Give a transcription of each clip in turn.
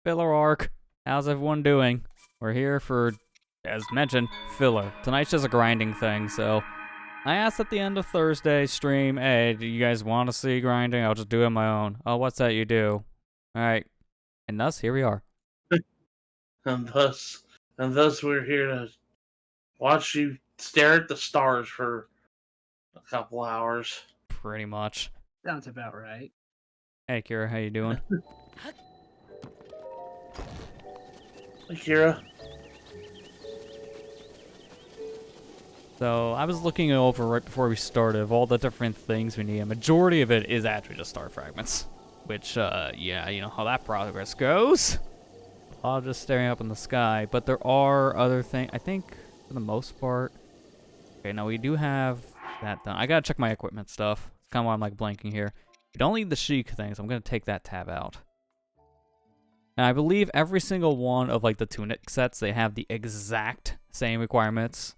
Filler arc. How's everyone doing? We're here for, as mentioned, filler. Tonight's just a grinding thing, so I asked at the end of Thursday's stream, hey, do you guys want to see grinding? I'll just do it on my own. Oh, what's that you do? Alright. And thus, here we are. And thus we're here to watch you stare at the stars for a couple hours. Pretty much. Sounds about right. Hey, Kira, how you doing? Hey, Kira. So, I was looking over right before we started of all the different things we need. A majority of it is actually just star fragments. Which, yeah, you know how that progress goes. All just staring up in the sky. But there are other things, I think, for the most part. Okay, now we do have that done. I gotta check my equipment stuff. It's kind of why I'm like blanking here. We don't need the chic things. I'm gonna take that tab out. And I believe every single one of like the tunic sets, they have the exact same requirements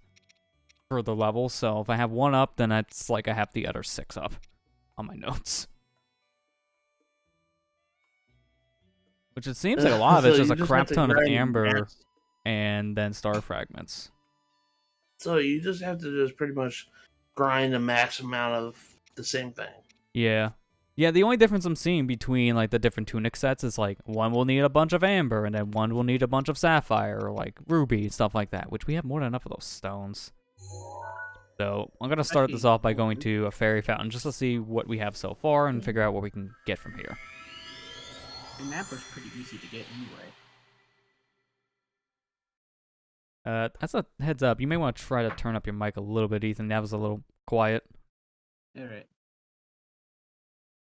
for the levels. So if I have one up, then it's like I have the other 6 up on my notes. Which it seems like a lot of it's just a crap ton of amber and then star fragments. So you just have to just pretty much grind a max amount of the same thing. Yeah. Yeah, the only difference I'm seeing between like the different tunic sets is like one will need a bunch of amber and then one will need a bunch of sapphire or like ruby and stuff like that, which we have more than enough of those stones. So I'm going to start this off by going to a fairy fountain just to see what we have so far and figure out what we can get from here. The map was pretty easy to get anyway. That's a heads up. You may want to try to turn up your mic a little bit, Ethan. That was a little quiet. Alright.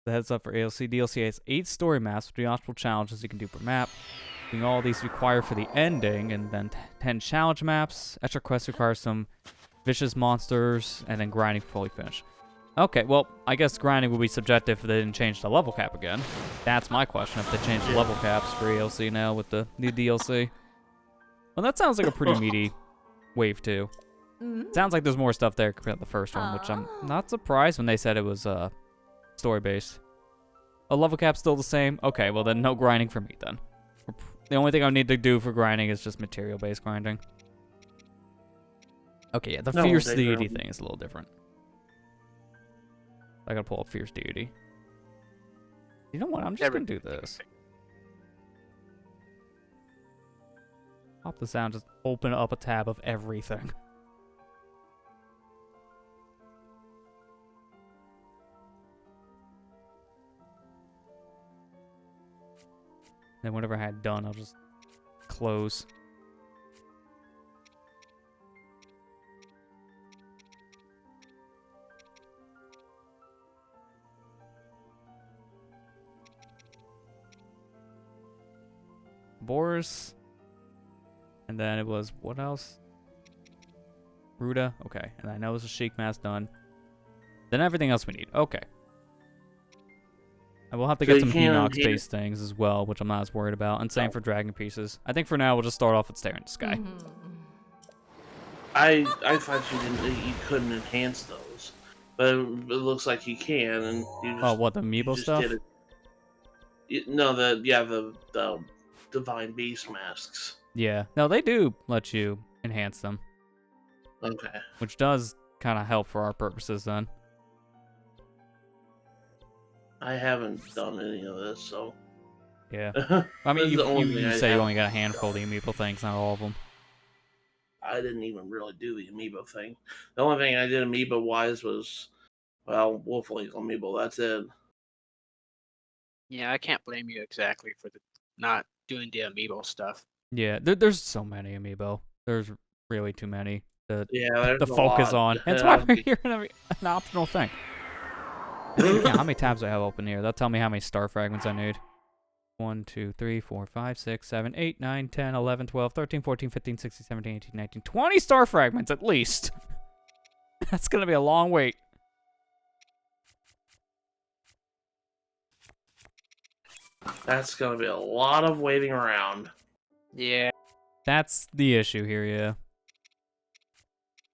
The heads up for ALC. DLC has 8 story maps with the optional challenges you can do per map. Doing all these required for the ending, and then 10 challenge maps. Extra quests require some vicious monsters, and then grinding fully finished. Okay, well, I guess grinding will be subjective if they didn't change the level cap again. That's my question, if they changed the level caps for ALC now with the new DLC. Well, that sounds like a pretty meaty wave, too. Sounds like there's more stuff there compared to the first one, which I'm not surprised when they said it was story-based. A level cap still the same? Okay, well then no grinding for me then. The only thing I need to do for grinding is just material-based grinding. Okay, yeah, the Fierce Deity thing is a little different. I gotta pull up Fierce Deity. You know what? I'm just gonna do this. Pop this out, just open up a tab of everything. Then whatever I had done, I'll just close. Boris. And then it was, what else? Ruda. Okay. And I know it's a Sheik mask done. Then everything else we need. Okay. I will have to get some Hinox-based things as well, which I'm not as worried about. And same for Dragon Pieces. I think for now we'll just start off with Staring at the Sky. I thought you couldn't enhance those, but it looks like you can. And you just, oh, what, the amiibo stuff? No, the Divine Beast masks. Yeah. No, they do let you enhance them. Okay. Which does kind of help for our purposes then. I haven't done any of this, so... Yeah. I mean, you say you only got a handful of the amiibo things, not all of them. I didn't even really do the amiibo thing. The only thing I did amiibo-wise was, well, Wolf Link amiibo, that's it. Yeah, I can't blame you exactly for not doing the amiibo stuff. Yeah, there's so many amiibo. There's really too many to there's focus on. That's why we're here in an optional thing. Yeah, how many tabs do I have open here? That'll tell me how many star fragments I need. 1, 2, 3, 4, 5, 6, 7, 8, 9, 10, 11, 12, 13, 14, 15, 16, 17, 18, 19, 20 star fragments at least. That's going to be a long wait. That's going to be a lot of waiting around. Yeah. That's the issue here, yeah.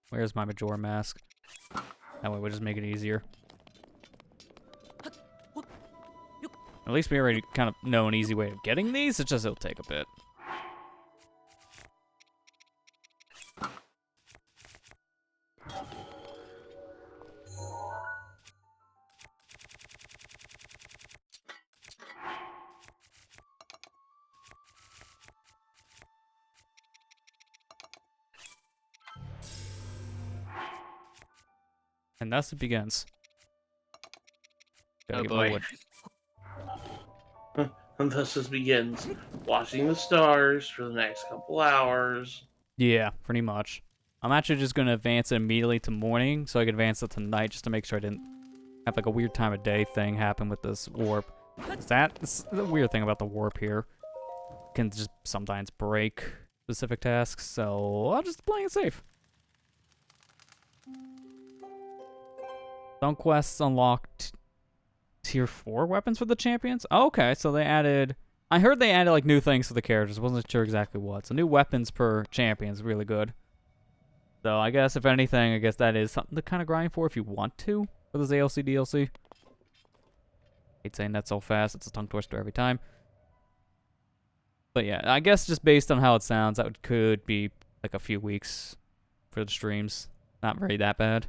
Where's my Majora mask? That way we'll just make it easier. At least we already kind of know an easy way of getting these. It's just it'll take a bit. And thus it begins. Gotta Oh get my boy. wood. And thus it begins. Watching the stars for the next couple hours. Yeah, pretty much. I'm actually just gonna advance it immediately to morning, so I can advance it to night just to make sure I didn't have like a weird time of day thing happen with this warp. 'Cause that's the weird thing about the warp here. It can just sometimes break specific tasks, so I'll just play it safe. Some quests unlocked tier 4 weapons for the champions. Oh, okay, so they added... I heard they added like new things for the characters. Wasn't sure exactly what. So new weapons per champion is really good. So I guess if anything, I guess that is something to kind of grind for if you want to for this ALC DLC. Hate saying that so fast. It's a tongue twister every time. But yeah, I guess just based on how it sounds, that could be like a few weeks for the streams. Not very that bad.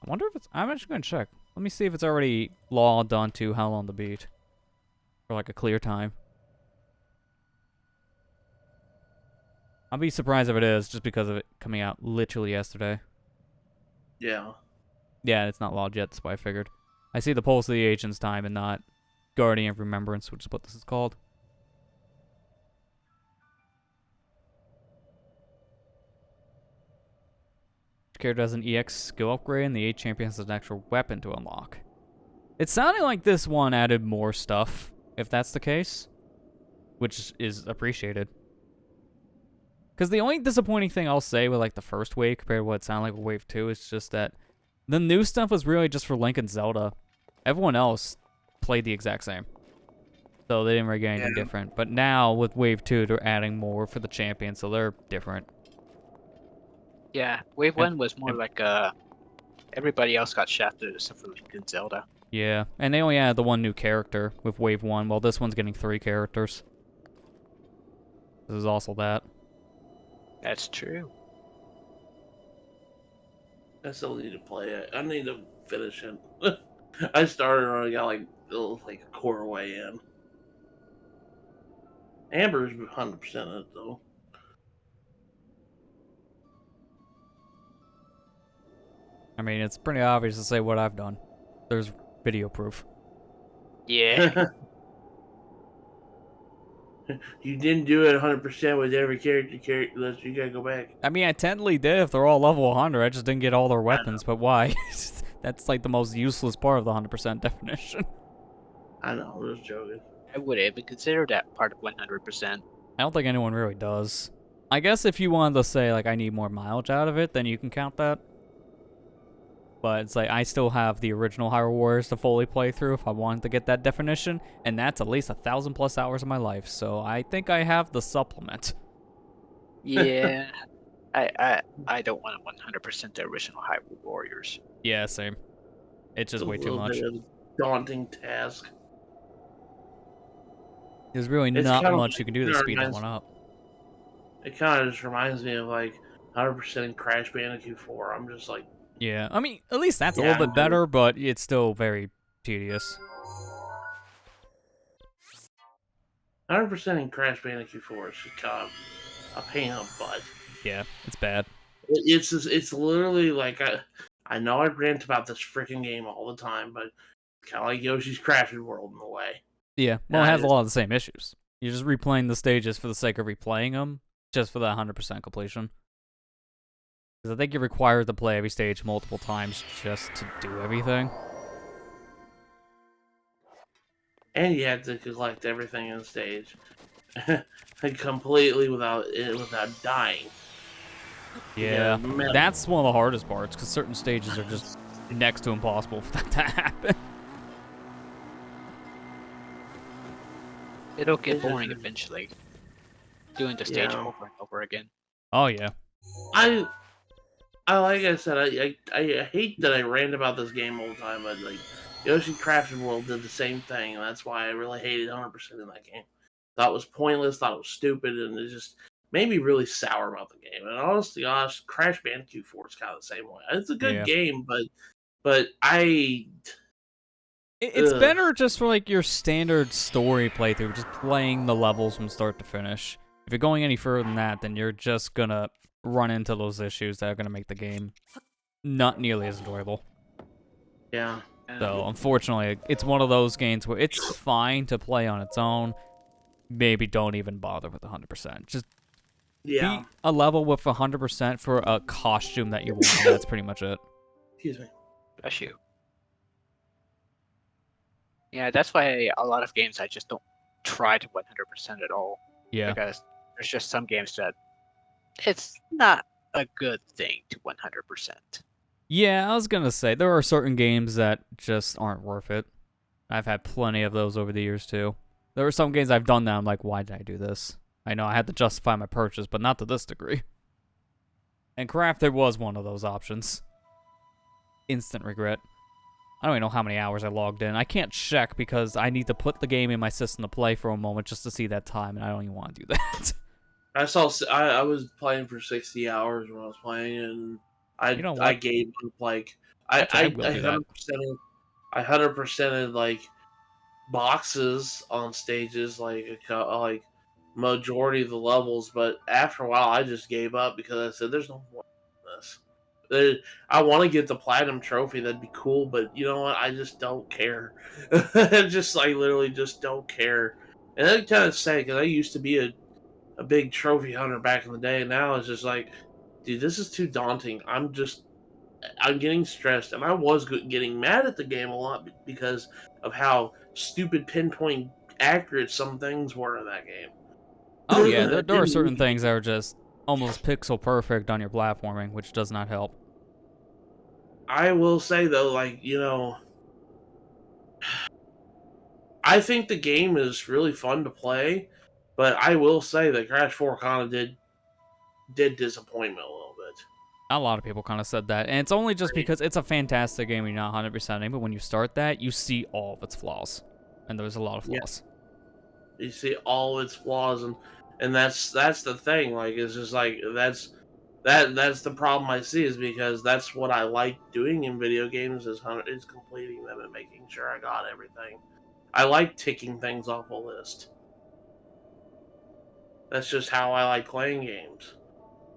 I wonder if it's... I'm actually going to check. Let me see if it's already logged onto How Long to Beat. For like a clear time. I'll be surprised if it is, just because of it coming out literally yesterday. Yeah. Yeah, it's not logged yet, that's why I figured. I see the Pulse of the Agent's time and not Guardian of Remembrance, which is what this is called. Character has an EX skill upgrade, and the 8 champion has an extra weapon to unlock. It's sounding like this one added more stuff, if that's the case, which is appreciated. Because the only disappointing thing I'll say with like the first wave compared to what it sounded like with Wave 2 is just that the new stuff was really just for Link and Zelda. Everyone else played the exact same. So they didn't really get anything different. But now with Wave 2, they're adding more for the champion, so they're different. Yeah, Wave 1 was more like everybody else got shafted except for Link and Zelda. Yeah, and they only added the one new character with Wave 1, while this one's getting 3 characters. This is also that. That's true. I still need to play it. I need to finish it. I started and I got like a quarter way in. Amber's 100% in it though. I mean, it's pretty obvious to say what I've done. There's video proof. Yeah. You didn't do it 100% with every character. You gotta go back. I mean, I technically did if they're all level 100. I just didn't get all their weapons, but why? That's like the most useless part of the 100% definition. I know, I was joking. I would even consider that part of 100%. I don't think anyone really does. I guess if you wanted to say, like, I need more mileage out of it, then you can count that. But it's like, I still have the original Hyrule Warriors to fully play through if I wanted to get that definition, and that's at least 1,000+ hours of my life, so I think I have the supplement. Yeah. I don't want to 100% the original Hyrule Warriors. Yeah, same. It's just way too much. Bit of a daunting task. There's really It's not kind of much you can do to like speed that one up. It kind of just reminds me of like 100% in Crash Bandicoot 4. I'm just like, Yeah, I mean, at least that's a Yeah, little bit better, but it's still very tedious. 100% in Crash Bandicoot 4 is just kind of a pain in the butt. Yeah, it's bad. It's literally like I know I rant about this freaking game all the time, but it's kind of like Yoshi's Crafted World in a way. Yeah, well, it Nah, has a lot of the same issues. You're just replaying the stages for the sake of replaying them, just for the 100% completion. Because I think you're required to play every stage multiple times just to do everything. And you have to collect everything in the stage completely without dying. Yeah, man. that's one of the hardest parts, because certain stages are just next to impossible for that to happen. It'll get boring eventually. Doing the stage Yeah. over and over again. Oh, yeah. like I said, I hate that I rant about this game all the time, but like Yoshi Crafted World did the same thing, and that's why I really hated 100% in that game. Thought it was pointless, thought it was stupid, and it just made me really sour about the game. And honestly, gosh, Crash Bandicoot 4 is kind of the same way. It's a good Yeah. game, but I It's ugh. better just for like your standard story playthrough, just playing the levels from start to finish. If you're going any further than that, then you're just gonna run into those issues that are gonna make the game not nearly as enjoyable. Yeah. So, unfortunately, it's one of those games where it's fine to play on its own. Maybe don't even bother with 100%. Just Yeah. beat a level with 100% for a costume that you want. That's pretty much it. Excuse me. Bless you. Yeah, that's why a lot of games I just don't try to 100% at all. Yeah. Because there's just some games that it's not a good thing to 100%. Yeah, I was gonna say, there are certain games that just aren't worth it. I've had plenty of those over the years, too. There are some games I've done that I'm like, why did I do this? I know I had to justify my purchase, but not to this degree. And Crafted was one of those options. Instant regret. I don't even know how many hours I logged in. I can't check because I need to put the game in my system to play for a moment just to see that time, and I don't even want to do that. I was playing for 60 hours when I was playing, and You know I what? gave up like Actually, I will do that. 100%ed like boxes on stages, like majority of the levels, but after a while I just gave up because I said there's no point in this. I want to get the platinum trophy, that'd be cool, but you know what, I just don't care. Just like literally just don't care. And that's kind of sad because I used to be a big trophy hunter back in the day, and now it's just like, dude, this is too daunting. I'm getting stressed, and I was getting mad at the game a lot because of how stupid pinpoint accurate some things were in that game. Oh yeah, It there are didn't certain really- things that are just almost pixel perfect on your platforming, which does not help. I will say though, like, I think the game is really fun to play, but I will say that Crash 4 kind of did disappoint me a little bit. A lot of people kind of said that, and it's only just because it's a fantastic game and you're not 100%ing, but when you start that, you see all of its flaws. And there's a lot of Yeah. flaws. You see all its flaws, and that's the thing. Like, it's just like that's the problem I see, is because that's what I like doing in video games is completing them and making sure I got everything. I like ticking things off a list. That's just how I like playing games.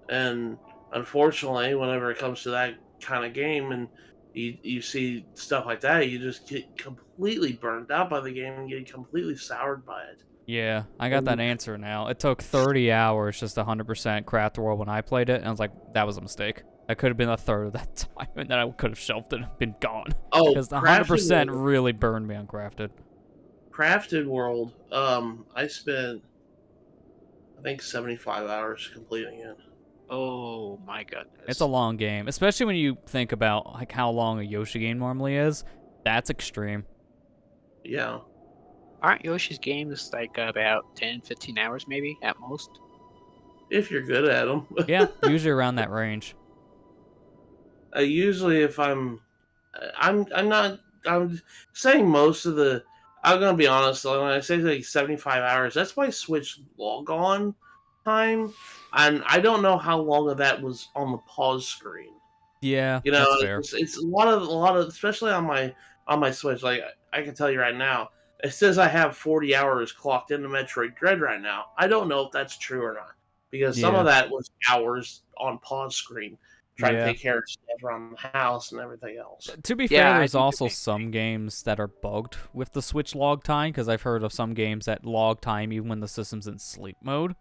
And unfortunately, whenever it comes to that kind of game and you see stuff like that, you just get completely burnt out by the game and get completely soured by it. Yeah, I got that answer now. It took 30 hours just 100% Craft World when I played it, and I was like, that was a mistake. That could have been a third of that time, and then I could have shelved it and been gone. Oh, Because the 100% really burned me on Crafted. Crafted World, I spent, I think, 75 hours completing it. Oh my goodness. It's a long game, especially when you think about like how long a Yoshi game normally is. That's extreme. Yeah. Aren't Yoshi's games like about 10, 15 hours maybe at most? If you're good at them. Yeah, usually around that range. Usually if I'm not, I'm saying most of the, I'm gonna be honest, when I say like 75 hours, that's my Switch log on time, and I don't know how long of that was on the pause screen. Yeah, You know, that's fair. it's a lot of, especially on my Switch. Like, I can tell you right now, it says I have 40 hours clocked into Metroid Dread right now. I don't know if that's true or not, because some Yeah. of that was hours on pause screen trying to Yeah. take care of stuff around the house and everything else. To be Yeah, fair, I there's think also it's- some games that are bugged with the Switch log time, because I've heard of some games that log time even when the system's in sleep mode,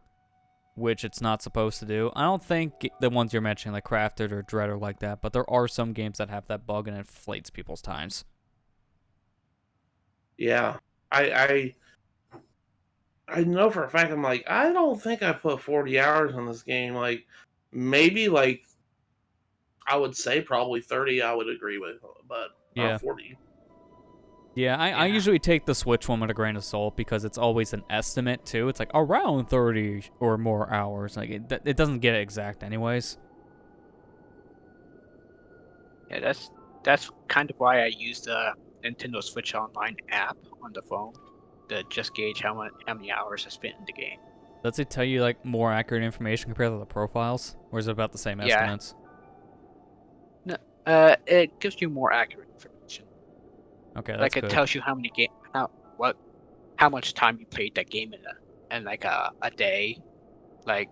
which it's not supposed to do. I don't think the ones you're mentioning, like Crafted or Dread, are like that, but there are some games that have that bug and it inflates people's times. Yeah, I know for a fact. I'm like, I don't think I put 40 hours on this game. Like, maybe like I would say probably 30. I would agree with, but Yeah. not 40. Yeah, I Yeah. usually take the Switch one with a grain of salt because it's always an estimate, too. It's like around 30 or more hours. Like, it doesn't get it exact anyways. Yeah, that's kind of why I use the Nintendo Switch Online app on the phone to just gauge how many hours I spent in the game. Does it tell you like more accurate information compared to the profiles, or is it about the same Yeah. estimates? No, it gives you more accurate information. Okay, that's Like it good. tells you how much time you played that game in like a day, like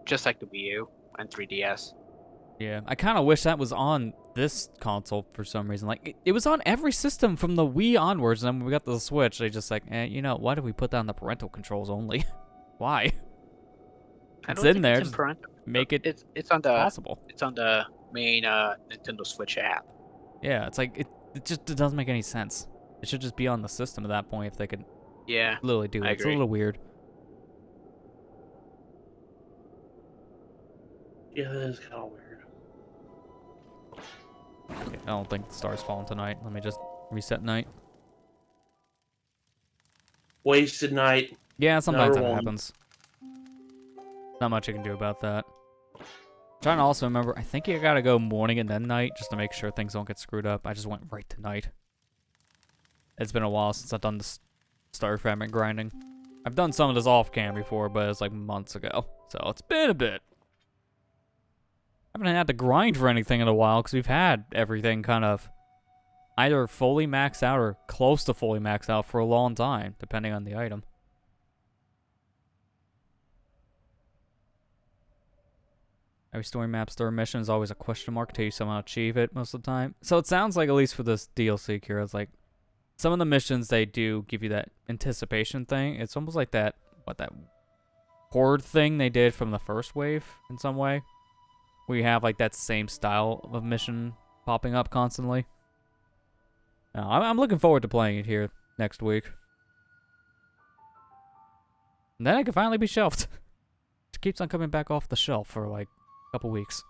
just like the Wii U and 3DS. Yeah, I kind of wish that was on this console for some reason. Like, it was on every system from the Wii onwards, and then when we got the Switch, they just like, you know, why did we put that on the parental controls only? Why? I It's don't in think there, it's in just parental. make it It's on the possible. main Nintendo Switch app. Yeah, it's like, it doesn't make any sense. It should just be on the system at that point if they could Yeah, literally do I it. It's a agree. little weird. Yeah, that is kind of weird. Okay, I don't think the star's falling tonight. Let me just reset night. Wasted night. Yeah, sometimes Number that one. happens. Not much you can do about that. Trying to also remember, I think you gotta go morning and then night just to make sure things don't get screwed up. I just went right to night. It's been a while since I've done this star fragment grinding. I've done some of this off cam before, but it was like months ago. So it's been a bit. I haven't had to grind for anything in a while because we've had everything kind of either fully maxed out or close to fully maxed out for a long time, depending on the item. Every story map, story mission is always a question mark till you somehow achieve it most of the time. So it sounds like, at least for this DLC, Kira, it's like some of the missions, they do give you that anticipation thing. It's almost like that horde thing they did from the first wave in some way. Where you have like that same style of mission popping up constantly. I'm looking forward to playing it here next week. And then it can finally be shelved. It keeps on coming back off the shelf for like a couple weeks.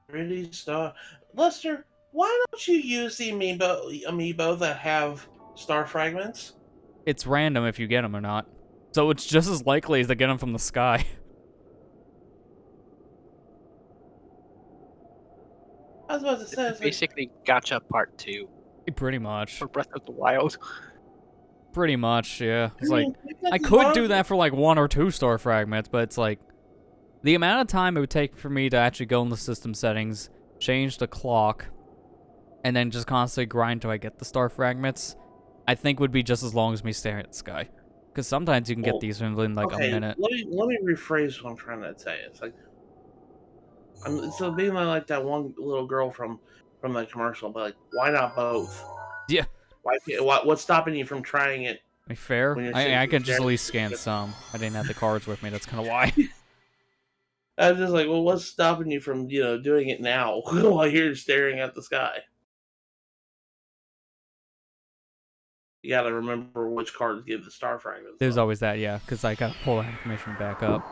Pretty star. Lester, why don't you use the amiibo that have star fragments? It's random if you get them or not. So it's just as likely as to get them from the sky. I was about to say, it's like, Basically, Gacha Part 2 Pretty much. for Breath of the Wild. Pretty much, yeah. It's I like, mean, because I a could lot do of- that for like 1 or 2 star fragments, but it's like, the amount of time it would take for me to actually go in the system settings, change the clock, and then just constantly grind till I get the star fragments, I think would be just as long as me staring at the sky. Because sometimes you can get Well, these within like a minute. Let me rephrase what I'm trying to say. It's like, so being like that one little girl from that commercial, but like, why not both? Yeah. What's stopping you from trying it? Like, fair? When you're I sitting can just at staring least at scan the- some. I didn't have the cards with me, that's kind of why. I was just like, well, what's stopping you from doing it now while you're staring at the sky? You got to remember which cards give the star fragments. There's though. always that, yeah, because I gotta pull that information back up.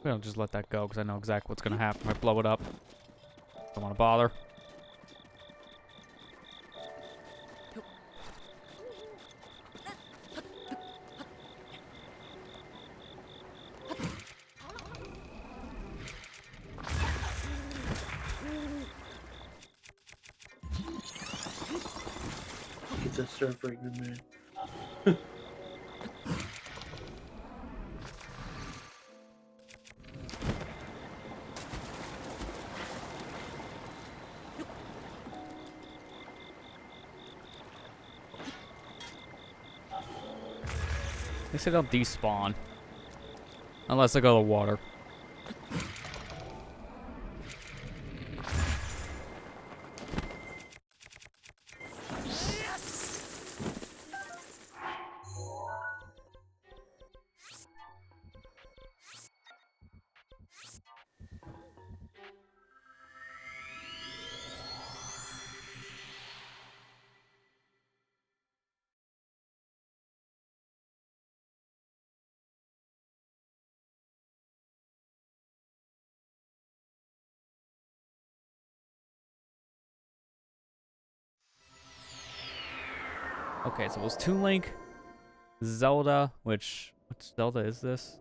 I'll just let that go because I know exactly what's gonna happen if I blow it up. Don't want to bother. Get that star fragment, man. They say they'll despawn. Unless I go to water. Okay, so it was Toon Link, Zelda, which Zelda is this?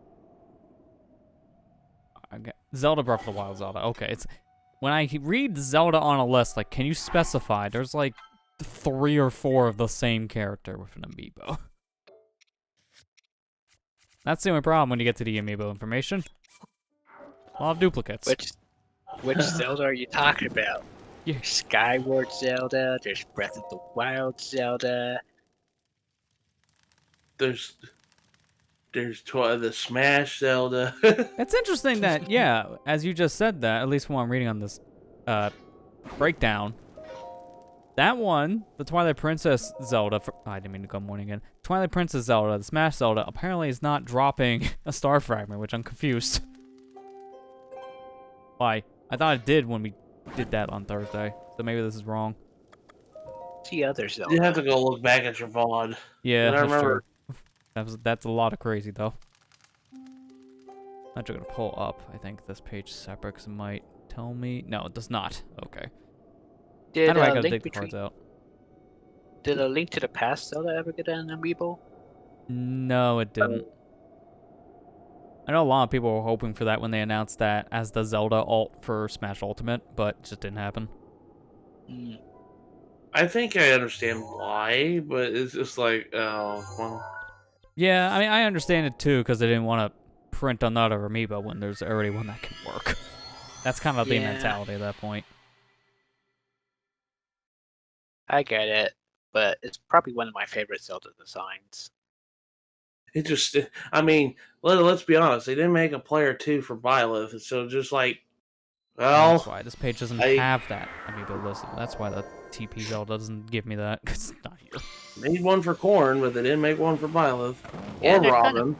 Okay. Zelda Breath of the Wild Zelda. Okay, it's when I read Zelda on a list, like, can you specify? There's like 3 or 4 of the same character with an amiibo. That's the only problem when you get to the amiibo information. A lot of duplicates. Which Zelda are you talking about? Yeah. Skyward Zelda, there's Breath of the Wild Zelda. There's the Smash Zelda. It's interesting that, yeah, as you just said that, at least when I'm reading on this breakdown, that one, the Twilight Princess Zelda, I didn't mean to go morning again. Twilight Princess Zelda, the Smash Zelda, apparently is not dropping a star fragment, which I'm confused. Why? I thought it did when we did that on Thursday, so maybe this is wrong. The other Zelda. You have to go look back at your VOD. Yeah, I that's remember. true. That's a lot of crazy, though. I'm actually gonna pull up, I think, this page separate, because it might tell me. No, it does not. Okay. Did How do I a gotta Link dig the between? cards out? Did a Link to the Past Zelda ever get an amiibo? No, it didn't. I know a lot of people were hoping for that when they announced that as the Zelda alt for Smash Ultimate, but it just didn't happen. Mm. I think I understand why, but it's just like, oh, well. Yeah, I mean, I understand it too, because they didn't want to print another amiibo when there's already one that can work. That's kind of the Yeah. mentality at that point. I get it, but it's probably one of my favorite Zelda designs. It just, I mean, let's be honest. They didn't make a player 2 for Byleth, so just like, well, That's why this page doesn't I- have that amiibo listed. That's why the TP Zelda doesn't give me that, because it's not here. made one for Korn, but they didn't make one for Byleth Yeah, or they're Robin.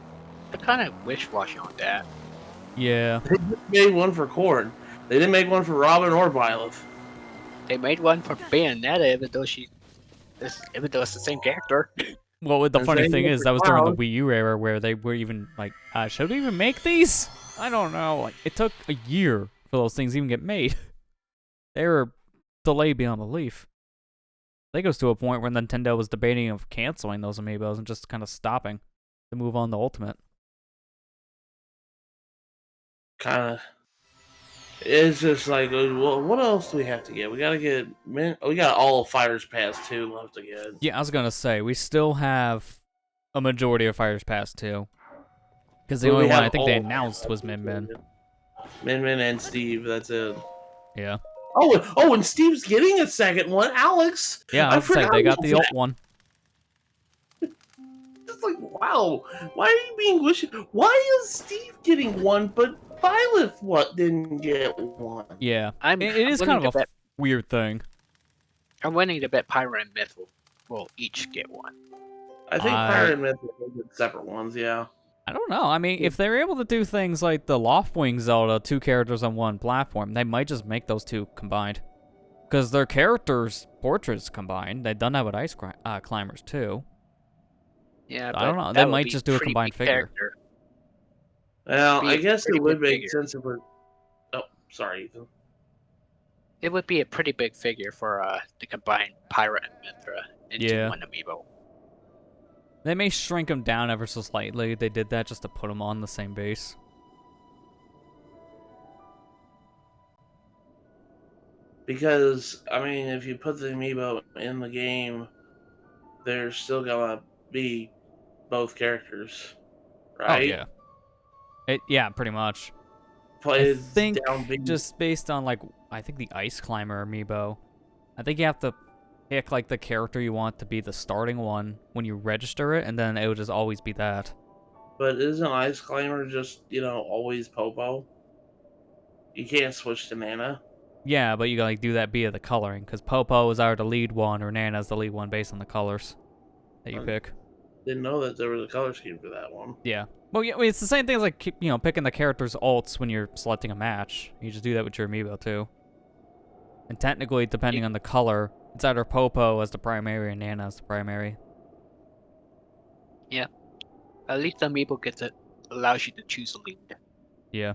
They're kind of wish-washy on that. Yeah. They just made one for Korn. They didn't make one for Robin or Byleth. They made one for Bayonetta, even though it's the same character. Well, the And funny same thing with is, the that was during the Cloud. Wii U era where they were even like, should we even make these? I don't know. Like, it took a year for those things to even get made. They were delayed beyond belief. I think it was to a point where Nintendo was debating of canceling those amiibos and just kind of stopping to move on to Ultimate. Kind of. It's just like, well, what else do we have to get? We got all of Fighters Pass 2 left to get. Yeah, I was gonna say we still have a majority of Fighters Pass 2. Because the Well, we only one I have think they all of announced Fighters was Pass Min Min. 2. Min Min and Steve, that's it. Yeah. Oh, and Steve's getting a second one, Alex. Yeah, I was gonna say they got the about alt one. It's like, wow, why are you being wishy? Why is Steve getting one, but Byleth didn't get one? Yeah. I'm It is willing kind of to a bet. weird thing. I'm willing to bet Pyra and Myth will each get one. I think Pirate and Myth will get separate ones, yeah. I don't know. I mean, if they're able to do things like the Loftwing Zelda, 2 characters on 1 platform, they might just make those 2 combined. Because their characters' portraits combined. They've done that with Ice Climbers too. Yeah, I but don't know. that They would might be just do a pretty combined big figure. character. Well, Be I a guess pretty it would big make figure. sense if we're... Oh, sorry, Ethan. It would be a pretty big figure for to combine Pyra and Mythra into Yeah. one amiibo. They may shrink them down ever so slightly. They did that just to put them on the same base. Because, I mean, if you put the amiibo in the game, there's still gonna be both characters, right? Oh, yeah. Yeah, pretty much. I Plays think down big. just based on, like, I think the Ice Climber amiibo, I think you have to pick, like, the character you want to be the starting one when you register it, and then it would just always be that. But isn't Ice Climber just, always Popo? You can't switch to Nana. Yeah, but you gotta, like, do that via the coloring, because Popo is either the lead one or Nana's the lead one based on the colors that you pick. Didn't know that there was a color scheme for that one. Yeah. Well, yeah, it's the same thing as, like, picking the character's alts when you're selecting a match. You just do that with your amiibo, too. And technically, depending on the color, it's either Popo as the primary or Nana as the primary. At least the amiibo allows you to choose a lead. Yeah.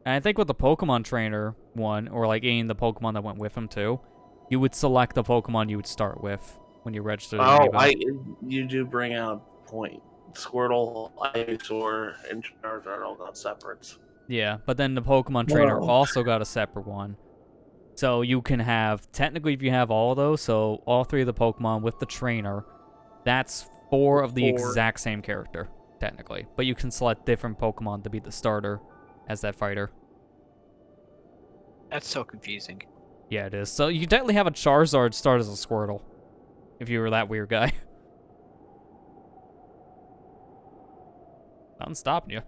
And I think with the Pokemon Trainer one, or, like, any of the Pokemon that went with him, too, you would select the Pokemon you would start with when you register the Oh, amiibo. you do bring out a point. Squirtle, Ivysaur, and Charizard all got separates. Yeah, but then the Pokemon trainer Whoa. also got a separate one. So you can have, technically if you have all of those, so all 3 of the Pokemon with the trainer, that's 4 of the 4. exact same character, technically. But you can select different Pokemon to be the starter as that fighter. That's so confusing. Yeah, it is. So you technically have a Charizard start as a Squirtle, if you were that weird guy. Nothing's stopping you.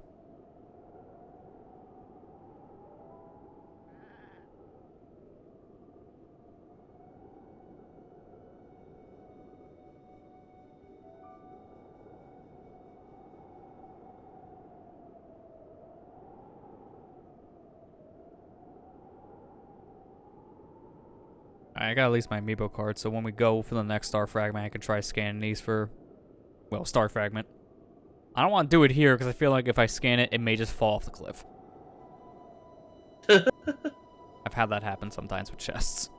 I got at least my amiibo card, so when we go for the next Star Fragment, I can try scanning these for, well, Star Fragment. I don't want to do it here, because I feel like if I scan it, it may just fall off the cliff. I've had that happen sometimes with chests.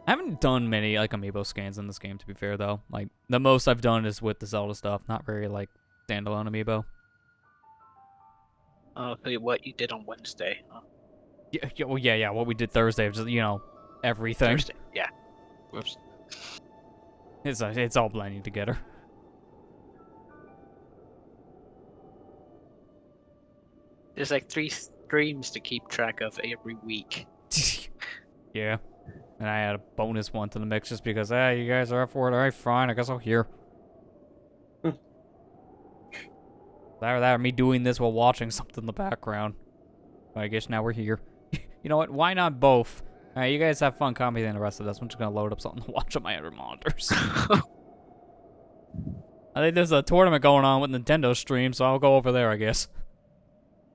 I haven't done many, like, amiibo scans in this game, to be fair, though. Like, the most I've done is with the Zelda stuff, not very, like, standalone amiibo. I'll tell you what you did on Wednesday. Yeah, what we did Thursday, just, you know, everything. Thursday. Yeah. Whoops. It's all blending together. There's like 3 streams to keep track of every week. Yeah. And I had a bonus one to the mix just because, you guys are up for it. Alright, fine. I guess I'll hear. That or me doing this while watching something in the background. I guess now we're here. You know what? Why not both? Alright, you guys have fun commenting the rest of this. I'm just gonna load up something to watch on my other monitors. I think there's a tournament going on with Nintendo stream, so I'll go over there, I guess.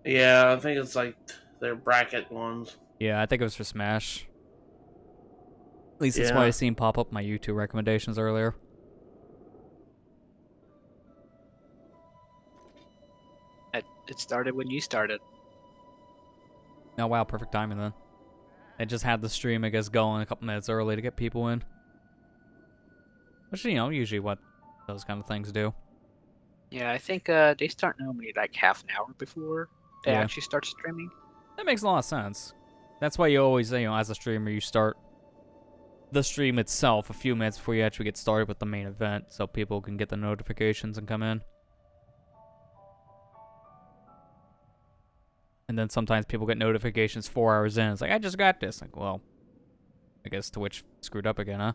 Yeah, I think it's like their bracket ones. Yeah, I think it was for Smash. At least that's Yeah. why I seen pop up my YouTube recommendations earlier. It started when you started. Oh wow, perfect timing then. I just had the stream, I guess, going a couple minutes early to get people in. Which, you know, usually what those kind of things do. Yeah, I think they start normally like half an hour before they Yeah. actually start streaming. That makes a lot of sense. That's why you always, you know, as a streamer, you start the stream itself a few minutes before you actually get started with the main event, so people can get the notifications and come in. And then sometimes people get notifications 4 hours in. It's like, I just got this. Like, well, I guess Twitch screwed up again, huh?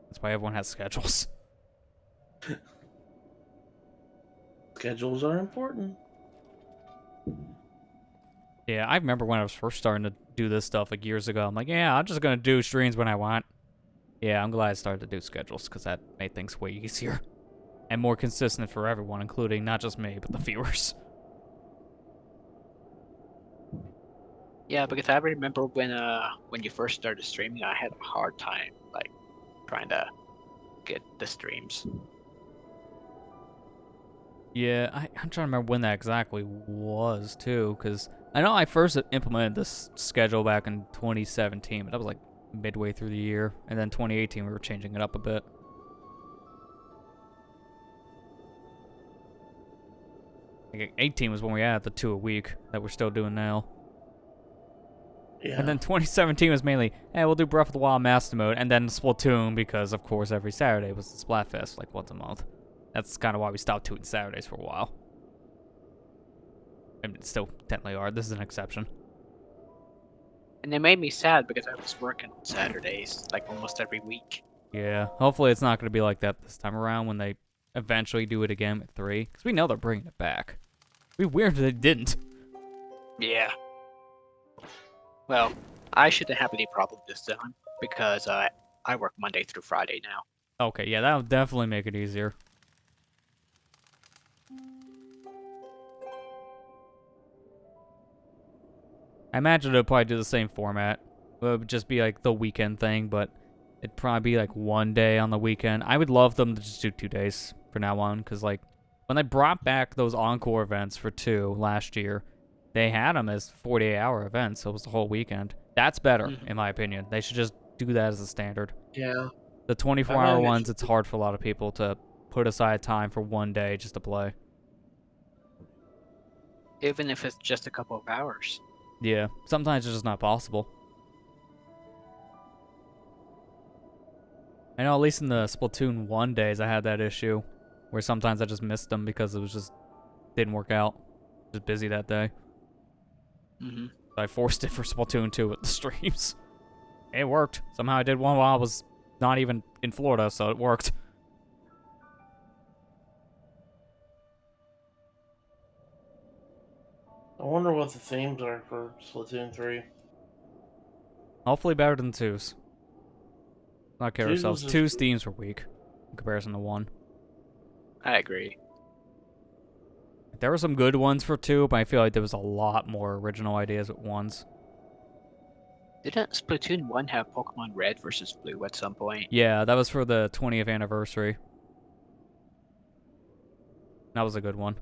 That's why everyone has schedules. Schedules are important. Yeah, I remember when I was first starting to do this stuff like years ago. I'm like, yeah, I'm just gonna do streams when I want. Yeah, I'm glad I started to do schedules because that made things way easier and more consistent for everyone, including not just me but the viewers. Yeah, because I remember when you first started streaming, I had a hard time like trying to get the streams. Yeah, I'm trying to remember when that exactly was too, because I know I first implemented this schedule back in 2017, but that was like midway through the year, and then 2018 we were changing it up a bit. Like 18 was when we added the 2 a week that we're still doing now. Yeah. And then 2017 was mainly, hey, we'll do Breath of the Wild Master Mode, and then Splatoon, because of course every Saturday was the Splatfest, like once a month. That's kind of why we stopped doing Saturdays for a while. I mean, it's still technically are. This is an exception. And it made me sad because I was working on Saturdays like almost every week. Yeah, hopefully it's not going to be like that this time around when they eventually do it again at 3, because we know they're bringing it back. It'd be weird if they didn't. Yeah. Well, I shouldn't have any problem this time because I work Monday through Friday now. Okay, yeah, that would definitely make it easier. I imagine it'll probably do the same format. It would just be like the weekend thing, but it'd probably be like one day on the weekend. I would love them to just do 2 days from now on, because like when they brought back those encore events for 2 last year, they had them as 48-hour events, so it was the whole weekend. That's better, Mhm. in my opinion. They should just do that as a standard. Yeah. The I 24-hour think it ones, should it's hard for a lot of people to put aside time for one day just to play. Even if it's just a couple of hours. Yeah, sometimes it's just not possible. I know at least in the Splatoon 1 days I had that issue where sometimes I just missed them because it was just didn't work out. Just busy that day. Mm-hmm. I forced it for Splatoon 2 with the streams. It worked. Somehow I did one while I was not even in Florida, so it worked. I wonder what the themes are for Splatoon 3. Hopefully better than 2's. Not kid Twos ourselves. was 2's just- themes were weak in comparison to 1. I agree. There were some good ones for 2, but I feel like there was a lot more original ideas with 1's. Didn't Splatoon 1 have Pokemon Red versus Blue at some point? Yeah, that was for the 20th anniversary. That was a good one.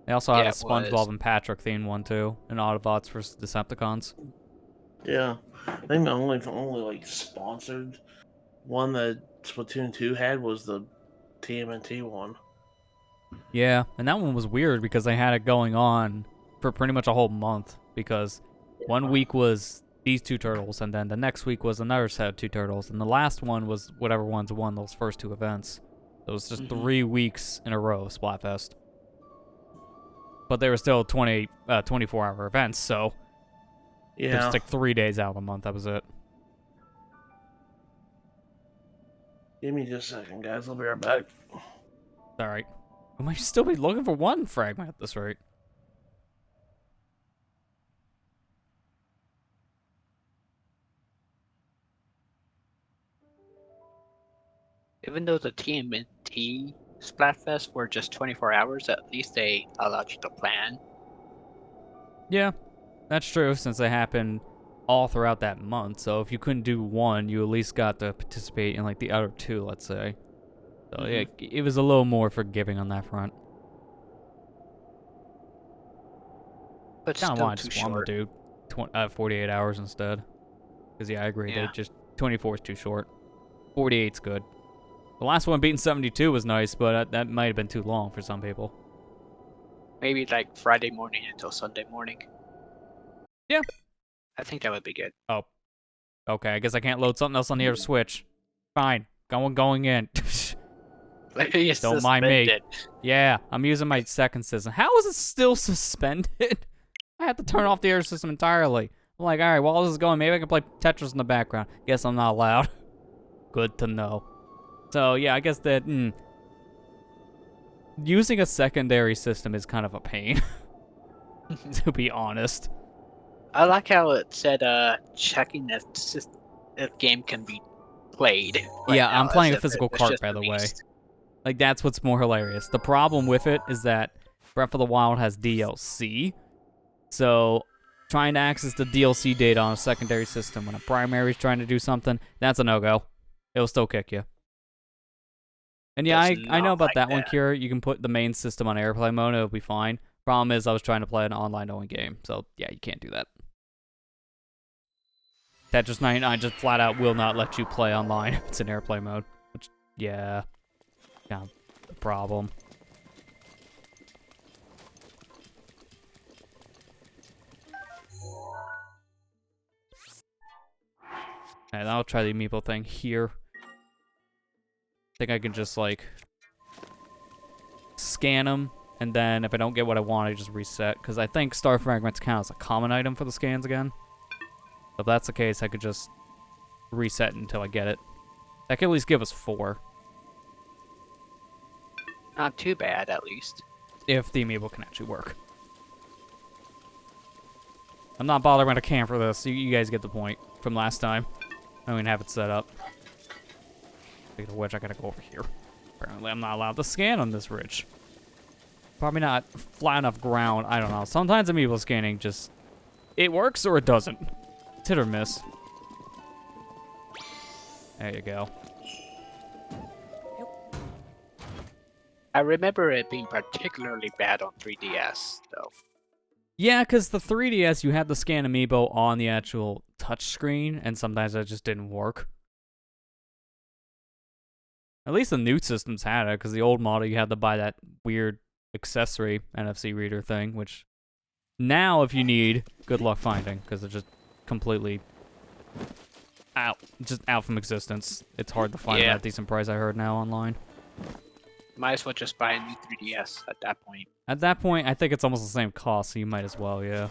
They also had Yeah, a it SpongeBob was. and Patrick themed one too, and Autobots versus Decepticons. Yeah. I think the only like sponsored one that Splatoon 2 had was the TMNT one. Yeah, and that one was weird because they had it going on for pretty much a whole month because one week was these two turtles, and then the next week was another set of two turtles, and the last one was whatever ones won those first two events. So it was just 3 weeks in a row of Splatfest. But they were still 24-hour events, so it was Yeah. just like 3 days out of the month, that was it. Give me just a second, guys. I'll be right back. Alright. We might still be looking for one fragment at this rate. Even though the TMNT Splatfest were just 24 hours, at least they allowed you to plan. Yeah, that's true, since they happened all throughout that month. So if you couldn't do one, you at least got to participate in like the other two, let's say. So yeah, it was a little more forgiving on that front. But Kind of still wanted too to swallow, short. dude. 48 hours instead. Because yeah, I agree. Yeah. They just 24 is too short. 48's good. The last one beating 72 was nice, but that might have been too long for some people. Maybe like Friday morning until Sunday morning. Yeah. I think that would be good. Oh. Okay, I guess I can't load something else on the other Switch. Fine. Going in. It's Don't mind me. suspended. Yeah, I'm using my second system. How is it still suspended? I have to turn off the air system entirely. I'm like, alright, while this is going, maybe I can play Tetris in the background. Guess I'm not allowed. Good to know. So, yeah, I guess that, using a secondary system is kind of a pain. To be honest. I like how it said checking if game can be played. right Yeah, now, I'm playing as a if physical it was cart, just by the way. released. Like, that's what's more hilarious. The problem with it is that Breath of the Wild has DLC. So, trying to access the DLC data on a secondary system when a primary is trying to do something, that's a no-go. It'll still kick you. And yeah, Does I know not about like that one, that. Kira. You can put the main system on airplane mode, it'll be fine. Problem is, I was trying to play an online-only game. So, yeah, you can't do that. Tetris 99 just flat out will not let you play online if it's in airplane mode. Which, yeah, kind of a problem. And I'll try the amiibo thing here. I think I can just, like, scan them, and then if I don't get what I want, I just reset. Because I think star fragments count as a common item for the scans again. If that's the case, I could just reset until I get it. That could at least give us 4. Not too bad, at least. If the amiibo can actually work. I'm not bothering to cam for this. You guys get the point from last time. I don't even have it set up. Speaking of which, I gotta go over here. Apparently, I'm not allowed to scan on this ridge. Probably not flat enough ground. I don't know. Sometimes amiibo scanning just... it works or it doesn't. It's hit or miss. There you go. I remember it being particularly bad on 3DS, though. Yeah, because the 3DS, you had the scan amiibo on the actual touchscreen, and sometimes that just didn't work. At least the new systems had it, because the old model you had to buy that weird accessory NFC reader thing, which now if you need, good luck finding, because it's just completely out from existence. It's hard to find at a decent price, I heard now online. Might as well just buy a new 3DS at that point. At that point, I think it's almost the same cost, so you might as well, yeah.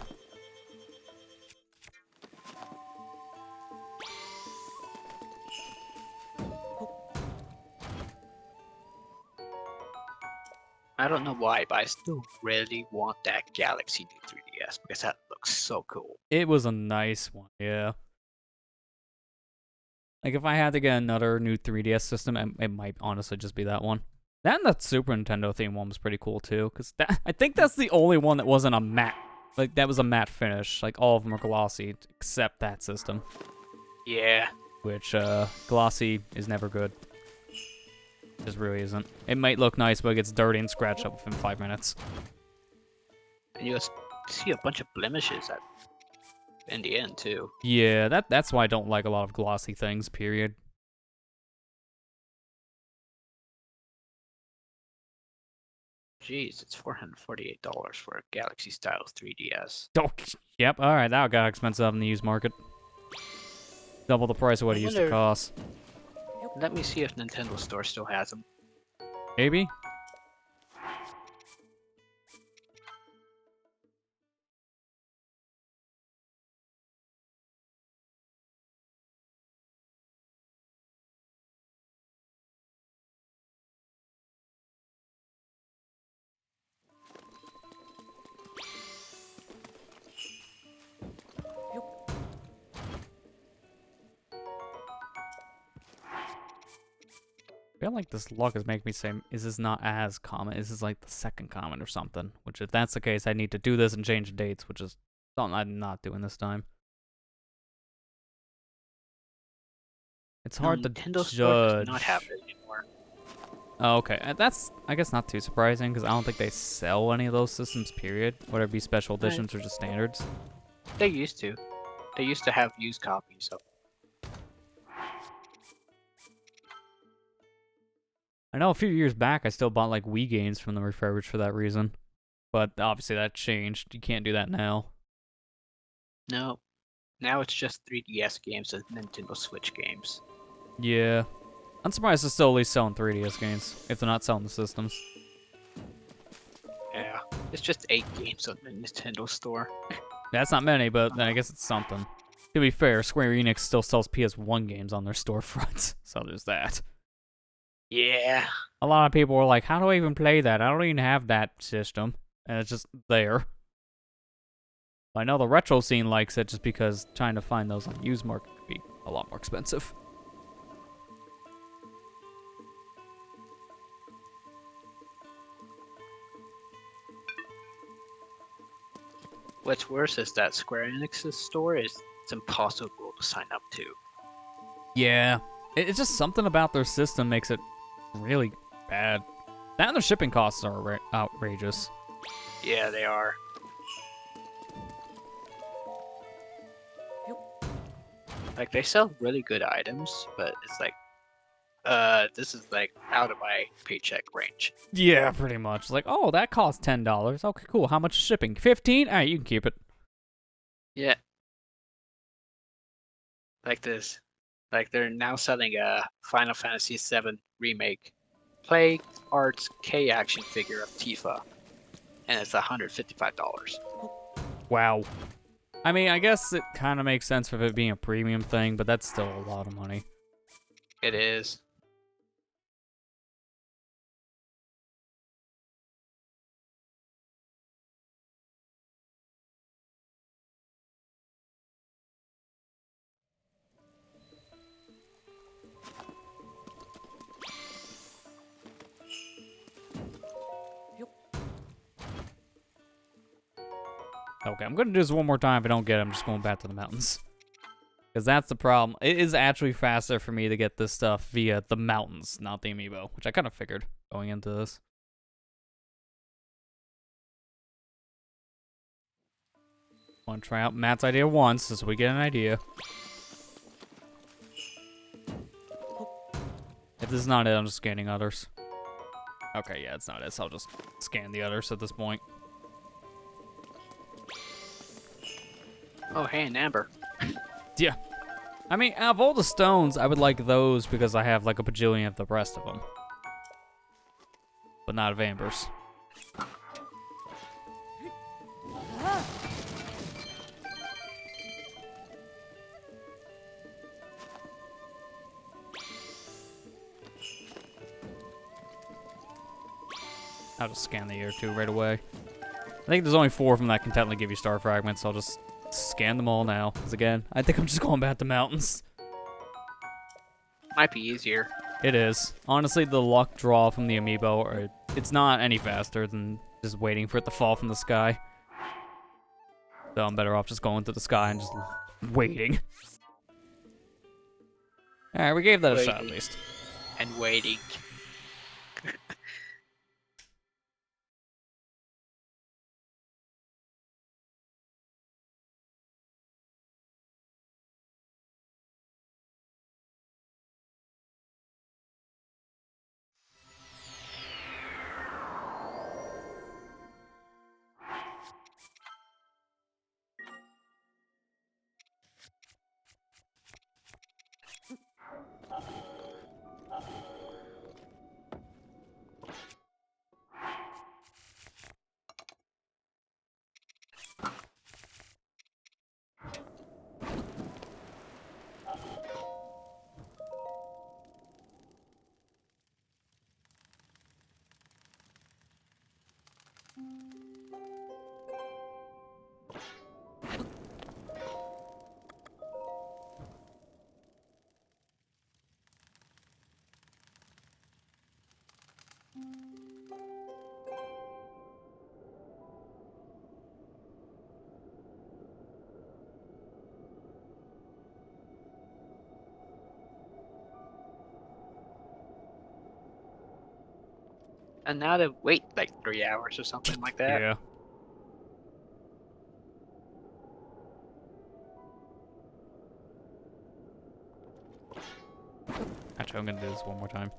I don't know why, but I still really want that Galaxy new 3DS because that looks so cool. It was a nice one, yeah. Like, if I had to get another new 3DS system, it might honestly just be that one. That and that Super Nintendo theme one was pretty cool, too, because I think that's the only one that wasn't a matte. Like, that was a matte finish. Like, all of them are glossy, except that system. Yeah. Which, glossy is never good. Just really isn't. It might look nice, but it gets dirty and scratched up within 5 minutes. And you'll see a bunch of blemishes in the end, too. Yeah, that's why I don't like a lot of glossy things, period. Jeez, it's $448 for a Galaxy Style 3DS. Oh, yep, alright, that got expensive in the used market. Double the price of what it used to cost. Let me see if Nintendo Store still has them. Maybe? I feel like this luck is making me say, is this not as common? Is this like the second comment or something? Which, if that's the case, I need to do this and change the dates, which is something I'm not doing this time. It's hard to Nintendo Store does judge. not have it anymore. Oh, okay. That's, I guess, not too surprising, because I don't think they sell any of those systems, period. Whether it be special editions or just standards. They used to. They used to have used copies of. I know a few years back I still bought like Wii games from the refurbished for that reason. But obviously that changed. You can't do that now. No. Now it's just 3DS games and Nintendo Switch games. Yeah. I'm surprised they're still at least selling 3DS games, if they're not selling the systems. Yeah. It's just 8 games on the Nintendo Store. That's not many, but I guess it's something. To be fair, Square Enix still sells PS1 games on their storefronts, so there's that. Yeah. A lot of people were like, how do I even play that? I don't even have that system. And it's just there. I know the retro scene likes it just because trying to find those on the used market could be a lot more expensive. What's worse is that Square Enix's store it's impossible to sign up to. Yeah. It's just something about their system makes it really bad. That and their shipping costs are outrageous. Yeah, they are. Like, they sell really good items, but it's like, this is like out of my paycheck range. Yeah, pretty much. It's like, oh, that costs $10. Okay, cool. How much is shipping? 15? Alright, you can keep it. Yeah. Like this. Like, they're now selling a Final Fantasy VII Remake Plague Arts K action figure of Tifa. And it's $155. Wow. I mean, I guess it kind of makes sense for it being a premium thing, but that's still a lot of money. It is. Okay, I'm gonna do this one more time. If I don't get it, I'm just going back to the mountains. Because that's the problem. It is actually faster for me to get this stuff via the mountains, not the amiibo, which I kind of figured going into this. Want to try out Matt's idea once, so we get an idea. If this is not it, I'm just scanning others. Okay, yeah, it's not it, so I'll just scan the others at this point. Oh, hey, an amber. Yeah. I mean, out of all the stones, I would like those because I have like a bajillion of the rest of them. But not of ambers. I'll just scan the air too right away. I think there's only 4 of them that can technically give you star fragments, so I'll just scan them all now. Because again, I think I'm just going back to mountains. Might be easier. It is. Honestly, the luck draw from the amiibo, it's not any faster than just waiting for it to fall from the sky. So I'm better off just going to the sky and just waiting. Alright, we gave that a shot at least. And waiting. And now to wait like 3 hours or something like that. Yeah. Actually, I'm gonna do this one more time.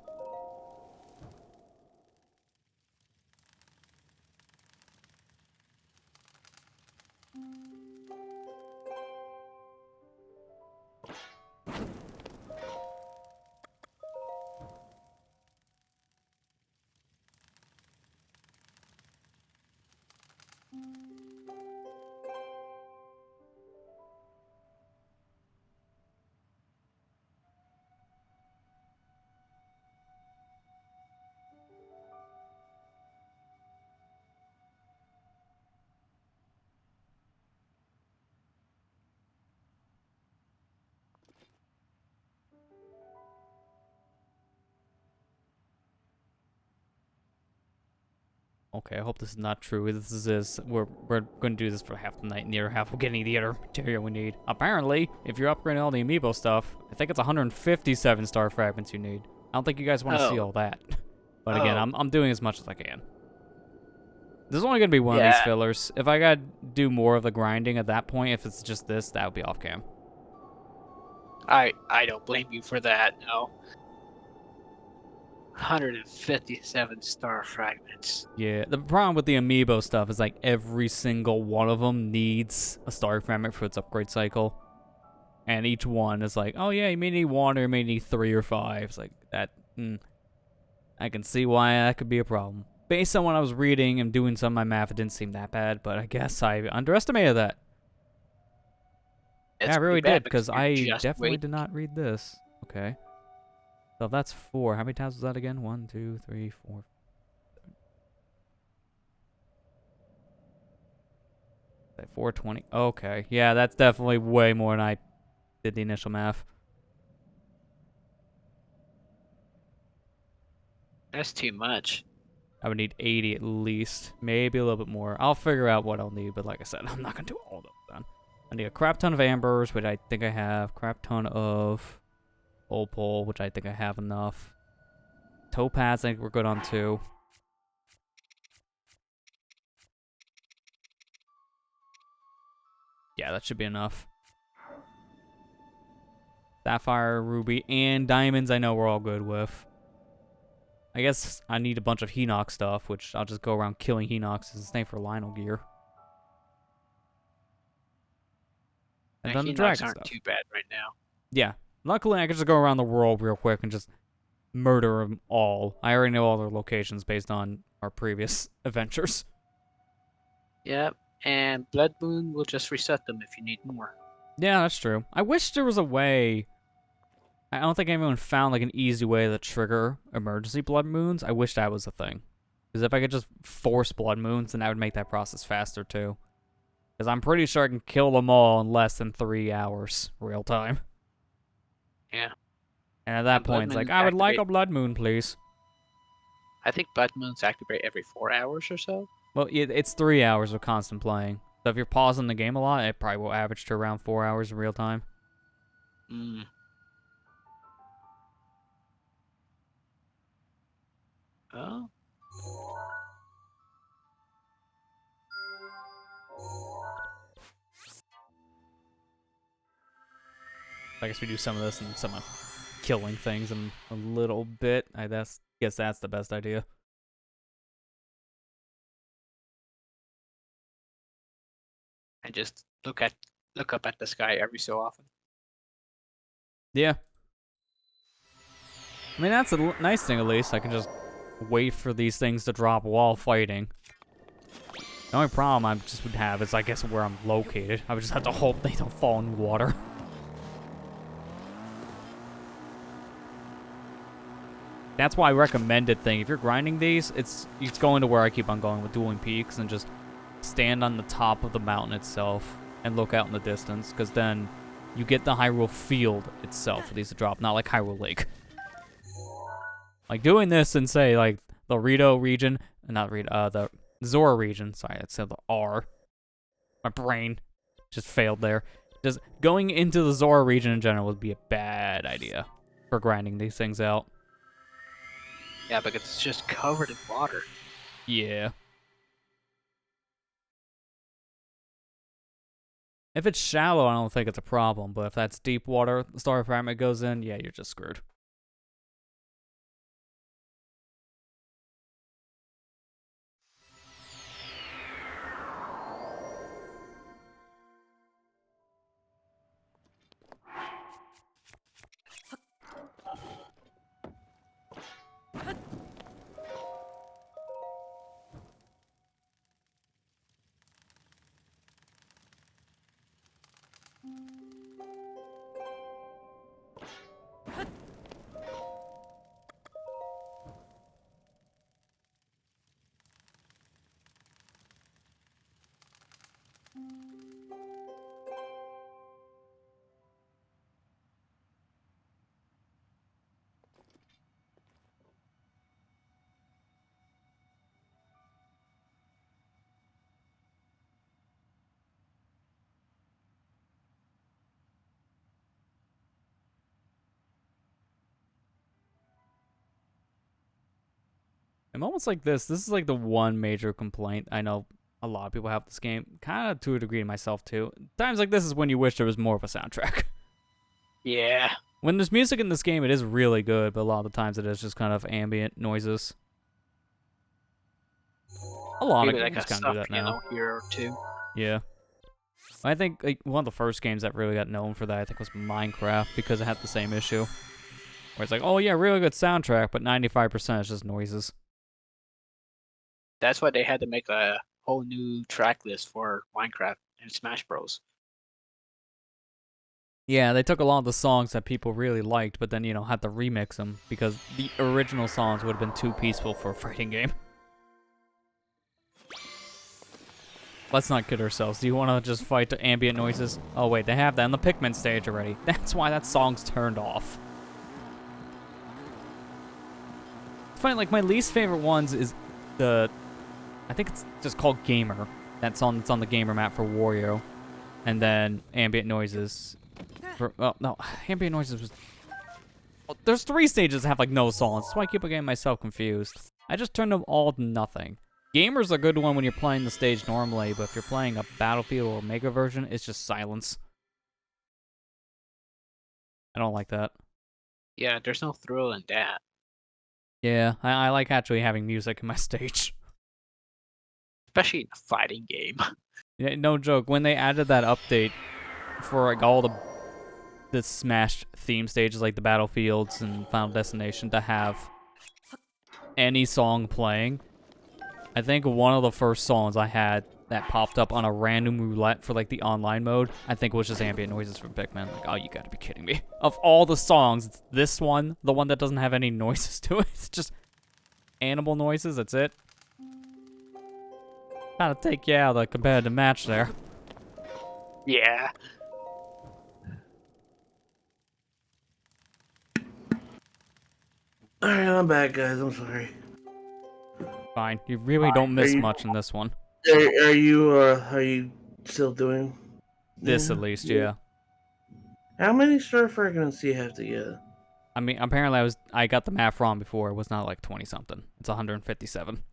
Okay, I hope this is not true. This is we're going to do this for half the night, and the other half we're getting the other material we need. Apparently, if you're upgrading all the amiibo stuff, I think it's 157 star fragments you need. I don't think you guys want to see all that. But again, I'm doing as much as I can. There's only going to be one of these fillers. If I got to do more of the grinding at that point, if it's just this, that would be off cam. I don't blame you for that, no. 157 star fragments. Yeah, the problem with the amiibo stuff is like every single one of them needs a star fragment for its upgrade cycle. And each one is like, oh yeah, you may need 1 or you may need 3 or 5. It's like that. I can see why that could be a problem. Based on what I was reading and doing some of my math, it didn't seem that bad, but I guess I underestimated that. It's yeah, I really pretty bad did, because I definitely wait. did not read this. Okay. So if that's 4, how many times was that again? 1, 2, 3, 4. Like 420. Okay. Yeah, that's definitely way more than I did the initial math. That's too much. I would need 80 at least. Maybe a little bit more. I'll figure out what I'll need, but like I said, I'm not going to do all of them then. I need a crap ton of ambers, which I think I have. Crap ton of opal, which I think I have enough. Topaz, I think we're good on 2. Yeah, that should be enough. Sapphire, ruby, and diamonds I know we're all good with. I guess I need a bunch of Hinox stuff, which I'll just go around killing Hinox as a name for Lionel gear. And then the Hinox dragon aren't stuff. too bad right now. Yeah. Luckily, I can just go around the world real quick and just murder them all. I already know all their locations based on our previous adventures. Yep, and Blood Moon will just reset them if you need more. Yeah, that's true. I wish there was a way. I don't think anyone found like an easy way to trigger emergency blood moons. I wish that was a thing. Because if I could just force blood moons, then that would make that process faster too. Because I'm pretty sure I can kill them all in less than 3 hours real time. Yeah. And at that And blood point, it's like, moons I would like a activate- blood moon, please. I think Blood Moons activate every 4 hours or so. Well, it's 3 hours of constant playing. So if you're pausing the game a lot, it probably will average to around 4 hours in real time. Mm. Oh. I guess we do some of this and some of killing things in a little bit. Guess that's the best idea. And just look up at the sky every so often. Yeah. I mean, that's a nice thing at least. I can just wait for these things to drop while fighting. The only problem I just would have is, I guess, where I'm located. I would just have to hope they don't fall in water. That's why I recommended thing. If you're grinding these, it's going to where I keep on going with Dueling Peaks and just stand on the top of the mountain itself and look out in the distance, because then you get the Hyrule field itself for these to drop, not like Hyrule Lake. Like doing this in, say, like the Rito region, the Zora region. Sorry, I said the R. My brain just failed there. Just going into the Zora region in general would be a bad idea for grinding these things out. Yeah, because it's just covered in water. Yeah. If it's shallow, I don't think it's a problem, but if that's deep water, the star fragment goes in, yeah, you're just screwed. In moments like this is like the one major complaint I know a lot of people have with this game, kind of to a degree myself too. Times like this is when you wish there was more of a soundtrack. Yeah. When there's music in this game, it is really good, but a lot of the times it is just kind of ambient noises. A lot Maybe of like games a kind of do soft that now. piano here or two. Yeah. I think like one of the first games that really got known for that, I think, was Minecraft, because it had the same issue. Where it's like, oh yeah, really good soundtrack, but 95% is just noises. That's why they had to make a whole new track list for Minecraft and Smash Bros. Yeah, they took a lot of the songs that people really liked, but then, had to remix them, because the original songs would have been too peaceful for a fighting game. Let's not kid ourselves. Do you want to just fight to ambient noises? Oh wait, they have that on the Pikmin stage already. That's why that song's turned off. It's funny, like, my least favorite ones is I think it's just called Gamer. That song that's on the Gamer map for Wario. And then ambient noises. No, ambient noises was... Oh, there's 3 stages that have, like, no songs. That's why I keep getting myself confused. I just turned them all to nothing. Gamer's a good one when you're playing the stage normally, but if you're playing a Battlefield or Mega version, it's just silence. I don't like that. Yeah, there's no thrill in that. Yeah, I like actually having music in my stage. Especially in a fighting game. Yeah, no joke. When they added that update for like all the Smash theme stages, like the Battlefields and Final Destination, to have any song playing, I think one of the first songs I had that popped up on a random roulette for like the online mode, I think was just ambient noises from Pikmin. Like, oh, you gotta be kidding me. Of all the songs, it's this one, the one that doesn't have any noises to it. It's just animal noises, that's it. Gotta take you out of the competitive match there. Yeah. Alright, I'm back, guys. I'm sorry. Fine. You really don't miss much in this one. Are you still doing This, at least, yeah. How many star fragments do you have to get? I mean, apparently I got the math wrong before. It was not like 20-something. It's 157.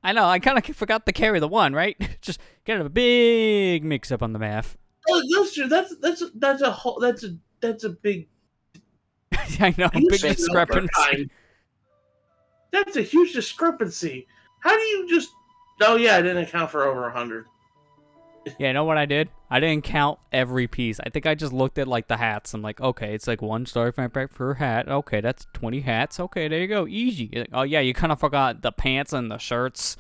I know, I kind of forgot to carry the one, right? Just get a big mix-up on the math. Oh, that's true. That's a big. I know, big discrepancy. That's a huge discrepancy. How do you just? Oh yeah, I didn't account for over 100. Yeah, you know what I did? I didn't count every piece. I think I just looked at like the hats. I'm like, okay, it's like 1 star fragment per hat. Okay, that's 20 hats. Okay, there you go, easy. Like, oh yeah, you kind of forgot the pants and the shirts.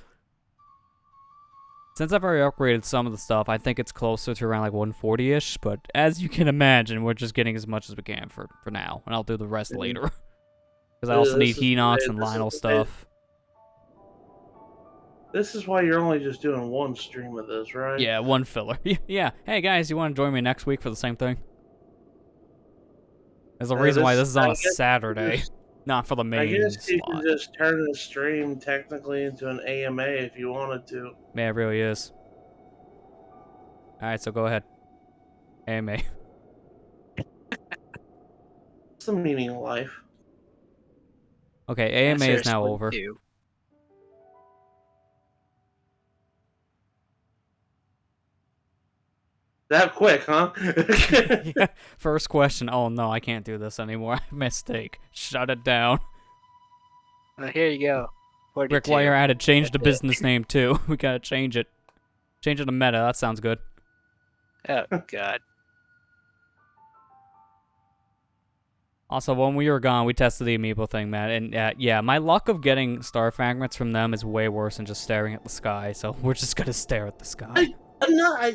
Since I've already upgraded some of the stuff, I think it's closer to around like 140-ish. But as you can imagine, we're just getting as much as we can for now, and I'll do the rest later. Because I also need Hinox and Lionel stuff. This is why you're only just doing one stream of this, right? Yeah, one filler. Yeah. Hey guys, you want to join me next week for the same thing? There's a reason why this is on a Saturday, not for the main I guess you slot. could just turn the stream technically into an AMA if you wanted to. Yeah, it really is. Alright, so go ahead. AMA. What's the meaning of life? Okay, AMA is now over. Too. That quick, huh? Yeah. First question. Oh no, I can't do this anymore. Mistake. Shut it down. Well, here you go. 42. Rick, while you're at it, change the business name too. We gotta change it. Change it to Meta. That sounds good. Oh, God. Also, when we were gone, we tested the amiibo thing, Matt, and yeah, my luck of getting star fragments from them is way worse than just staring at the sky, so we're just gonna stare at the sky.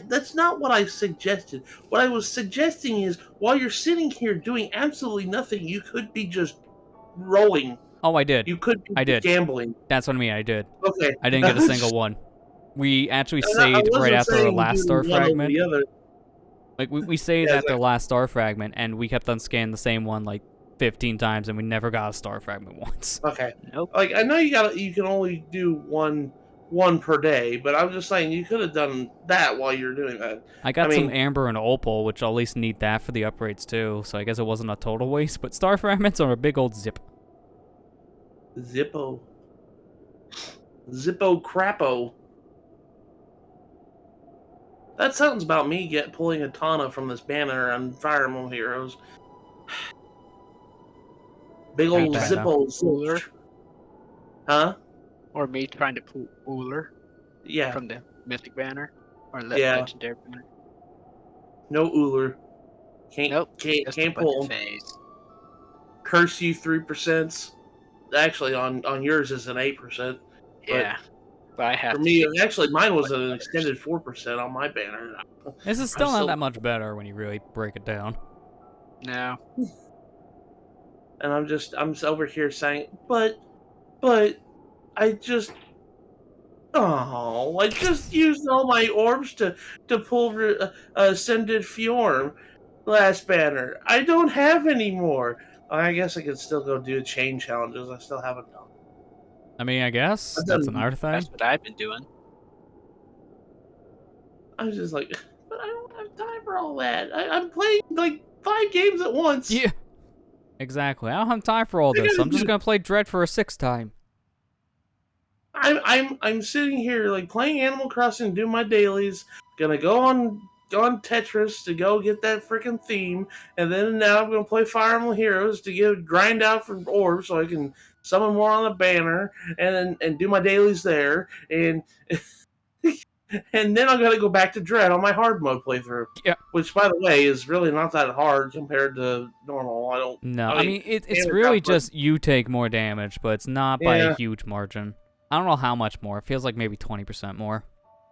That's not what I suggested. What I was suggesting is, while you're sitting here doing absolutely nothing, you could be just rolling. Oh, I did. You could be gambling. That's what I mean, I did. Okay. I didn't get a single one. We actually saved right after our last star fragment. Like, we saved after the last star fragment, and we kept on scanning the same one, like, 15 times, and we never got a star fragment once. Okay. Nope. Like, I know you can only do one per day, but I'm just saying you could have done that while you're doing that. I got some amber and opal, which I'll at least need that for the upgrades too, so I guess it wasn't a total waste, but star fragments are a big old zip. Zippo Crapo. That sounds about me pulling a Tana from this banner on Fire Emblem Heroes. Big old Zippo Zilch. Huh? Or me trying to pull Uller from the Mythic banner. Or Legendary banner. No Uller. Can't pull him. Curse you 3%. Actually, on yours is an 8%. Yeah. But I have for me, actually, mine was an extended 4% on my banner. This is still not that much better when you really break it down. No. And I'm over here saying, but I just used all my orbs to pull Ascended Fjorm last banner. I don't have any more. I guess I could still go do chain challenges. I still haven't done. I mean, I guess that's another thing. That's what I've been doing. I was just like, but I don't have time for all that. I'm playing like 5 games at once. Yeah, exactly. I don't have time for all this. I'm just gonna play Dread for a 6th time. I'm sitting here like playing Animal Crossing, doing my dailies. Gonna go on Tetris to go get that freaking theme, and then now I'm gonna play Fire Emblem Heroes to grind out for orbs so I can summon more on the banner, and do my dailies there, and and then I'm gonna go back to Dread on my hard mode playthrough. Yeah. Which, by the way, is really not that hard compared to normal. I don't. No, I mean it's damage really output- just you take more damage, but it's not by a Yeah. huge margin. I don't know how much more. It feels like maybe 20% more.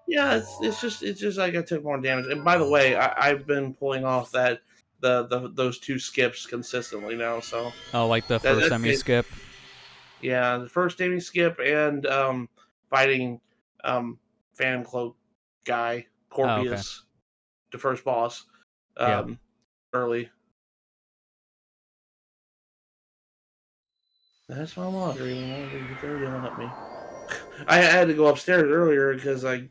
Yeah, it's just like I took more damage. And by the way, I've been pulling off that those two skips consistently now. So Oh, like the That- first that's semi good. skip. yeah, the first Davy skip and fighting Phantom Cloak guy Corpius, the first boss, Yeah. early. That's my laundry. They're yelling at me. I had to go upstairs earlier because I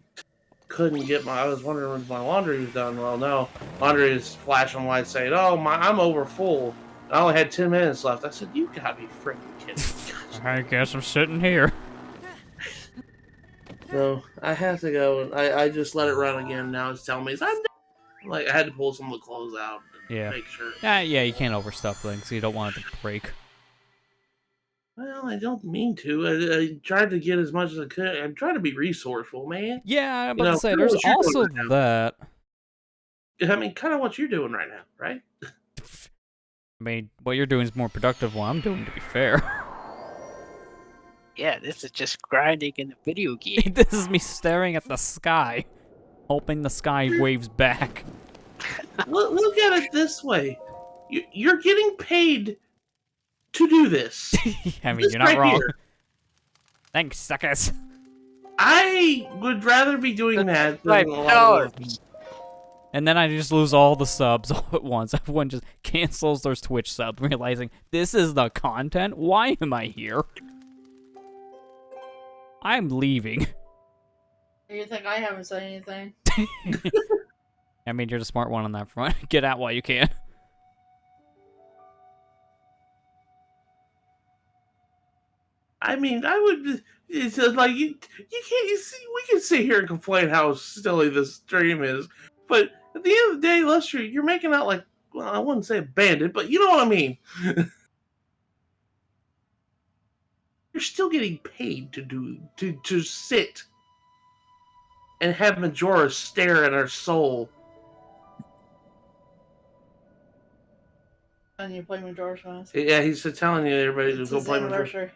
couldn't get my. I was wondering if my laundry was done. Well, no, laundry is flashing lights saying, "Oh, I'm over full." I only had 10 minutes left. I said, "You gotta be freaking kidding me!" I guess I'm sitting here. So I have to go. And I just let it run again. Now it's telling me I'm done. Like I had to pull some of the clothes out and Yeah. make sure. Yeah, you can't overstuff things. You don't want it to break. Well, I don't mean to. I tried to get as much as I could. I'm trying to be resourceful, man. Yeah, I'm You about know, to say, kinda there's what you're doing also right now. that. I mean, kind of what you're doing right now, right? I mean, what you're doing is more productive than what I'm doing, to be fair. Yeah, this is just grinding in a video game. This is me staring at the sky, hoping the sky waves back. Look at it this way: you're getting paid to do this. I mean, This you're not right wrong. here. Thanks, suckers. I would rather be doing that Like, than a lot of no. And then I just lose all the subs all at once. Everyone just cancels their Twitch sub, realizing this is the content. Why am I here? I'm leaving. You think I haven't said anything? I mean, you're the smart one on that front. Get out while you can. I mean, I would. It's just like you can't. You see, we can sit here and complain how silly this stream is, but at the end of the day, Lester, you're making out like, well, I wouldn't say a bandit, but you know what I mean. You're still getting paid to sit and have Majora stare at her soul. And you play Majora's Mask. Yeah, he's telling you everybody It's to go his play Majora. anniversary.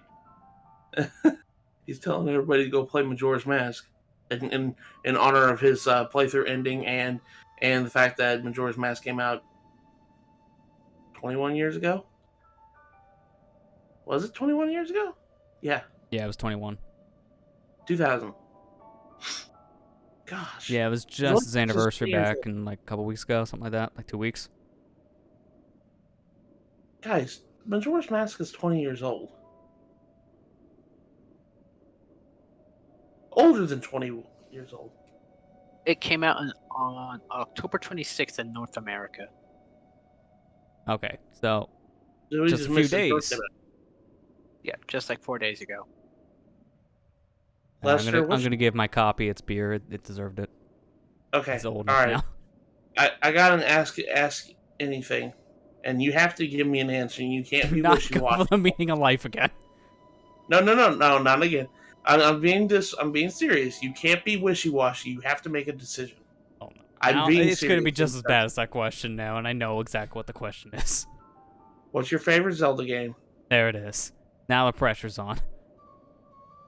He's telling everybody to go play Majora's Mask in honor of his playthrough ending and the fact that Majora's Mask came out 21 years ago. Was it 21 years ago? Yeah, Yeah, it was 21. 2000. Gosh. Yeah, it was Look, just his this is anniversary painful. back in like a couple weeks ago, something like that, like 2 weeks. Guys, Majora's Mask is 20 years old. Older than 20 years old. It came out on October 26th in North America. Okay, so So we just a few missed his days. birthday. Yeah, just like 4 days ago. Lester, I'm what's- gonna give my copy its beer. It deserved it. Okay, It's old all enough right. now. I gotta ask anything, and you have to give me an answer. And you can't be Not wishy go for washy. the meaning of life again. No, not again. I'm being serious. You can't be wishy washy. You have to make a decision. Oh, no. I'm Now, being it's gonna be serious just this as time. bad as that question now, and I know exactly what the question is. What's your favorite Zelda game? There it is. Now the pressure's on.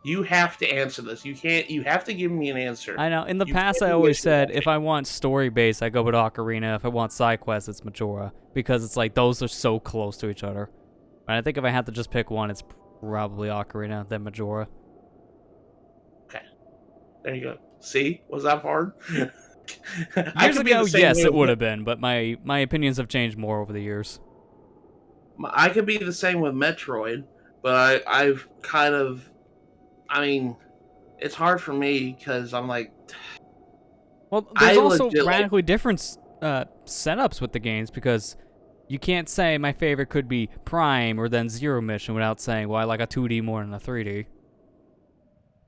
You have to answer this. You can't. You have to give me an answer. I know. In the You past, can't I be always said wishy-washy. if I want story based, I go with Ocarina. If I want side quests, it's Majora because it's like those are so close to each other. And I think if I had to just pick one, it's probably Ocarina then Majora. There you go. See, was that hard? Years could be ago, the same yes, way it with would have been, but my opinions have changed more over the years. I could be the same with Metroid, but I've kind of. I mean, it's hard for me because I'm like, Well, there's I also legit like- radically different setups with the games because you can't say my favorite could be Prime or then Zero Mission without saying, well, I like a 2D more than a 3D.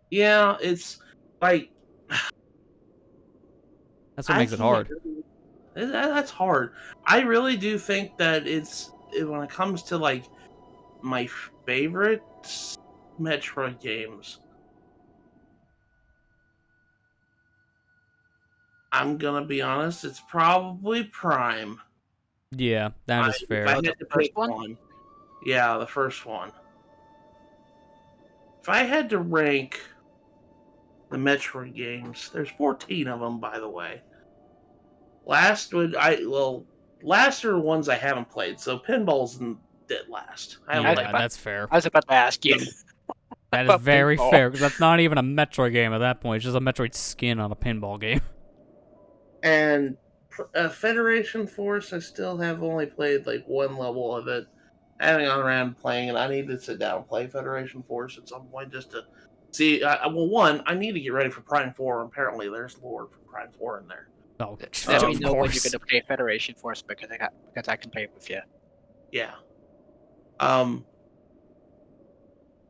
Yeah, it's like That's what I makes it can't. hard. That's hard. I really do think that when it comes to like my favorite Metroid games, I'm gonna be honest, it's probably Prime. Yeah, that is If I fair. Oh, had the to first pick one? one, yeah, the first one. If I had to rank the Metroid games, there's 14 of them, by the way. Last are ones I haven't played, so Pinball's dead last. I haven't I was played. Yeah, about, that's fair. I was about to ask you That is about very pinball. fair, because that's not even a Metroid game at that point. It's just a Metroid skin on a pinball game. And Federation Force, I still have only played like one level of it. I haven't gone around playing it. I need to sit down and play Federation Force at some point just to see. Well, one, I need to get ready for Prime 4. Apparently, there's lore for Prime 4 in there. Oh, Let me of know when you're course. gonna play Federation Force because I can play it with you. Yeah. Um,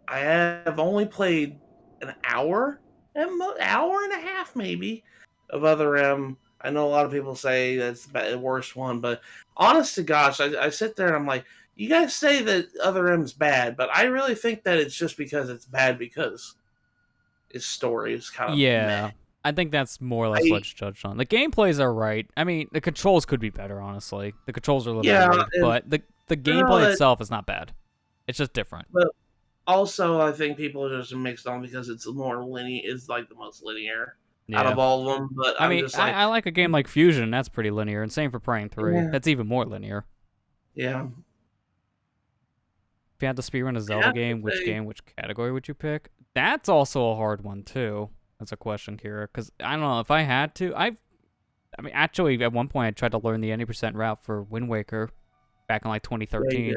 I have only played an hour, hour and a half maybe, of Other M. I know a lot of people say that's the worst one, but honest to gosh, I sit there and I'm like, you guys say that Other M's bad, but I really think that it's just because it's bad because its story is kind of meh. Yeah, I think that's more or less I what's judged on. The gameplays are right. I mean, the controls could be better, honestly. The controls are a little yeah, weird, and but the I know gameplay that, itself is not bad. It's just different. but also I think people are just mixed on because it's more linear. It's like the most linear out Yeah. of all of them. But I I'm mean, just I, like, I like a game like Fusion. That's pretty linear, and same for Prime 3. yeah, That's even more linear. yeah. If you had to speedrun a I Zelda have to say, which category would you pick? That's also a hard one too. That's a question, Kira. Because I don't know if I had to. I mean, actually, at one point I tried to learn the 90% route for Wind Waker back in like yeah, 2013.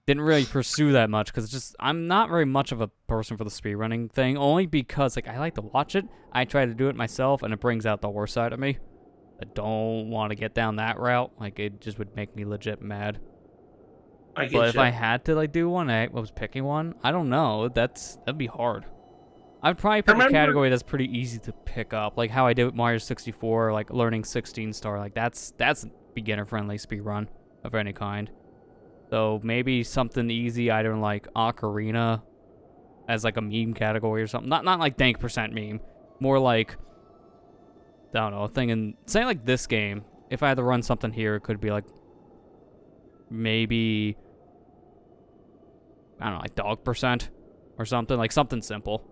Didn't really pursue that much because just I'm not very much of a person for the speedrunning thing. Only because like I like to watch it. I try to do it myself, and it brings out the worst side of me. I don't want to get down that route. Like it just would make me legit mad. I But get if you. I had to like do one, I was picking one. I don't know. That'd be hard. I'd probably pick a Remember, category that's pretty easy to pick up, like how I did with Mario 64, like learning 16 star. Like that's beginner friendly speedrun of any kind. So maybe something easy, either in like Ocarina as like a meme category or something. Not like dank percent meme, more like I don't know, a thing in say like this game. If I had to run something here, it could be like maybe I don't know, like dog percent or something, like something simple.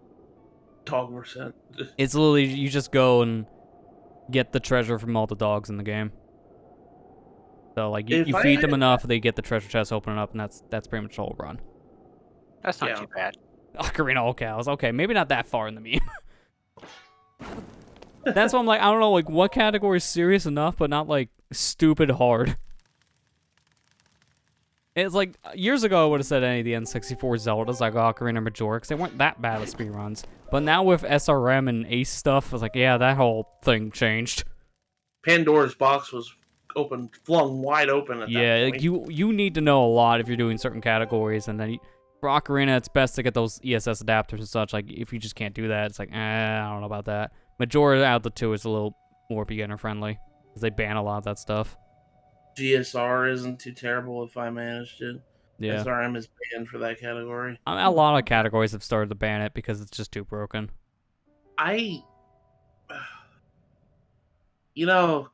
dog percent. It's literally you just go and get the treasure from all the dogs in the game. So like If you I feed them had, enough, they get the treasure chest open up, and that's pretty much the whole run. That's not Yeah. too bad. Ocarina all cows. Okay, maybe not that far in the meme. That's why I'm like, I don't know, like what category is serious enough, but not like stupid hard. It's like years ago I would have said any of the N64 Zeldas like Ocarina of Majora because they weren't that bad at speedruns. But now with SRM and Ace stuff, I was like, yeah, that whole thing changed. Pandora's box was flung wide open at Yeah, that like point. you need to know a lot if you're doing certain categories, and then for Ocarina, it's best to get those ESS adapters and such. Like if you just can't do that, it's like, I don't know about that. Majora out of the two is a little more beginner friendly because they ban a lot of that stuff. GSR isn't too terrible if I managed it. Yeah, SRM is banned for that category. I mean, a lot of categories have started to ban it because it's just too broken. I, you know,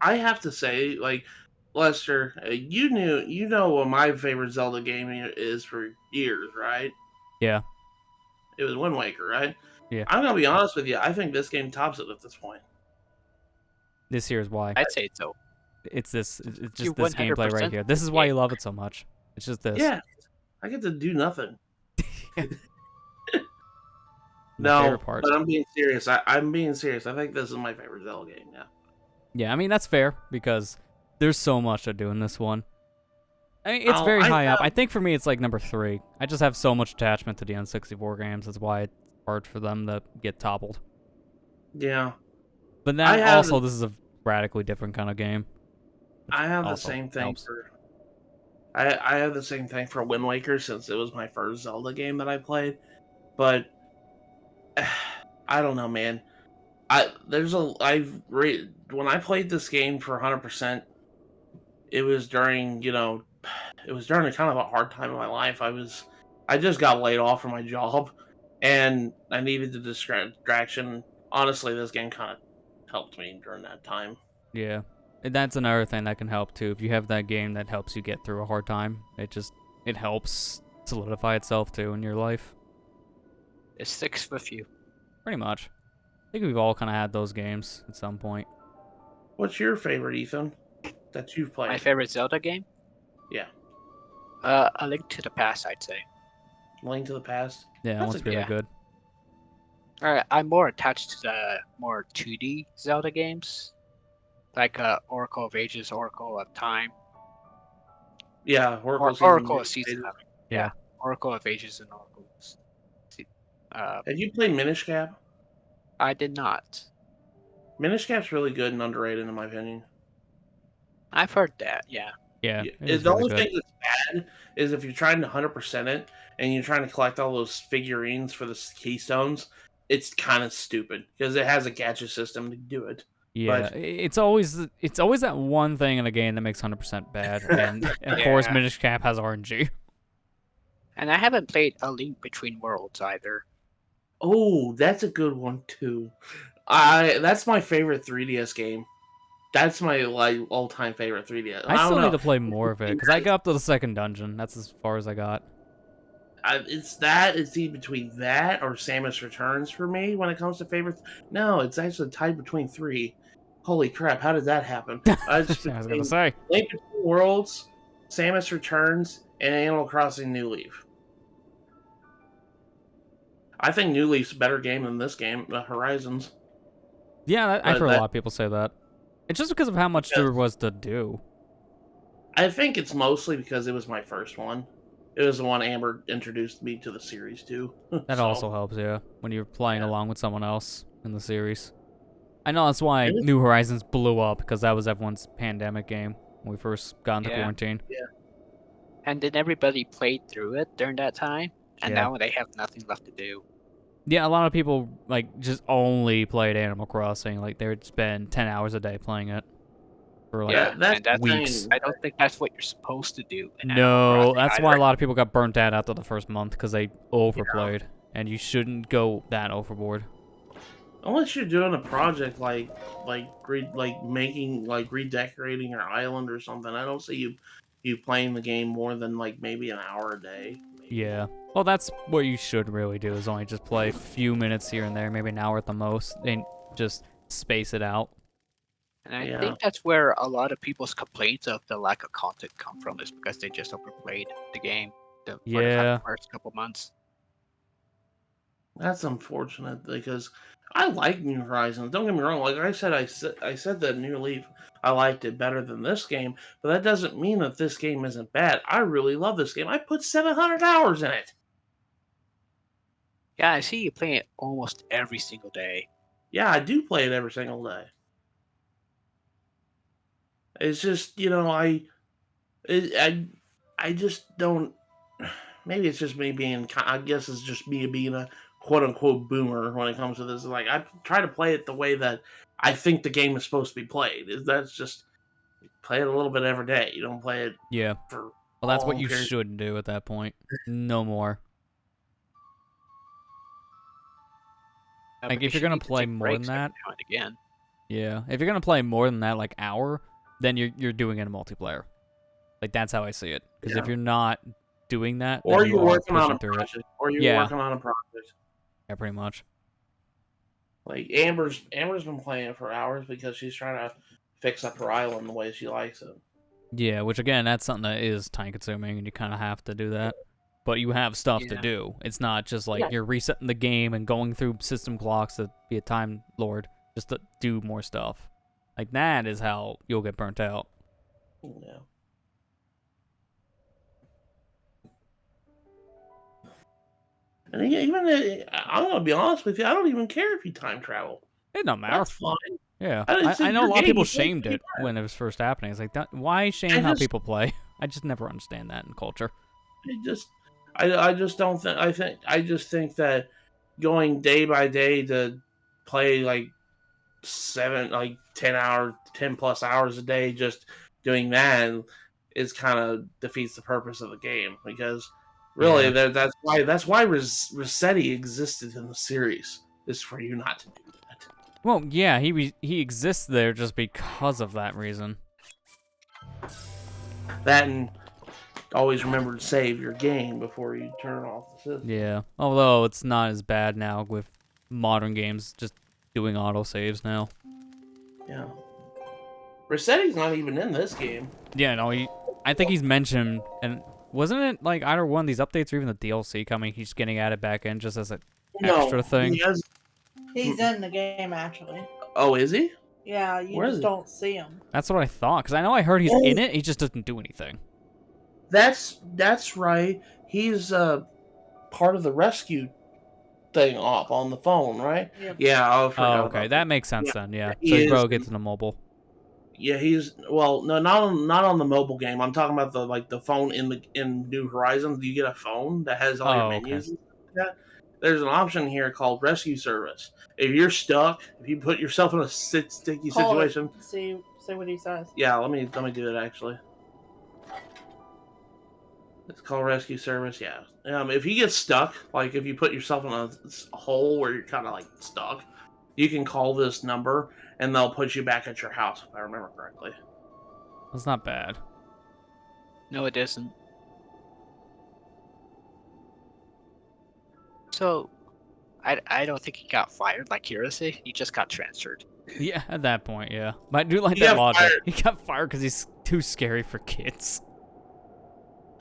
I have to say, like, Lester, you know what my favorite Zelda game is for years, right? Yeah, It was Wind Waker, right? yeah. I'm gonna be honest with you. I think this game tops it at this point. This here is why. I'd say so. It's You just this gameplay right 100% here. This is why you love it so much. It's just this. Yeah, I get to do nothing. My No, favorite part. but I'm being serious. I'm being serious. I think this is my favorite Zelda game. Yeah. Yeah, I mean that's fair because there's so much to do in this one. I mean, it's very I high up. have- I think for me, it's like number 3. I just have so much attachment to the N64 games. That's why it's hard for them to get toppled. Yeah. But I then have also, this is a radically different kind of game. I have the Also same thing helps. for. I have the same thing for Wind Waker since it was my first Zelda game that I played. but I don't know, man. When I played this game for 100%, it was during it was during a kind of a hard time in my life. I just got laid off from my job, and I needed the distraction. Honestly, this game kind of helped me during that time. Yeah. And that's another thing that can help too. If you have that game that helps you get through a hard time, it helps solidify itself too in your life. It sticks with you. Pretty much. I think we've all kind of had those games at some point. What's your favorite, Ethan, that you've played? My favorite Zelda game? Yeah. A Link to the Past, I'd say. Link to the Past. Yeah, that That's one's a- really yeah. good. I'm more attached to the more 2D Zelda games, like Oracle of Ages, Oracle of Time, Yeah, Oracle of Seasons. Yeah. Oracle of Ages and Oracle. Have you played Minish Cap? I did not. Minish Cap's really good and underrated in my opinion. I've heard that. Yeah. Yeah, Yeah, it is the really only good. thing that's bad is if you're trying to 100% it and you're trying to collect all those figurines for the keystones, it's kind of stupid because it has a gacha system to do it. Yeah, but- it's always that one thing in a game that makes 100% bad, and of course Yeah. Minish Cap has RNG. And I haven't played A Link Between Worlds either. Oh, that's a good one too. That's my favorite 3DS game. That's my all-time favorite 3DS. I don't still know. need to play more of it because I got up to the second dungeon. That's as far as I got. It's either between that or Samus Returns for me when it comes to favorites. No, it's actually tied between three. Holy crap! How did that happen? It's I was between gonna say. Link Between Worlds, Samus Returns, and Animal Crossing New Leaf. I think New Leaf's a better game than this game, Horizons. Yeah, I've But heard a that- lot of people say that. It's just because of how much Yeah. there was to do. I think it's mostly because it was my first one. It was the one Amber introduced me to the series to. That So, also helps, yeah, when you're playing Yeah. along with someone else in the series. I know that's why It was- New Horizons blew up, because that was everyone's pandemic game when we first got into Yeah. quarantine. And then everybody played through it during that time, and Yeah. now they have nothing left to do. Yeah, a lot of people just only played Animal Crossing. Like, they would spend 10 hours a day playing it. For like, Yeah, that's and that's weeks. I don't think that's what you're supposed to do. in Animal No, Crossing that's why a either. lot of people got burnt out after the first month, because they overplayed. And you shouldn't go that overboard. Unless you're doing a project like redecorating your island or something, I don't see you playing the game more than maybe an hour a day. maybe. Yeah. Well, that's what you should really do, is only just play a few minutes here and there, maybe an hour at the most, and just space it out. And I Yeah. think that's where a lot of people's complaints of the lack of content come from, is because they just overplayed the game for the Yeah. first couple months. That's unfortunate because I like New Horizons. Don't get me wrong. Like I said that New Leaf, I liked it better than this game, but that doesn't mean that this game isn't bad. I really love this game. I put 700 hours in it. Yeah, I see you playing it almost every single day. Yeah, I do play it every single day. It's just I just don't. Maybe it's just me being. I guess it's just me being a quote unquote boomer when it comes to this. Like I try to play it the way that I think the game is supposed to be played. That's just play it a little bit every day. You don't play it Yeah. for. Well, that's what long you periods. should do at that point. No more. Like, Because if you're you gonna need to play take more than breaks every that- now and again. Yeah. If you're gonna play more than that, like hour, then you're doing it in multiplayer. Like, that's how I see it. Because if Yeah. you're not doing that, Or then you you're are working on pushing a through it. project. Or you're Yeah. working on a project. Yeah, pretty much. Like Amber's been playing it for hours because she's trying to fix up her island the way she likes it. Yeah, which again, that's something that is time consuming, and you kind of have to do that. But you have stuff to Yeah. do. It's not just like Yeah. you're resetting the game and going through system clocks to be a time lord just to do more stuff. Like, that is how you'll get burnt out. Yeah. And even I'm gonna be honest with you, I don't even care if you time travel. It don't matter. That's fine. Yeah, It's I know a your lot of game, people you play shamed your it when it was first happening. It's like, why shame I how just- people play? I just never understand that in culture. I just don't think. I just think that going day by day to play like 10 plus hours a day, just doing that is kind of defeats the purpose of the game because really Yeah. that's why Resetti existed in the series is for you not to do that. Well, yeah, he exists there just because of that reason. That and always remember to save your game before you turn off the system. Yeah. Although it's not as bad now with modern games just doing autosaves now. Yeah. Resetti's not even in this game. Yeah, no, I think he's mentioned, and wasn't it like either one of these updates or even the DLC coming, he's getting added back in just as an extra thing? He's in the game actually. Oh, is he? Yeah, you Where is just he? don't see him. That's what I thought, because I know I heard he's in it, he just doesn't do anything. That's right. He's part of the rescue thing off on the phone, right? Yep. Yeah, I Oh, forgot okay, about that makes sense then, yeah. he So he's is probably gets in the mobile. Yeah, he's well, no, not on the mobile game. I'm talking about the phone in New Horizons. Do you get a phone that has all your Oh, menus and stuff like that? There's an option here called rescue service. If you're stuck, if you put yourself in a sticky Call it, situation, see what he says. yeah, let me do it actually. It's called rescue service. Yeah. If you get stuck, like if you put yourself in a hole where you're kind of like stuck, you can call this number and they'll put you back at your house. If I remember correctly. That's not bad. No, it isn't. So, I don't think he got fired like Hirose. He just got transferred. Yeah, at that point, yeah. But I do like He that got logic. fired. He got fired because he's too scary for kids.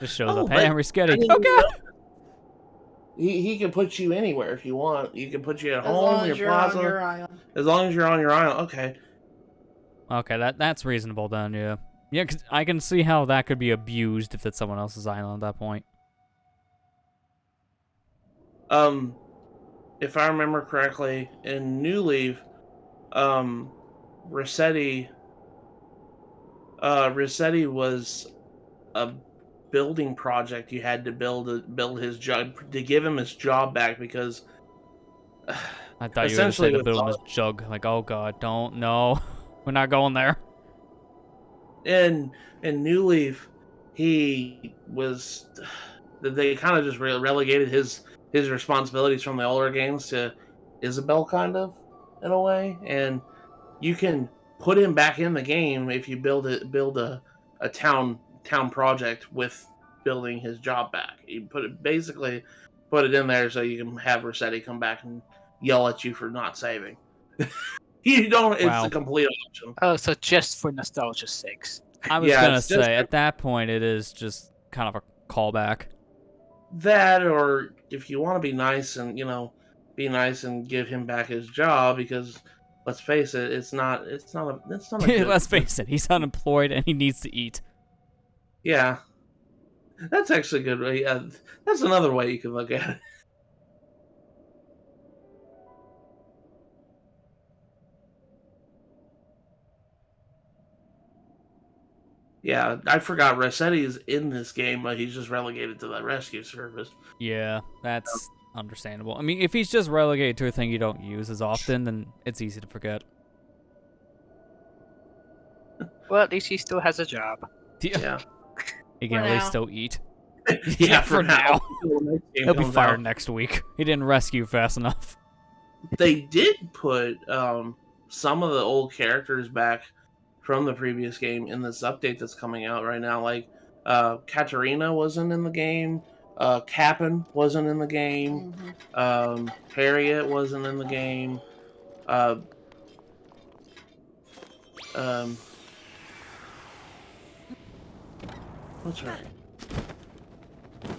Just shows Oh, up, hey, but- I'm Risketti. I mean, Okay. He can put you anywhere if you want. You can put you at As long home, as your you're plaza. on your island. As long as you're on your island. Okay. Okay, that's reasonable then, yeah. Yeah, because I can see how that could be abused if it's someone else's island at that point. If I remember correctly, in New Leaf, Rossetti was a building project you had to build his job to give him his job back because I thought you were going to essentially say to with build him his jug. Like, oh god, don't, no. We're not going there. in New Leaf, he was they kind of just relegated his responsibilities from the older games to Isabel, kind of in a way, and you can put him back in the game if you build a town project with building his job back. You basically put it in there so you can have Rossetti come back and yell at you for not saving. You don't. It's Wow. a complete option. Oh, so just for nostalgia's sakes. I was Yeah, going to it's just- say, at that point, it is just kind of a callback. That, or if you want to be nice and give him back his job, because let's face it, it's not a good, Let's face it, he's unemployed and he needs to eat. yeah. That's actually a good way. Yeah, that's another way you can look at it. Yeah, I forgot Rossetti is in this game, but he's just relegated to the rescue service. Yeah, that's understandable. I mean, if he's just relegated to a thing you don't use as often, then it's easy to forget. Well, at least he still has a job. Yeah, He can For at least now. still eat. yeah, for now. Until the next game He'll be comes fired out. next week. He didn't rescue fast enough. They did put some of the old characters back from the previous game in this update that's coming out right now. Like Katarina wasn't in the game. Cap'n wasn't in the game. Harriet wasn't in the game. What's her?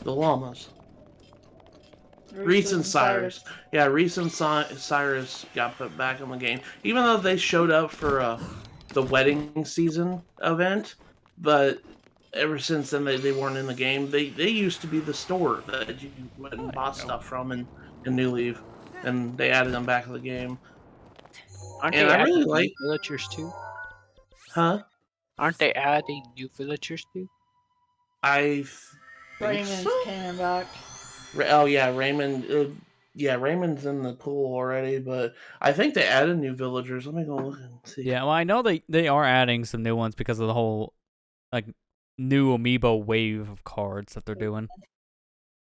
The llamas. Reese and Cyrus. Yeah, Reese and Cyrus got put back in the game, even though they showed up for the wedding season event. But ever since then, they weren't in the game. They used to be the store that you went and bought stuff from in New Leaf, and they added them back to the game. Aren't And they I adding really new like- villagers too? Huh? Aren't they adding new villagers too? I Raymond's so. came back. Oh yeah, Raymond. Yeah, Raymond's in the pool already, but I think they added new villagers. Let me go look and see. Yeah, well, I know they are adding some new ones because of the whole like new amiibo wave of cards that they're doing.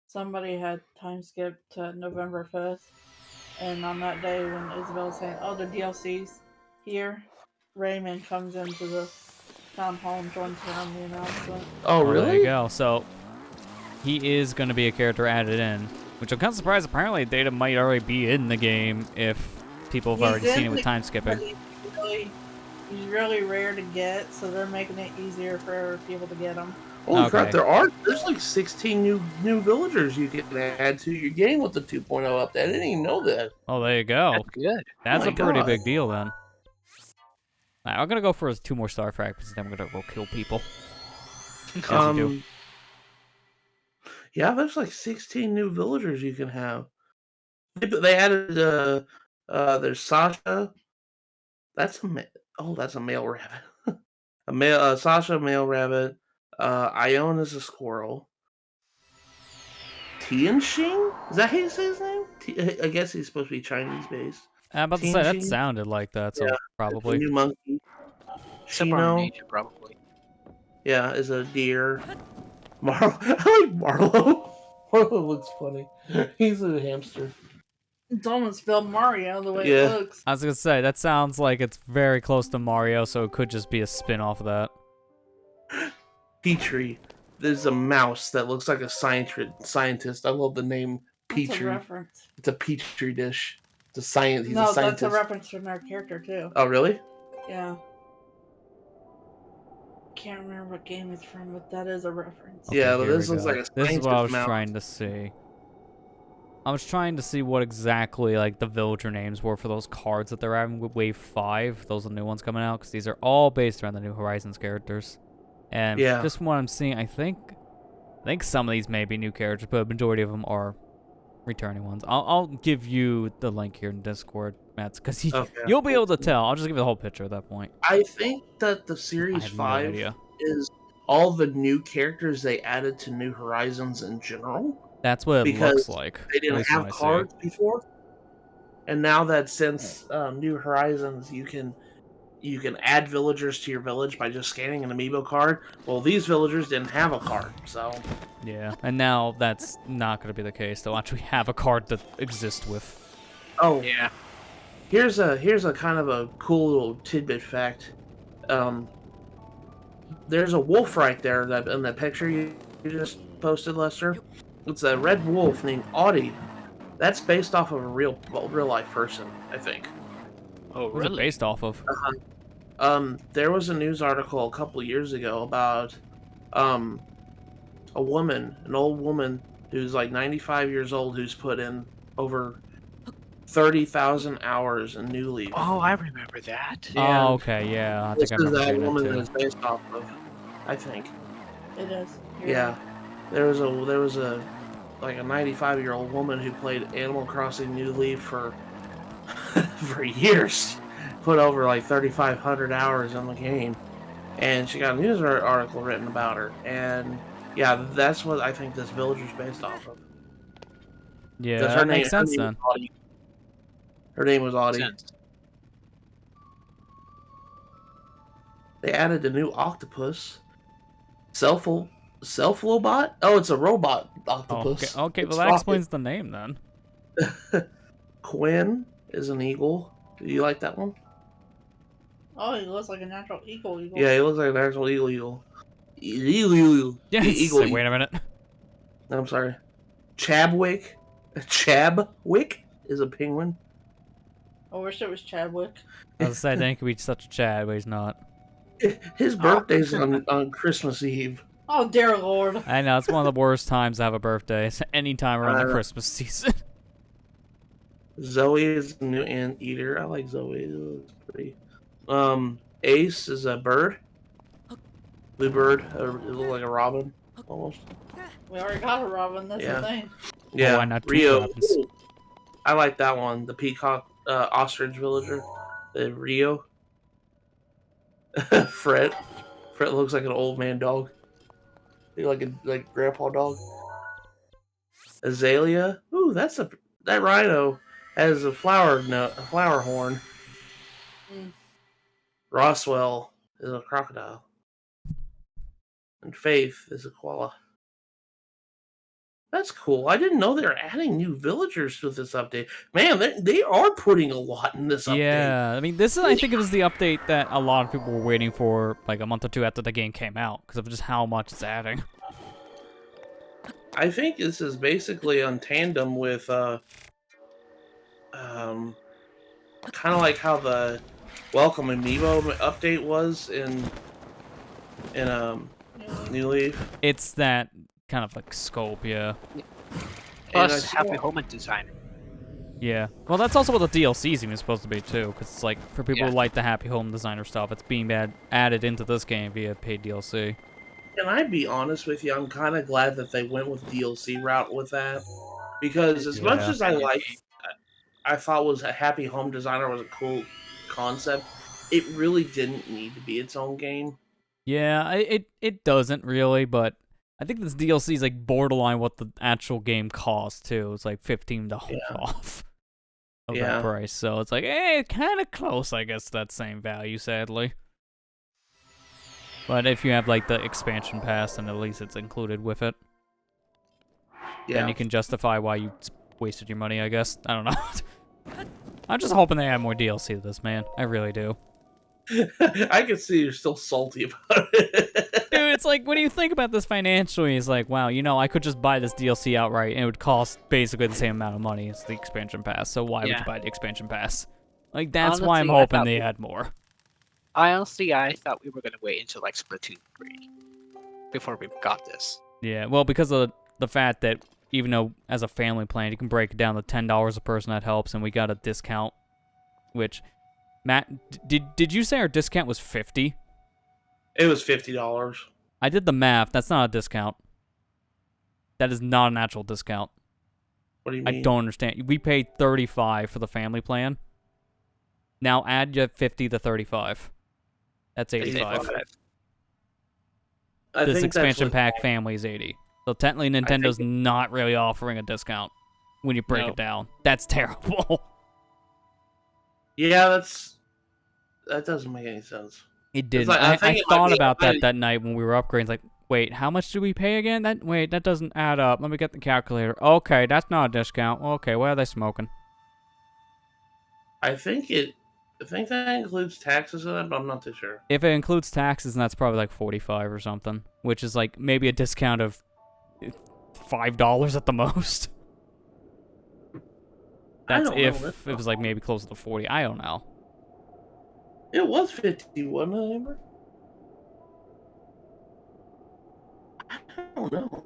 Somebody had time skipped to November 5th, and on that day when Isabel was saying, "Oh, the DLC's here," Raymond comes into the town hall and joins her on the announcement. Oh There you really? go. So he is going to be a character added in, which I'm kind of surprised. Apparently, Data might already be in the game if people have already seen it with time skipping. He's really rare to get, so they're making it easier for people to get him. Holy crap! There's like 16 new villagers you can add to your game with the 2.0 update. I didn't even know that. Oh, there you go. That's good. That's Oh a my pretty God. big deal then. Alright, I'm gonna go for 2 more star fragments, and then I'm gonna go kill people. As you do. Yeah, there's like 16 new villagers you can have. They added there's Sasha. That's that's a male rabbit. Sasha, male rabbit. Iona's a squirrel. Tianxing? Is that how you say his name? I guess he's supposed to be Chinese based. I'm about to say that Tianjin? sounded like that, so Yeah, probably. New monkey. Somewhere in Shino, Asia, probably. yeah, is a deer. I like Marlo. Marlo looks funny. He's a hamster. It's almost spelled Mario the way Yeah. it looks. I was gonna say that sounds like it's very close to Mario, so it could just be a spin-off of that. Petrie. There's a mouse that looks like a scientist. I love the name That's a Petrie. reference. It's a Petri dish. It's a science. He's a No, scientist. that's a reference from their character too. Oh, really? Yeah. Can't remember what game it's from, but that is a reference. Yeah, but here this we looks go. like a This is what I was scientist mouse. trying to see. I was trying to see what exactly like the villager names were for those cards that they're having with Wave 5. Those are the new ones coming out, because these are all based around the New Horizons characters. And Yeah. just from what I'm seeing, I think some of these may be new characters, but a majority of them are returning ones. I'll give you the link here in Discord, Matt, because Okay. you'll be able to tell. I'll just give you the whole picture at that point. I think that the I Series have no 5 idea. is all the new characters they added to New Horizons in general. That's what it Because looks like. They at didn't least from have what I see. cards before. And now that since New Horizons, you can add villagers to your village by just scanning an amiibo card. Well, these villagers didn't have a card, so Yeah, and now that's not going to be the case. They'll actually have a card that exists with. oh, Yeah. here's a kind of a cool little tidbit fact. There's a wolf right there that in the picture you just posted, Lester. It's a red wolf named Audie. That's based off of a real life person, I think. Oh, What's it really? based off of? There was a news article a couple years ago about a woman, an old woman who's like 95 years old, who's put in over 30,000 hours in New Leaf. Oh, I remember that. Yeah. Oh, okay, yeah. I This think I is remember that seeing woman that that too. it's based off of, I think. It is. You're Yeah. right. There was a like a 95-year-old woman who played Animal Crossing New Leaf for for years. Put over like 3,500 hours in the game. And she got a news article written about her. And yeah, that's what I think this villager's based off of. Yeah, 'Cause that makes sense name then. was Audie. Her name was Audie. Sense. They added a new octopus. Self-lobot? Oh, it's a robot Oh, octopus. okay, It's well that Rocket. explains the name then. Quinn is an eagle. Do you like that one? Oh, he looks like a natural eagle. Yeah, he looks like an actual eagle. Eagle. Yes. Eagle. Wait a minute. I'm sorry. Chabwick is a penguin. I wish it was Chadwick. I was saying he could be such a Chad, but he's not. His birthday's on Christmas Eve. Oh dear lord. I know, it's one of the worst times to have a birthday. It's any time around the know. Christmas season. Zoe is a new anteater. I like Zoe. It looks pretty. Ace is a bird. Blue bird. It looks like a robin, almost. We already got a Robin. That's Yeah. the thing. Yeah. why not two Rio. robins? Ooh, I like that one. The peacock ostrich villager. The Rio. Fred. Fred looks like an old man dog. like grandpa dog. Azalea. Ooh, that rhino has a flower horn. Mm. Roswell is a crocodile, and Faith is a koala. That's cool. I didn't know they were adding new villagers with this update. Man, they are putting a lot in this update. Yeah, I mean, this is, I think it was the update that a lot of people were waiting for, like a month or two after the game came out, because of just how much it's adding. I think this is basically on tandem with kind of like how the Welcome Amiibo update was in New Leaf. It's that kind of like scope, yeah. Plus, Happy Home Designer. Yeah. Well, that's also what the DLC is even supposed to be, too, because it's like, for people who like the Happy Home Designer stuff, it's being added into this game via paid DLC. Can I be honest with you? I'm kind of glad that they went with DLC route with that, because as much as I thought was a Happy Home Designer was a cool concept, it really didn't need to be its own game. Yeah, it doesn't really, but I think this DLC is like borderline what the actual game costs, too. It's like $15 off of that price, so it's like, kind of close, I guess, to that same value, sadly. But if you have like the expansion pass, then at least it's included with it. Yeah. Then you can justify why you wasted your money, I guess. I don't know. I'm just hoping they add more DLC to this, man. I really do. I can see you're still salty about it. Dude, it's like, when you think about this financially, it's like, wow, I could just buy this DLC outright, and it would cost basically the same amount of money as the expansion pass, so why would you buy the expansion pass? Like, that's Honestly, why I'm hoping they add more. I thought we were going to wait until like Splatoon 3 before we got this. Yeah, well, because of the fact that even though as a family plan, you can break it down to $10 a person, that helps, and we got a discount, which, Matt, did you say our discount was $50? It was $50. I did the math. That's not a discount. That is not an actual discount. What do you mean? I don't understand. We paid $35 for the family plan. Now add your 50 to 35. That's 85. This expansion pack family is 80. So technically Nintendo's not really offering a discount when you break it down. That's terrible. Yeah, that doesn't make any sense. It didn't. Like, I thought about that night when we were upgrading. Like, wait, how much do we pay again? That doesn't add up. Let me get the calculator. Okay, that's not a discount. Okay, what are they smoking? I think that includes taxes in it, but I'm not too sure. If it includes taxes, then that's probably like 45 or something, which is like maybe a discount of $5 at the most. That's if it was like maybe closer to 40. I don't know. It was 50, wasn't it, Amber? I don't know.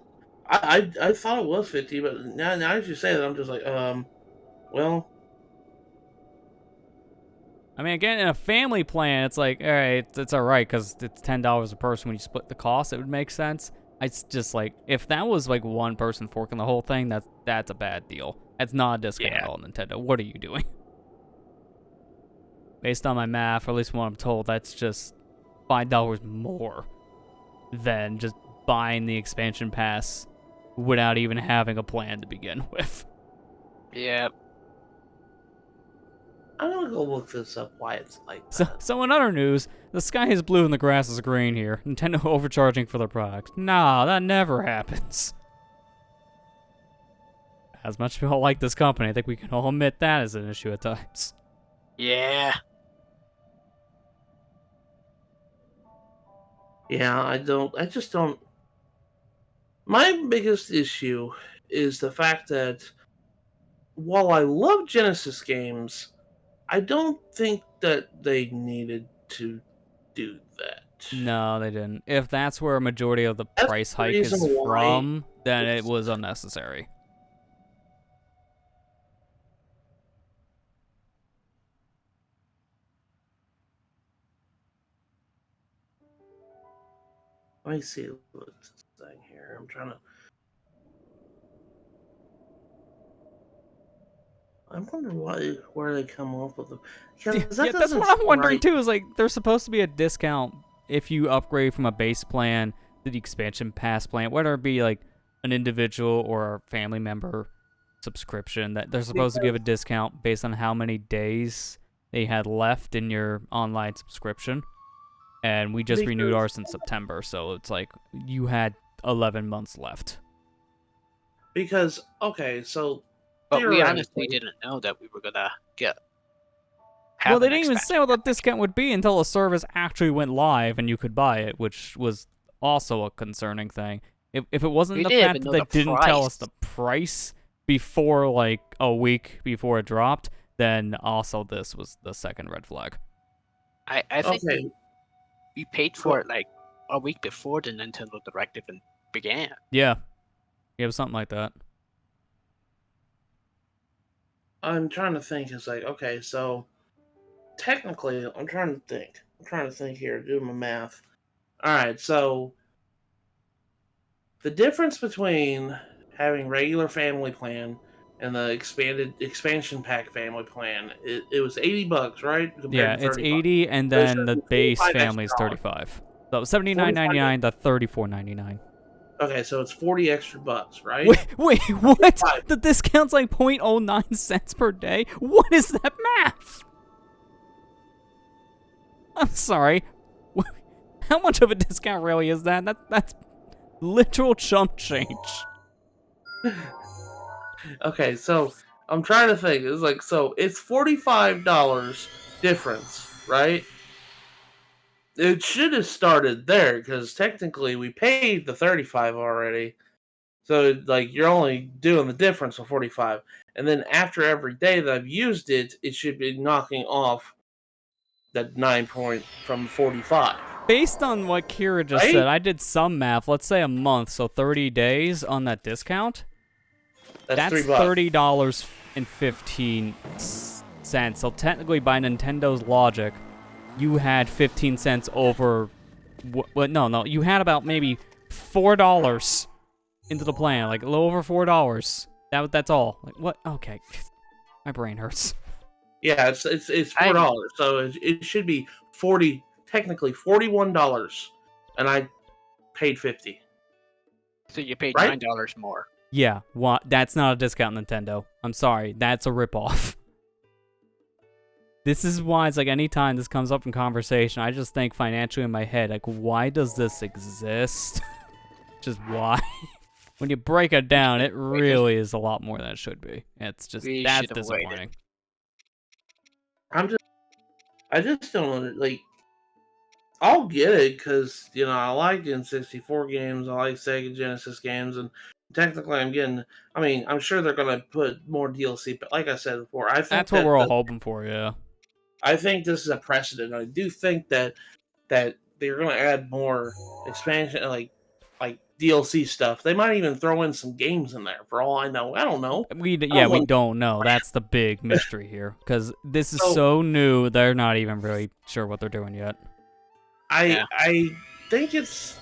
I thought it was 50, but now as you say that, I'm just like, well. I mean, again, in a family plan, it's like, all right, it's all right, because it's $10 a person when you split the cost. It would make sense. It's just like, if that was like one person forking the whole thing, that's a bad deal. That's not a discount at all, Nintendo. What are you doing? Based on my math, or at least what I'm told, that's just $5 more than just buying the expansion pass without even having a plan to begin with. Yeah. I'm gonna go look this up why it's like that. So in other news, the sky is blue and the grass is green here. Nintendo overcharging for their products. Nah, that never happens. As much as we all like this company, I think we can all admit that is an issue at times. Yeah. Yeah, I just don't. My biggest issue is the fact that while I love Genesis games, I don't think that they needed to do that. No, they didn't. If that's where a majority of the price hike is from, then it was unnecessary. Let me see what's this thing here. I'm trying to. I wonder where they come up with them. That's what I'm wondering too. Is like there's supposed to be a discount if you upgrade from a base plan the expansion pass plan, whether it be like an individual or a family member subscription, that they're supposed to give a discount based on how many days they had left in your online subscription. And we just renewed ours in September, so it's like you had 11 months left. Because, okay, so But we honestly theoretically- didn't know that we were gonna get. Well, have they an didn't even say what the discount would be until the service actually went live and you could buy it, which was also a concerning thing. If it wasn't We the didn't fact even that know they the didn't tell us price. the price before, like, a week before it dropped, then also this was the second red flag. I think Okay, we paid for it like a week before the Nintendo Direct even began. Yeah. Yeah, it was something like that. I'm trying to think. It's like, okay, so technically, I'm trying to think. Here, do my math. All right, so the difference between having regular family plan and the expansion pack family plan, it was $80, right? Compared Yeah, to it's 30 bucks. 80, and There's then the a base 45 family is extra 35. So $79.99 to $34.99. Okay, so it's 40 extra bucks, right? Wait, what? 45. The discount's like 0.09 cents per day? What is that math? I'm sorry. How much of a discount really is that? That's literal chump change. Okay, so I'm trying to think. It's like, so it's $45 difference, right? It should have started there because technically we paid the 35 already. So like you're only doing the difference of 45. And then after every day that I've used it, it should be knocking off that 9 point from 45. Based on what Kira just Right? said, I did some math. Let's say a month, so 30 days on that discount. That's $3. $30.15. So technically, by Nintendo's logic, you had 15 cents over. No, you had about maybe $4 into the plan, like a little over $4. That's all. Like what? Okay, my brain hurts. Yeah, it's $4. So it should be 40, technically $41, and I paid 50. So you paid Right? $9 more. Yeah, that's not a discount, Nintendo. I'm sorry, that's a ripoff. This is why it's like anytime this comes up in conversation, I just think financially in my head, like, why does this exist? Just why? When you break it down, it really is a lot more than it should be. It's just, We that's should've waited. disappointing. I just don't like. I'll get it because I like N64 games, I like Sega Genesis games, and technically I'm sure they're gonna put more DLC. But like I said before, I think That's what we're all hoping for, yeah. I think this is a precedent. I do think that they're gonna add more expansion, like DLC stuff. They might even throw in some games in there. For all I know, I don't know. We know. don't know. That's the big mystery here. Because this is So- so new, they're not even really sure what they're doing yet. I think it's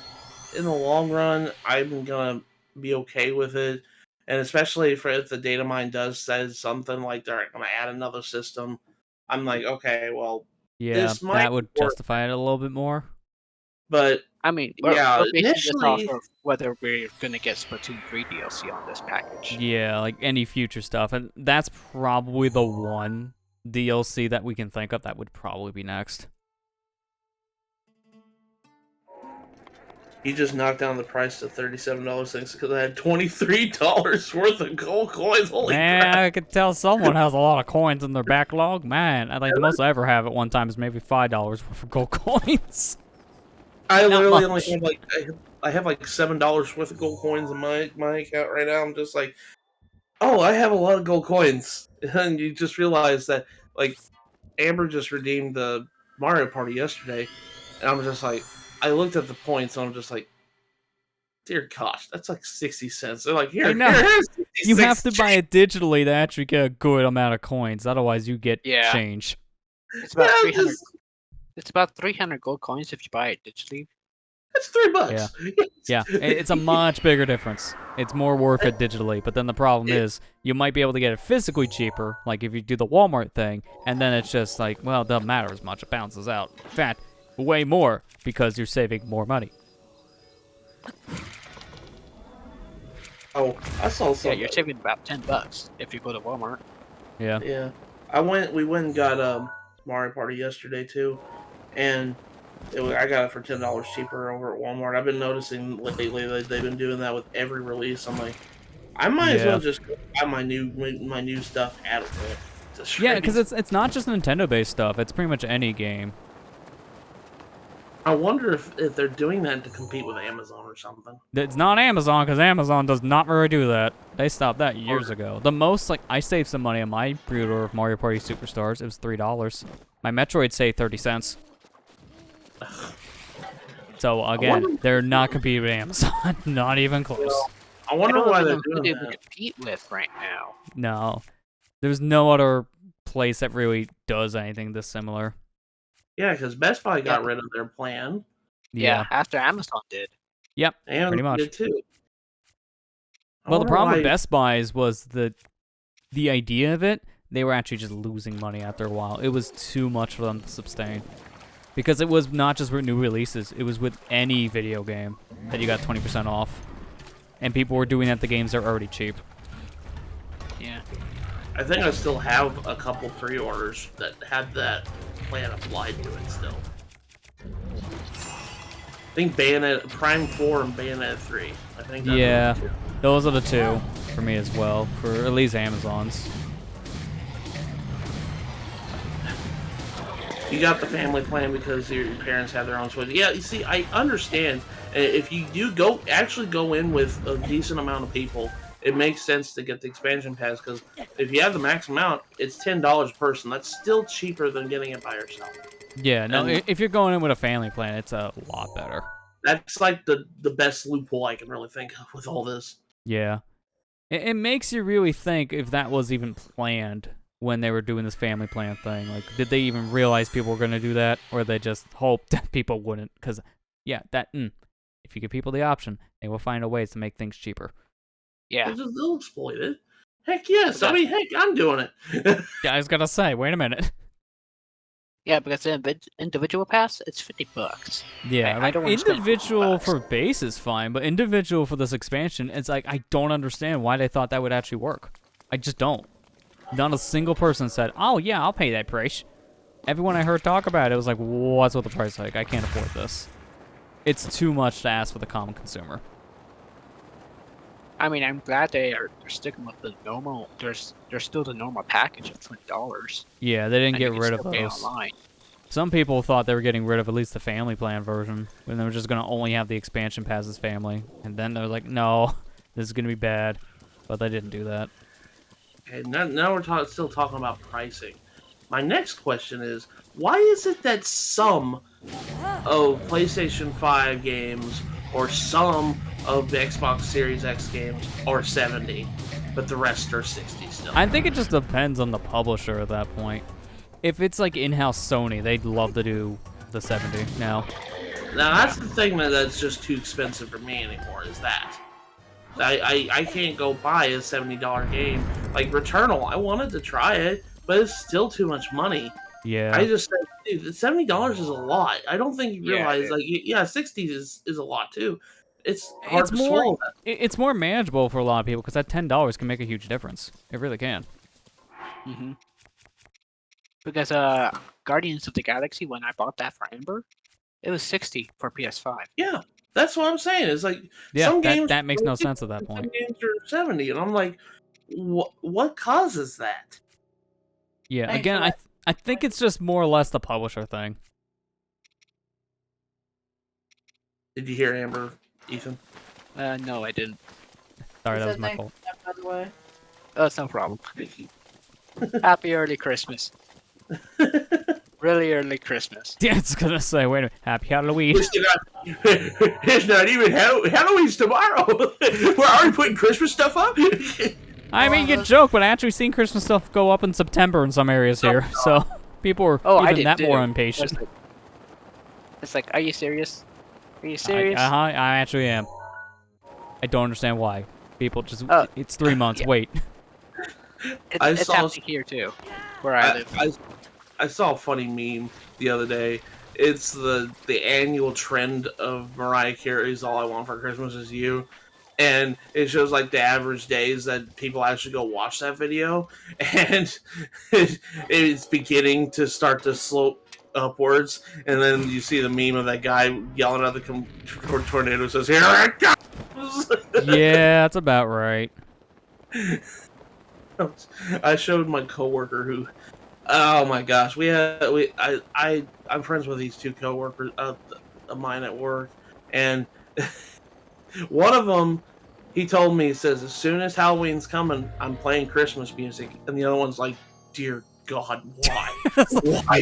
in the long run. I'm gonna be okay with it, and especially if the data mine does says something like they're gonna add another system. I'm like, okay, well, Yeah, This might that would work. justify it a little bit more. but I mean, Yeah, we're basing this off initially- of whether we're gonna get Splatoon 3 DLC on this package. Yeah, like any future stuff. And that's probably the one DLC that we can think of that would probably be next. he just knocked down the price to $37 thanks because I had $23 worth of gold coins. Holy Man, crap! I could tell someone has a lot of coins in their backlog. Man, I think the most I ever have at one time is maybe $5 worth of gold coins. I Not literally much. only have I have like $7 worth of gold coins in my account right now. I'm just like, oh, I have a lot of gold coins, and you just realize that like Amber just redeemed the Mario Party yesterday, and I'm just like, I looked at the points, and I'm just like, dear gosh, that's like 60 cents. They're like, here, I know. here's You 66 have to buy it digitally to actually get a good amount of coins. Otherwise, you get Yeah. change. It's about Yeah, 300. just- It's about 300 gold coins if you buy it digitally. That's $3. Yeah, it's a much bigger difference. It's more worth it digitally, but then the problem is you might be able to get it physically cheaper, like if you do the Walmart thing, and then it's just like, well, it doesn't matter as much. It bounces out. In fact, way more because you're saving more money. Oh, I saw Yeah, something. you're saving about $10 if you go to Walmart. Yeah. Yeah, we went and got Mario Party yesterday too, and I got it for $10 cheaper over at Walmart. I've been noticing lately that they've been doing that with every release. I'm like, I might as Yeah. well just go buy my new stuff at it. Just Yeah, because crazy. it's not just Nintendo-based stuff. It's pretty much any game. I wonder if they're doing that to compete with Amazon or something. It's not Amazon, because Amazon does not really do that. They stopped that years ago. The most, like, I saved some money on my pre-order of Mario Party Superstars. It was $3. My Metroid saved 30 cents. So, again, they're not competing with Amazon. Not even close. I wonder why they're who doing they that. compete with right now. No. There's no other place that really does anything this similar. Yeah, because Best Buy got rid of their plan. Yeah, after Amazon did. Yep, And pretty much. did too. Well, the problem with Best Buys was the idea of it, they were actually just losing money after a while. It was too much for them to sustain. Because it was not just with new releases, it was with any video game that you got 20% off. And people were doing that to games that are already cheap. Yeah. I think I still have a couple pre-orders that had that plan applied to it still. I think Prime 4 and Bayonetta 3. I think that's Yeah, the two. those are the two for me as well, for at least Amazon's. You got the family plan because your parents have their own Switch. Yeah, you see, I understand. If you do actually go in with a decent amount of people, it makes sense to get the expansion pass because if you have the max amount, it's $10 a person. That's still cheaper than getting it by yourself. Yeah, no, And if you're going in with a family plan, it's a lot better. that's like the best loophole I can really think of with all this. Yeah. It makes you really think if that was even planned when they were doing this family plan thing. Like, did they even realize people were going to do that? Or they just hoped that people wouldn't? Because, yeah, if you give people the option, they will find a ways to make things cheaper. Yeah. They'll exploit it. Heck yes. I mean, heck, I'm doing it. Yeah, I was going to say, wait a minute. Yeah, because the individual pass, it's $50. Yeah, I like, don't wanna spend individual $50. for base is fine, but individual for this expansion, it's like, I don't understand why they thought that would actually work. I just don't. Not a single person said, oh yeah, I'll pay that price. Everyone I heard talk about it was like, what's with the price hike? I can't afford this. It's too much to ask for the common consumer. I mean, I'm glad they're sticking with the normal. There's still the normal package of $20. Yeah, they didn't and get you can rid of still pay those. online. Some people thought they were getting rid of at least the family plan version, and they were just going to only have the expansion pass as family. And then they were like, no, this is going to be bad. But they didn't do that. Okay, now we're still talking about pricing. My next question is, why is it that some of PlayStation 5 games or some of the Xbox Series X games are 70, but the rest are 60 still? I think it just depends on the publisher at that point. If it's like in-house Sony, they'd love to do the 70 now. Now that's the thing that's just too expensive for me anymore, is that. I can't go buy a $70 game. Like Returnal, I wanted to try it, but it's still too much money. Yeah. I just said, dude, $70 is a lot. I don't think you Yeah, realize, it like, yeah, 60 is a lot too. It's hard to more, swallow that. it's more manageable for a lot of people because that $10 can make a huge difference. It really can. Mm-hmm. Because Guardians of the Galaxy, when I bought that for Ember, it was 60 for PS5. Yeah, that's what I'm saying. It's like Yeah, some games that makes no 50, sense at that some point. games are 70, and I'm like, what causes that? Yeah, Thanks again, for I think it's just more or less the publisher thing. Did you hear Amber, Ethan? No, I didn't. Sorry, that He was said my thanks, fault. By the way. Oh, it's no problem. Happy early Christmas. Really early Christmas. Yeah, it's gonna say, wait a minute, happy Halloween. It's not even Halloween's tomorrow. We're already putting Christmas stuff up. I mean, you joke, but I actually seen Christmas stuff go up in September in some areas here, so people are I even did that too. more impatient. It's like, are you serious? Are you serious? I actually am. I don't understand why. People just, it's 3 months, yeah. wait. It's happening here too, where I live. I saw a funny meme the other day. It's the annual trend of Mariah Carey's "All I Want for Christmas Is You," and it shows like the average days that people actually go watch that video, and it's beginning to start to slope upwards, and then you see the meme of that guy yelling at the tornado, says, "Here it comes!" Yeah, that's about right. I showed my coworker who, oh my gosh, I'm friends with these two coworkers of mine at work, and one of them, he told me, he says, as soon as Halloween's coming, I'm playing Christmas music, and the other one's like, dear God, why? Why?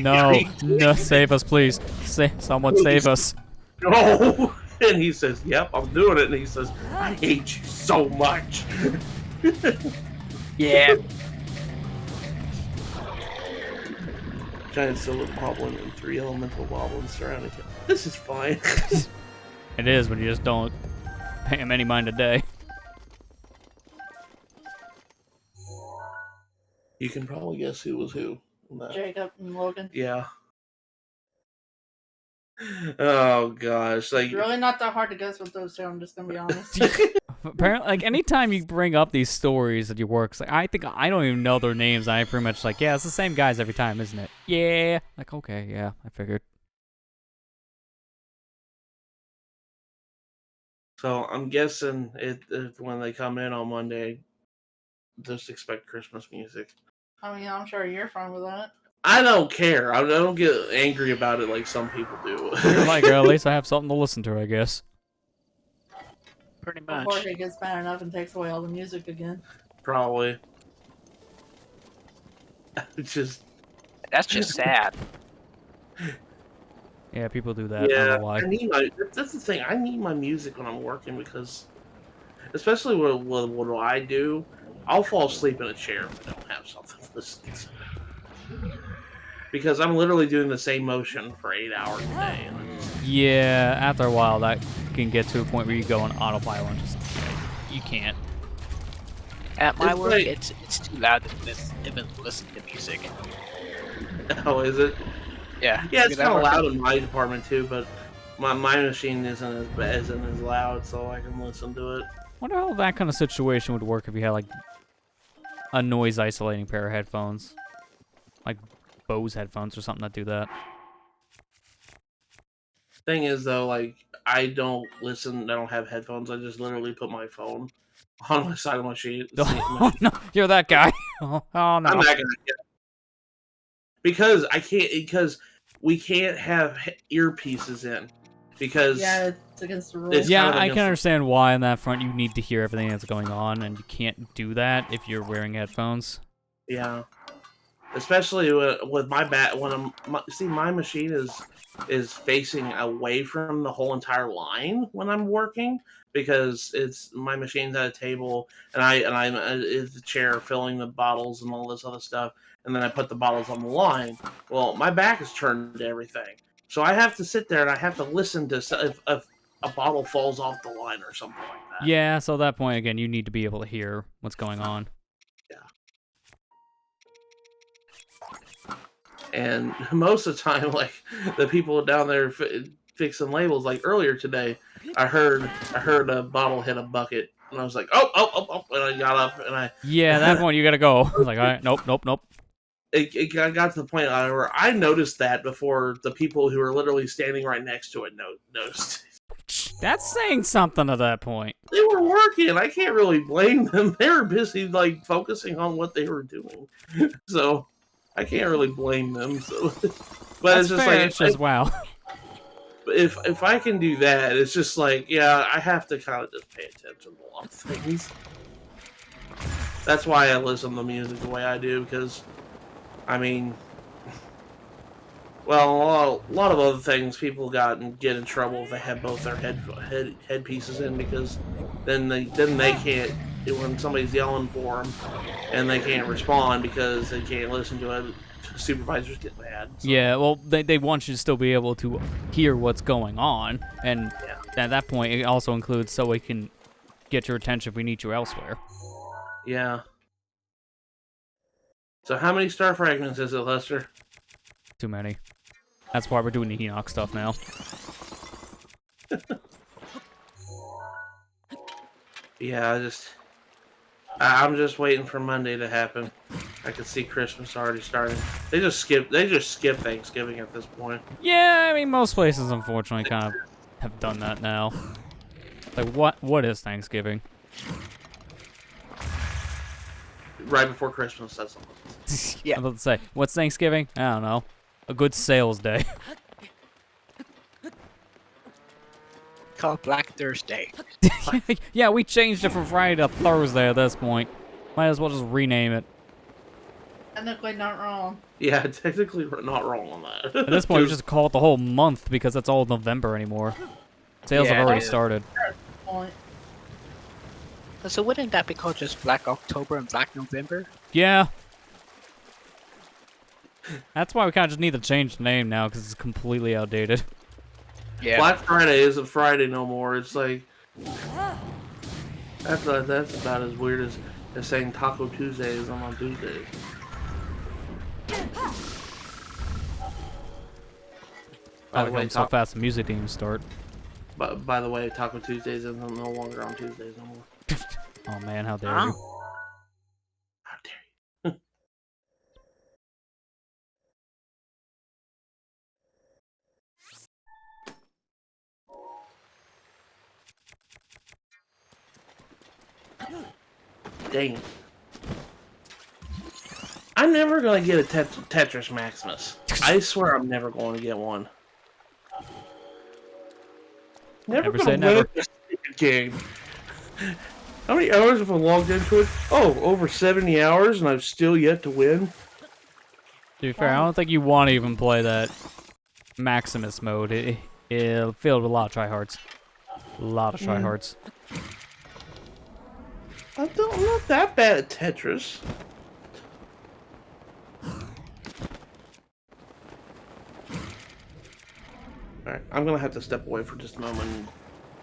No, save us, please. Someone save us. No. And he says, yep, I'm doing it. And he says, I hate you so much. Yeah. Giant silver goblin and 3 elemental goblins surrounding him. This is fine. It is, but you just don't pay him any mind a day. You can probably guess who was who. Jacob and Logan. Yeah. Oh gosh, like Really not that hard to guess with those two, I'm just gonna be honest. Apparently, like, anytime you bring up these stories at your works, like, I think I don't even know their names. I pretty much like, yeah, it's the same guys every time, isn't it? Yeah. Like, okay, yeah, I figured. so I'm guessing it when they come in on Monday, just expect Christmas music. I mean, I'm sure you're fine with that. I don't care. I don't get angry about it like some people do. You're like, at least I have something to listen to, I guess. Pretty Before much. he gets bad enough and takes away all the music again. Probably. It's just That's just sad. Yeah, people do that. I don't yeah. know why. I need that's the thing. I need my music when I'm working because, especially with what I do, I'll fall asleep in a chair if I don't have something to listen to. Because I'm literally doing the same motion for 8 hours a day. And Yeah, after a while, that can get to a point where you go on autopilot and just, you can't. At my It's work, like- it's too loud to even listen to music. oh, is it? Yeah. Yeah, it's because I kind of work loud in my department too, but my machine isn't as loud, so I can listen to it. Wonder how that kind of situation would work if you had, like, a noise isolating pair of headphones. Like Bose headphones or something that do that. Thing is, though, like I don't listen. I don't have headphones. I just literally put my phone on my side of my sheet. Oh, no, you're that guy. Oh, no. I'm not gonna get because I can't because we can't have earpieces in because Yeah, it's against the rules. It's Yeah, kind of I against can the- understand why on that front you need to hear everything that's going on, and you can't do that if you're wearing headphones. yeah, especially with my my machine is facing away from the whole entire line when I'm working because it's my machine's at a table and I'm it's the chair filling the bottles and all this other stuff, and then I put the bottles on the line. Well, my back is turned to everything, so I have to sit there and I have to listen to if a bottle falls off the line or something like that. Yeah, so at that point, again, you need to be able to hear what's going on. And most of the time, like the people down there fixing labels, like earlier today, I heard a bottle hit a bucket, and I was like, oh, and I got up and I Yeah, at that point, you gotta go. I was like, all right, nope. it got to the point where I noticed that before the people who were literally standing right next to it noticed. That's saying something at that point. They were working. I can't really blame them. They were busy like focusing on what they were doing, so I can't really blame them. So, but That's it's just fair. like It's just, wow. if I can do that, it's just like, yeah, I have to kind of just pay attention to a lot of things. That's why I listen to music the way I do, because, I mean, well, a lot of other things people get in trouble if they have both their headpieces in, because then they can't, when somebody's yelling for them, and they can't respond because they can't listen to it. Supervisors get mad. So. Yeah, well, they want you to still be able to hear what's going on, and Yeah. at that point, it also includes so we can get your attention if we need you elsewhere. Yeah. So how many star fragments is it, Lester? Too many. That's why we're doing the Enoch stuff now. Yeah, I'm just waiting for Monday to happen. I can see Christmas already starting. They just skip Thanksgiving at this point. Yeah, I mean, most places unfortunately kind of have done that now. Like, what is Thanksgiving? Right before Christmas, that's all. Yeah. I'm about to say, what's Thanksgiving? I don't know. A good sales day. Called Black Thursday. Yeah, we changed it from Friday to Thursday at this point. Might as well just rename it. Technically not wrong. Yeah, technically not wrong on that. At this point, we just call it the whole month because it's all November anymore. Sales Yeah, have already it is. started. Point. So wouldn't that be called just Black October and Black November? Yeah. That's why we kind of just need to change the name now because it's completely outdated. Yeah. Black Friday isn't Friday no more. It's like that's about as weird as saying Taco Tuesday is on Tuesdays. By the way, So fast the music didn't even start. But by the way, Taco Tuesdays is no longer on Tuesdays no more. Oh man, how dare Huh? you. How dare you? Dang it. I'm never gonna get a Tetris Maximus. I swear I'm never going to get one. Never Never say gonna win never. this stupid game. How many hours have I logged into it? Oh, over 70 hours and I've still yet to win? To be fair, I don't think you want to even play that Maximus mode. It's filled with a lot of tryhards. A lot of tryhards. I'm not that bad at Tetris. Alright, I'm gonna have to step away for just a moment and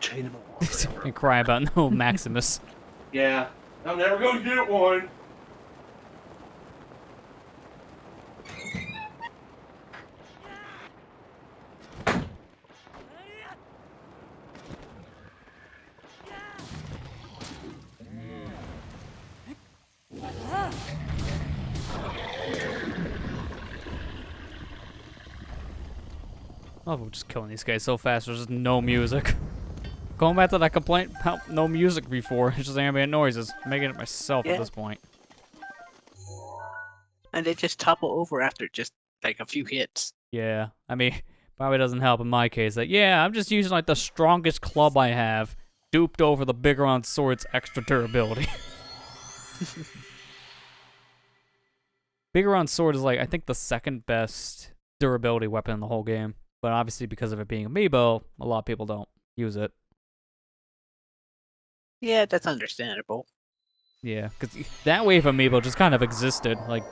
chain him up. And cry about no Maximus. Yeah, I'm never gonna get one. Oh, we're just killing these guys so fast. There's just no music. Going back to that complaint about no music before. It's just ambient noises. I'm making it myself at Yeah. this point. And they just topple over after just like a few hits. Yeah, I mean, probably doesn't help in my case. That yeah, I'm just using like the strongest club I have, duped over the bigger on sword's extra durability. Bigger on sword is like I think the second best durability weapon in the whole game, but obviously because of it being amiibo, a lot of people don't use it. Yeah, that's understandable. Yeah, because that wave amiibo just kind of existed. Like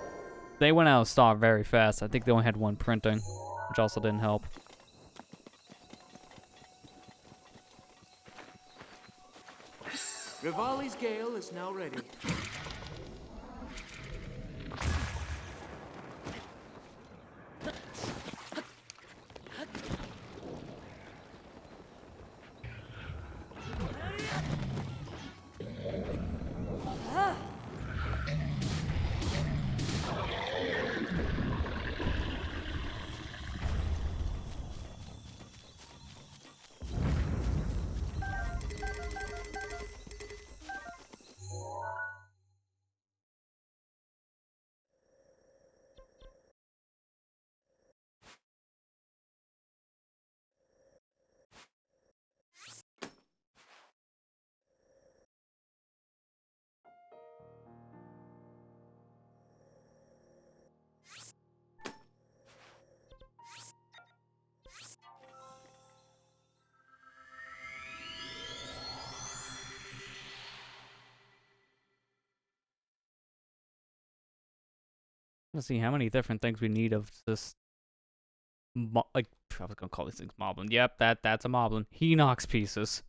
they went out of stock very fast. I think they only had one printing, which also didn't help. Rivali's Gale is now ready. Let's see how many different things we need of this. Like I was gonna call these things moblin. Yep, that's a moblin. Henox pieces.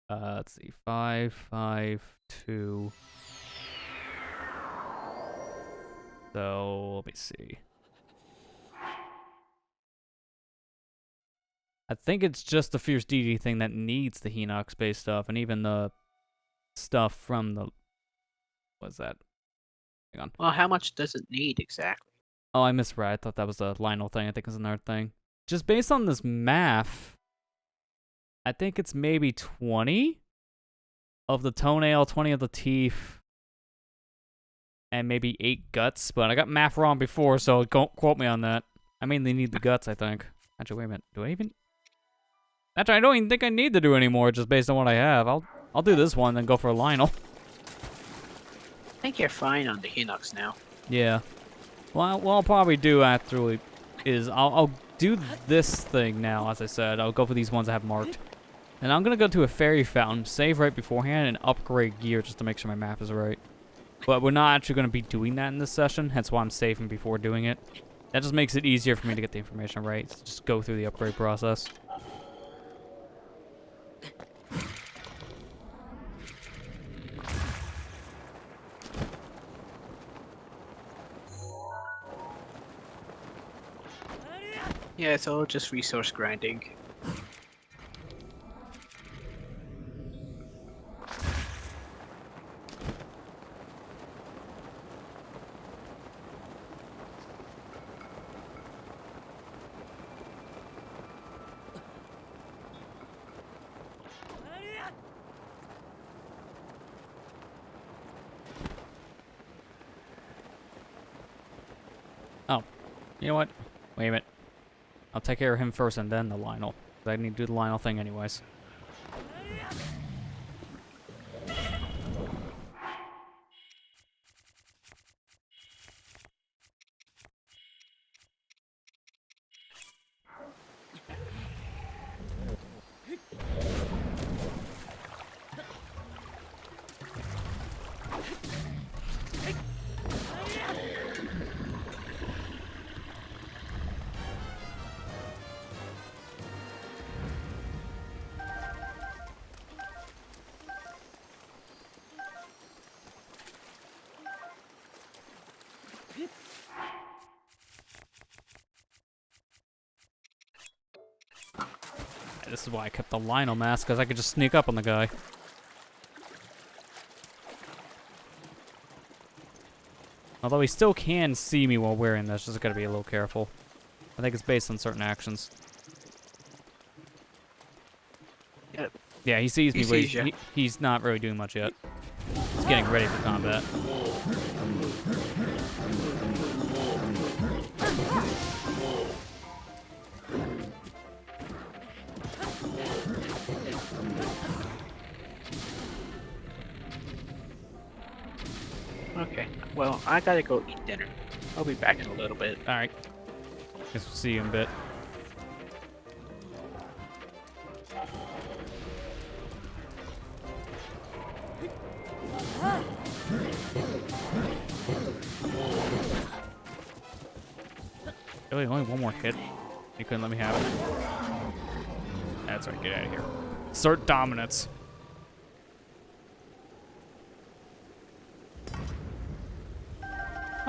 Let's see, 5, 5, 2. So let me see. I think it's just the Fierce Deity thing that needs the Hinox-based stuff, and even the stuff from the... What's that? Hang on. Well, how much does it need exactly? Oh, I misread. I thought that was a Lionel thing. I think it's another thing. Just based on this math, I think it's maybe 20 of the toenail, 20 of the teeth, and maybe 8 guts. But I got math wrong before, so don't quote me on that. I mainly need the guts, I think. Actually, wait a minute. Do I even... Actually, I don't even think I need to do anymore just based on what I have. I'll do this one, then go for a Lionel. I think you're fine on the Hinox now. Yeah. Well, what I'll probably do actually is I'll do this thing now, as I said. I'll go for these ones I have marked. And I'm going to go to a fairy fountain, save right beforehand, and upgrade gear just to make sure my map is right. But we're not actually going to be doing that in this session, hence why I'm saving before doing it. That just makes it easier for me to get the information right. So just go through the upgrade process. Yeah, it's all just resource grinding. Oh, you know what? Wait a minute. I'll take care of him first and then the Lionel. I need to do the Lionel thing anyways. This is why I kept the Lionel mask, because I could just sneak up on the guy. Although he still can see me while wearing this, just gotta be a little careful. I think it's based on certain actions. Yep. Yeah, he sees me, He but sees ya. he's not really doing much yet. He's getting ready for combat. Okay, well, I gotta go eat dinner. I'll be back in a little bit. Alright. Guess we'll see you in a bit. Really, only one more hit? You couldn't let me have it. That's right, get out of here. Assert dominance.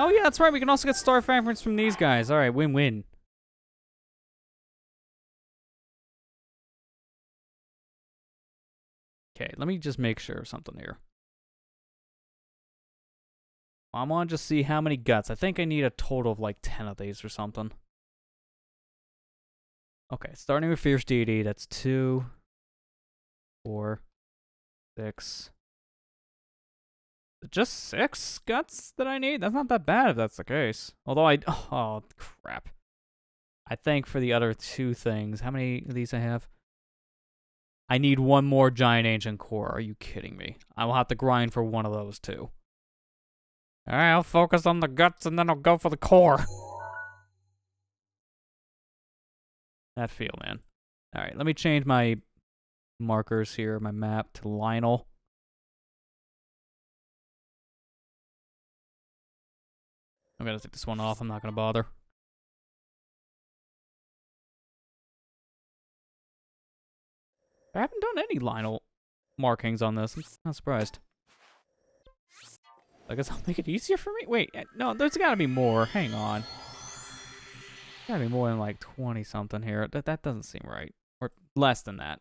Oh yeah, that's right, we can also get star fragments from these guys. Alright, win-win. Okay, let me just make sure of something here. I want to just see how many guts. I think I need a total of like 10 of these or something. Okay, starting with Fierce Deity, that's 2, 4, 6. Just 6 guts that I need? That's not that bad if that's the case. Although oh, crap. I think for the other 2 things, how many of these I have? I need 1 more Giant Ancient Core. Are you kidding me? I will have to grind for 1 of those 2. Alright, I'll focus on the guts and then I'll go for the core. That feel, man. Alright, let me change my markers here, my map to Lionel. I'm gonna take this one off, I'm not gonna bother. I haven't done any Lionel markings on this. I'm not surprised. I guess I'll make it easier for me? Wait, no, there's gotta be more. Hang on. Gotta be more than like 20 something here. That doesn't seem right. Or less than that.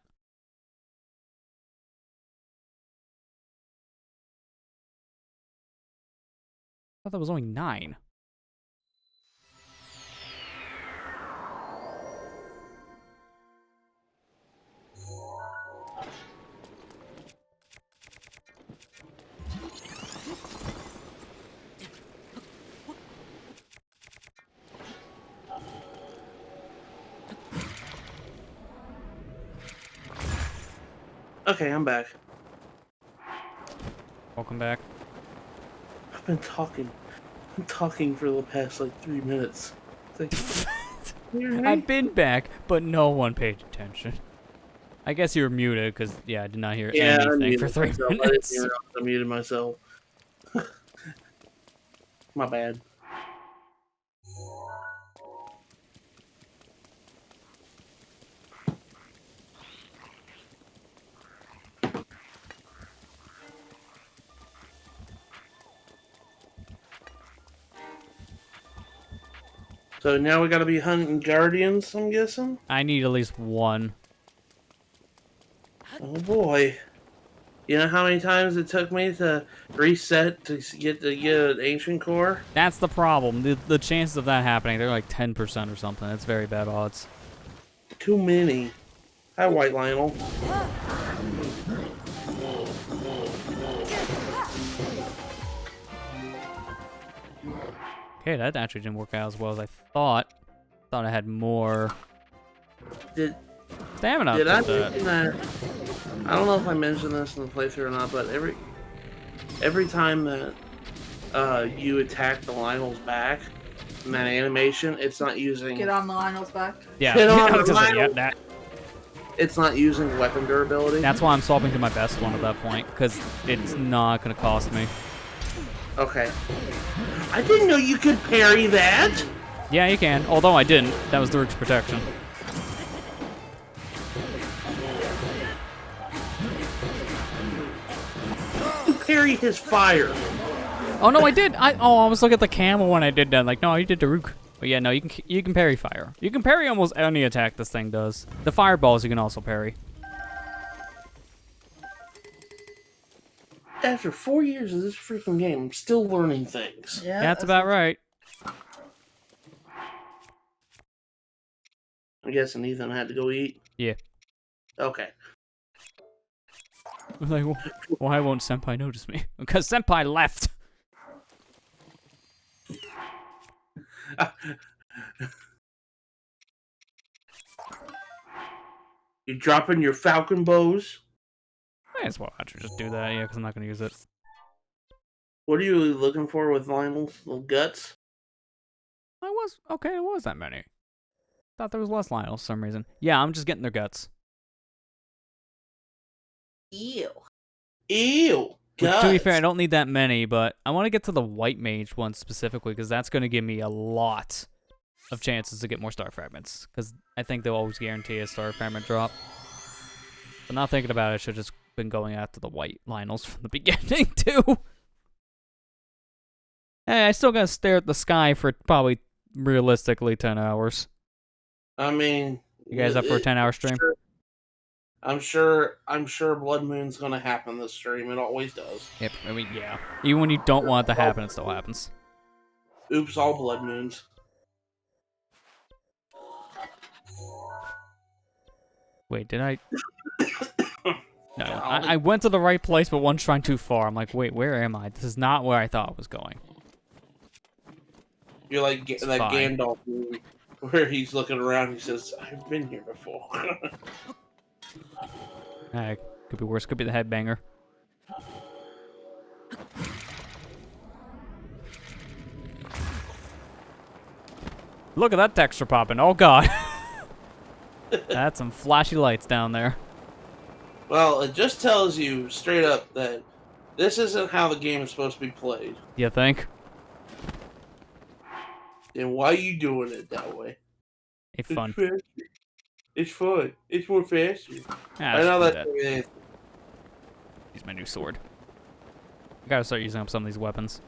I thought that was only 9. Okay, I'm back. Welcome back. I've been talking. I'm talking for the past like 3 minutes. It's like, I've been back, but no one paid attention. I guess you were muted because, yeah, I did not hear I anything muted for 3 myself. minutes. I didn't realize I muted myself. My bad. So now we gotta be hunting guardians, I'm guessing? I need at least one. Oh boy. You know how many times it took me to reset to get an ancient core? That's the problem. The chances of that happening, they're like 10% or something. That's very bad odds. Too many. Hi, White Lionel. Okay, that actually didn't work out as well as I thought. Thought I had more Did stamina. Did I to that. mention that? I don't know if I mentioned this in the playthrough or not, but every time that you attack the Lionel's back in that animation, it's not using Get on the Lionel's back. Yeah, Get on I was the gonna say, Lionel. yeah, it's not using weapon durability. that's why I'm swapping to my best one at that point, because it's not gonna cost me. Okay. I didn't know you could parry that. Yeah, you can. Although I didn't. That was Durk's protection. You parry his fire. Oh no, I did. I was looking at the camel when I did that. Like, no, you did Daruk. But yeah, no, you can parry fire. You can parry almost any attack this thing does. The fireballs you can also parry. After 4 years of this freaking game, I'm still learning things. Yeah, That's about right. I'm guessing Ethan had to go eat. Yeah. Okay. Like, why won't Senpai notice me? Because Senpai left. You dropping your falcon bows? Might as well actually just do that, yeah, because I'm not going to use it. What are you looking for with Lionel's little guts? It was that many. Thought there was less Lionel for some reason. Yeah, I'm just getting their guts. Ew. Ew. Which, Guts. to be fair, I don't need that many, but I want to get to the White Mage one specifically, because that's going to give me a lot of chances to get more Star Fragments, because I think they'll always guarantee a Star Fragment drop. But not thinking about it, I should have just been going after the White Lionels from the beginning, too. Hey, I still got to stare at the sky for probably, realistically, 10 hours. I mean, You guys up for a 10-hour stream? I'm sure Blood Moon's gonna happen this stream. It always does. Yep, I mean, yeah. Even when you don't want it to happen, it still happens. Oops, all Blood Moons. Wait, did I? No, I went to the right place, but one shrine too far. I'm like, wait, where am I? This is not where I thought I was going. You're like It's that fine. Gandalf movie where he's looking around and he says, I've been here before. Could be worse. Could be the headbanger. Look at that texture popping. Oh, God. That's some flashy lights down there. Well, it just tells you straight up that this isn't how the game is supposed to be played. You think? Then why are you doing it that way? It's fun. Faster. It's fun. It's more faster. Ah, I know screw that. Use my new sword. I gotta start using up some of these weapons.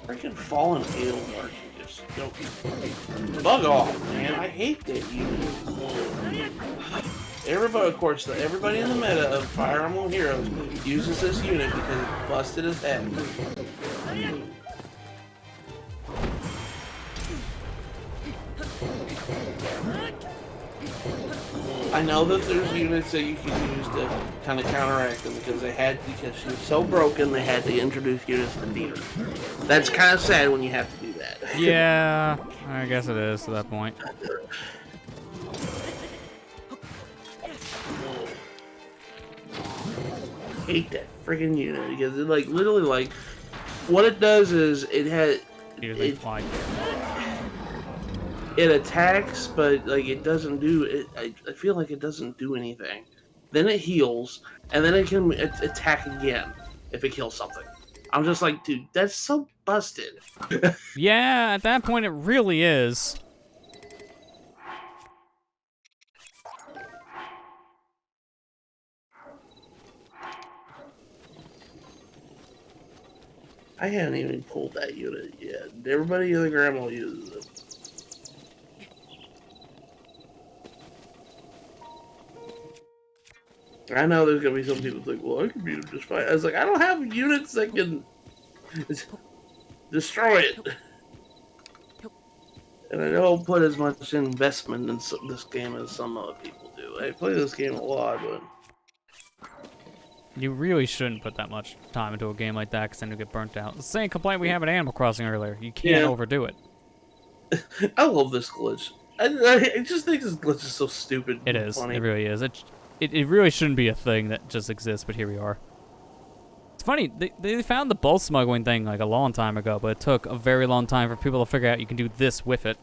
Freaking fallen Aelmar can just don't bug off, man. I hate that unit. Everybody, of course, everybody in the meta of Fire Emblem Heroes uses this unit because it busted his head. I know that there's units that you can use to kind of counteract them because she was so broken they had to introduce units to beat her. That's kind of sad when you have to do that. Yeah, I guess it is to that point. Hate that friggin' unit because it literally what it does is it attacks, but it doesn't do it. I feel like it doesn't do anything. Then it heals, and then it can attack again if it kills something. I'm just like, dude, that's so busted. Yeah, at that point it really is. I haven't even pulled that unit yet. Everybody in the grandma uses it. I know there's gonna be some people think, well, I can beat him just fine. I was like, I don't have units that can destroy it. And I don't put as much investment in this game as some other people do. I play this game a lot, but You really shouldn't put that much time into a game like that because then you'll get burnt out. The same complaint we had in Animal Crossing earlier. You can't overdo it. I love this glitch. I just think this glitch is so stupid. It is. Funny. It really is. It really shouldn't be a thing that just exists, but here we are. It's funny, they found the bulk smuggling thing a long time ago, but it took a very long time for people to figure out you can do this with it.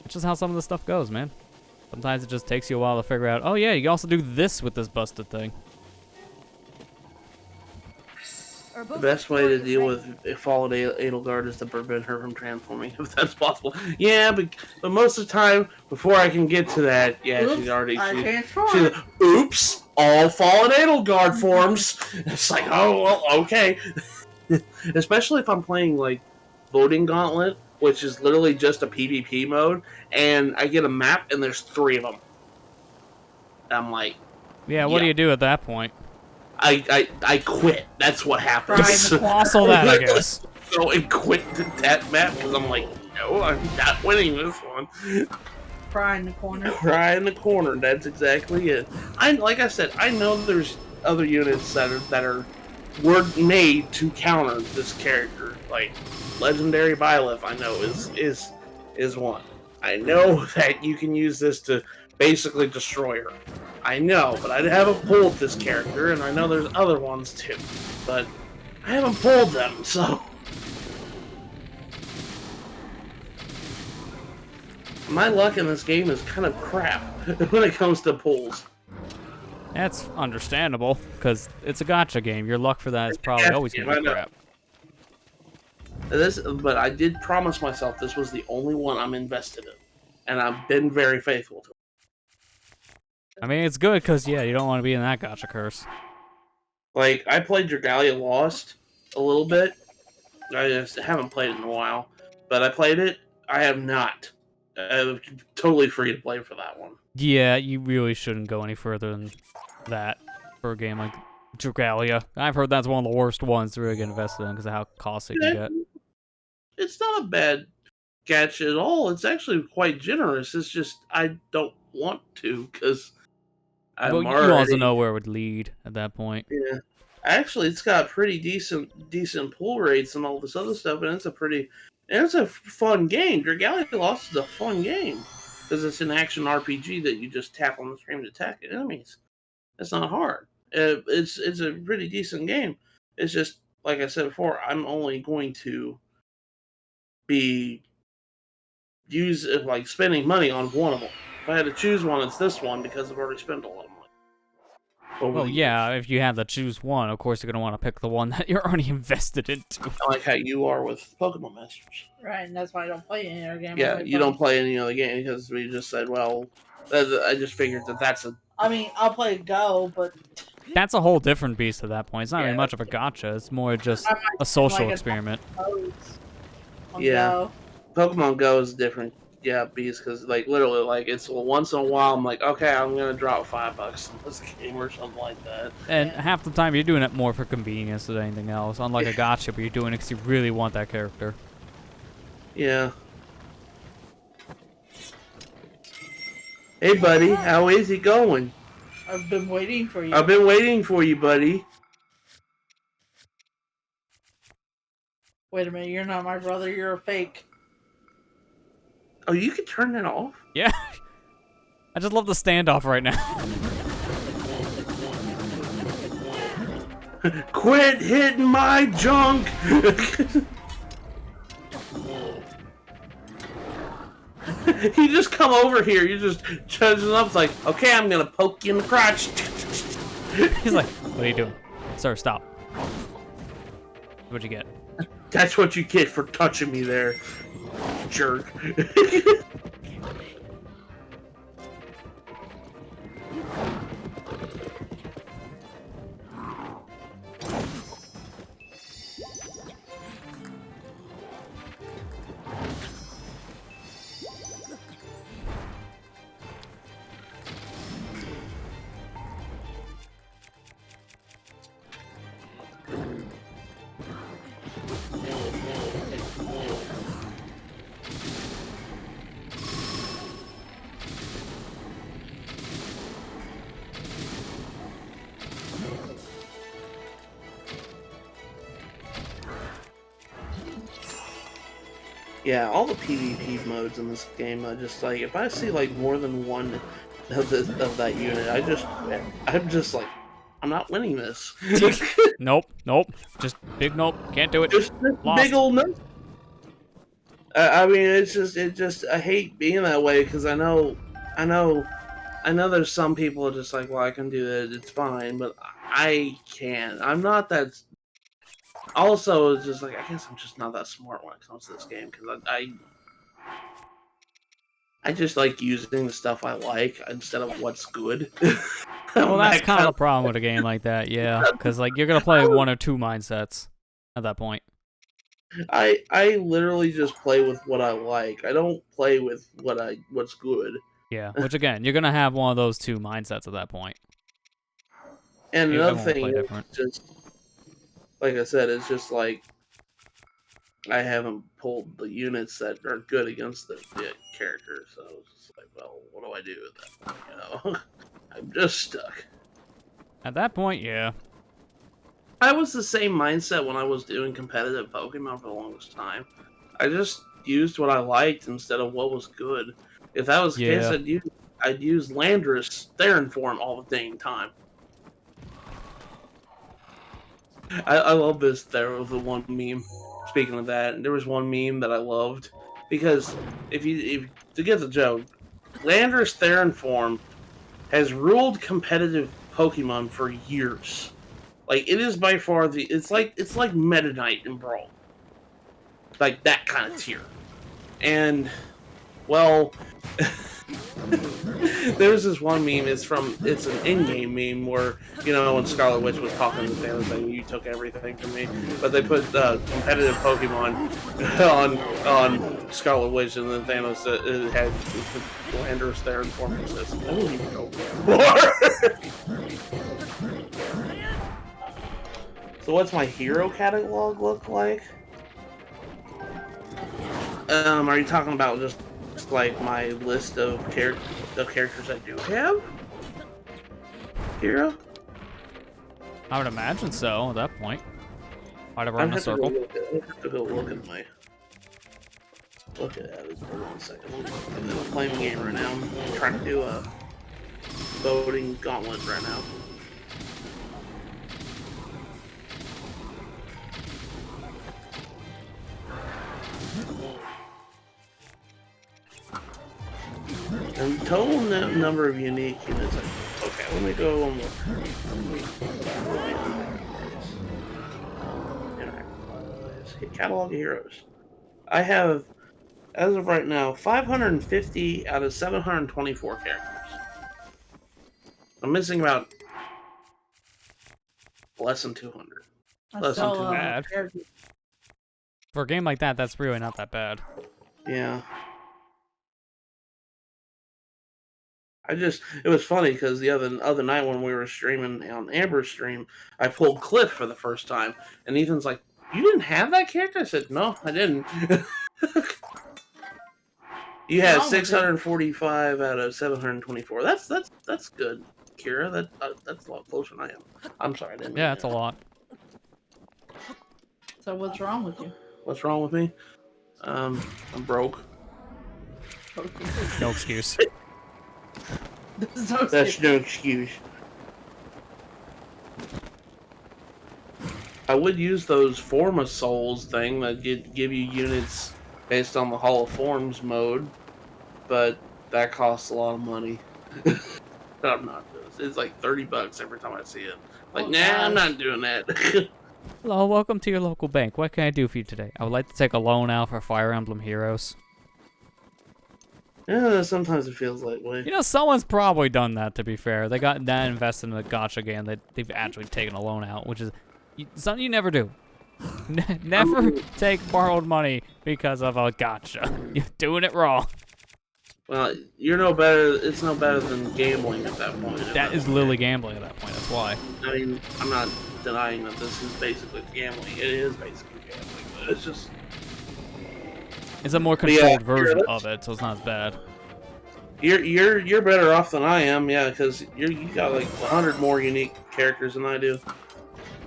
It's just how some of this stuff goes, man. Sometimes it just takes you a while to figure out, oh yeah, you can also do this with this busted thing. The best way to deal with a fallen Edelgard is to prevent her from transforming, if that's possible. Yeah, but most of the time, before I can get to that, yeah, Oops, she's already... transformed. Oops! All fallen Edelgard forms! It's like, oh, well, okay. Especially if I'm playing, Voting Gauntlet, which is literally just a PvP mode, and I get a map, and there's 3 of them. I'm like... Yeah, what do you do at that point? I quit. That's what happens. Also that, I guess. Go and quit that map because I'm like, no, I'm not winning this one. Cry in the corner. Cry in the corner. That's exactly it. Like I said, I know there's other units that were made to counter this character. Like Legendary Byleth, I know is one. I know that you can use this to basically destroy her. I know, but I haven't pulled this character, and I know there's other ones too, but I haven't pulled them, so... My luck in this game is kind of crap when it comes to pulls. That's understandable, because it's a gacha game. Your luck for that is probably always going to be crap. But I did promise myself this was the only one I'm invested in, and I've been very faithful to it. I mean, it's good because, yeah, you don't want to be in that gacha curse. I played Dragalia Lost a little bit. I just haven't played it in a while. But I played it. I have not. I'm totally free to play for that one. Yeah, you really shouldn't go any further than that for a game like Dragalia. I've heard that's one of the worst ones to really get invested in because of how costly it can get. It's not a bad gacha at all. It's actually quite generous. It's just I don't want to because... You also know where it would lead at that point. Yeah, actually, it's got pretty decent pull rates and all this other stuff, and it's a fun game. Dragalia Lost is a fun game because it's an action RPG that you just tap on the screen to attack enemies. It's not hard. It's a pretty decent game. It's just like I said before, I'm only going to be spending money on one of them. If I had to choose one, it's this one because I've already spent a lot of money. Over Well, the yeah, years. if you have to choose one, of course you're gonna want to pick the one that you're already invested into. I like how you are with Pokemon Masters. Right, and that's why I don't play any other game. Yeah, you don't play any other game because we just said, well, I just figured that's a. I mean, I'll play Go, but That's a whole different beast at that point. It's not really Yeah. much of a gotcha. It's more just I might a social like a- experiment. codes on Yeah. Go. Pokemon Go is different, beast, because like literally, like it's once in a while. I'm like, okay, I'm gonna drop $5 in this game or something like that. And half the time you're doing it more for convenience than anything else. Unlike a gotcha, where you're doing it because you really want that character. Yeah. Hey, buddy, how is it going? I've been waiting for you. I've been waiting for you, buddy. Wait a minute, you're not my brother. You're a fake. Oh, you can turn that off? Yeah. I just love the standoff right now. Quit hitting my junk! You just come over here, you just judging up, it's like, okay, I'm gonna poke you in the crotch. He's like, what are you doing? Sir, stop. What'd you get? That's what you get for touching me there, jerk. Yeah, all the PvP modes in this game, I just like, if I see like more than one of that unit, I'm just like, I'm not winning this. Nope, nope. Just big nope. Can't do it. Just Lost. big old no. I mean, I hate being that way because I know there's some people are just like, well, I can do it, it's fine, but I can't. I'm not that. Also, it's just like, I guess I'm just not that smart when it comes to this game because I just like using the stuff I like instead of what's good. Well, that's kind of the problem with a game like that, yeah. Because, like, you're going to play one or two mindsets at that point. I literally just play with what I like. I don't play with what's good. Yeah, which, again, you're going to have one of those two mindsets at that point. And You another won't thing play is different. just, like I said, it's just like I haven't pulled the units that are good against the character, so it's just like, well, what do I do with that? You know, I'm just stuck. At that point, yeah. I was the same mindset when I was doing competitive Pokemon for the longest time. I just used what I liked instead of what was good. If that was the case, I'd use Landorus Theron form all the dang time. I love this. There was the one meme. Speaking of that, there was one meme that I loved because if to get the joke, Landorus Theron form has ruled competitive Pokemon for years. Like, it is by far it's like Meta Knight in Brawl, like that kind of tier. And well, there's this one meme. It's an in-game meme where, you know, when Scarlet Witch was talking to Thanos saying, "You took everything from me," but they put competitive Pokemon on Scarlet Witch, and then Thanos it had Landorus there in form of this. I don't even know more. So what's my hero catalog look like? Are you talking about just like my list of characters I do have? Hero? I would imagine so at that point. I'd have run a circle. I have to go look at my. Look at it for 1 second. I'm playing a game right now. I'm trying to do a voting gauntlet right now. total number of unique units. Okay, let me go and look. Hit catalog of heroes. I have, as of right now, 550 out of 724 characters. I'm missing about less than 200. I That's not still, too bad. For a game like that, that's really not that bad. Yeah. It was funny because the other night when we were streaming on Amber's stream, I pulled Cliff for the first time, and Ethan's like, "You didn't have that character?" I said, "No, I didn't." You had 645 out of 724. That's good, Kira. That's a lot closer than I am. I'm sorry, I didn't. Yeah, that's a lot. So what's wrong with you? What's wrong with me? I'm broke. No excuse. That's no excuse. I would use those Forma Souls thing that give you units based on the Hall of Forms mode, but that costs a lot of money. I'm not doing it. It's like $30 every time I see it. Like, I'm not doing that. Hello, welcome to your local bank. What can I do for you today? I would like to take a loan out for Fire Emblem Heroes. Yeah, sometimes it feels that way. You know, someone's probably done that, to be fair. They got that invested in a gacha game that they've actually taken a loan out, which is something you never do. Never take borrowed money because of a gacha. You're doing it wrong. Well, you're no better. It's no better than gambling at that point. That is literally gambling at that point. That's why. I mean, I'm not denying that this is basically gambling. It is basically gambling, but it's just... It's a more controlled version of it, so it's not as bad. You're better off than I am, yeah, because you got like 100 more unique characters than I do.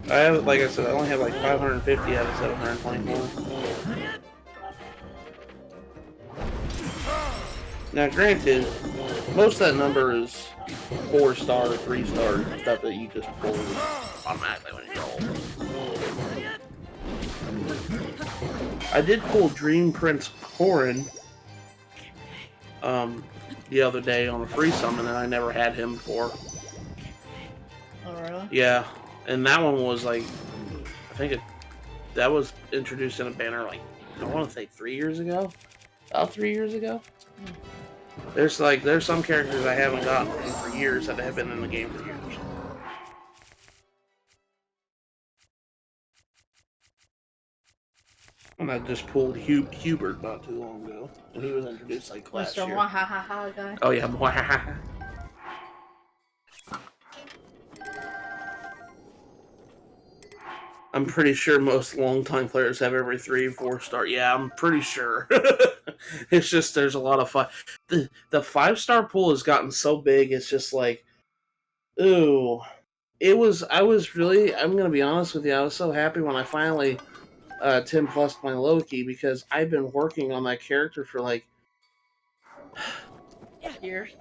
I have, like I said, I only have like 550 out of 724. Now, granted, most of that number is 4-star or 3-star stuff that you just pull automatically when you roll. I did pull Dream Prince Corin the other day on a free summon, and I never had him before. Oh, really? Yeah, and that one was like, that was introduced in a banner like, I want to say 3 years ago? About 3 years ago? There's some characters I haven't gotten for years that have been in the game for years. And I just pulled Hubert not too long ago, and he was introduced like last year. Mr. Guy. Oh yeah, I'm pretty sure most longtime players have every 3 or 4-star. Yeah, I'm pretty sure. It's just there's a lot of fun. The 5-star pool has gotten so big. It's just like, ooh, I'm gonna be honest with you. I was so happy when I finally 10 plus my Loki, because I've been working on that character for like Years.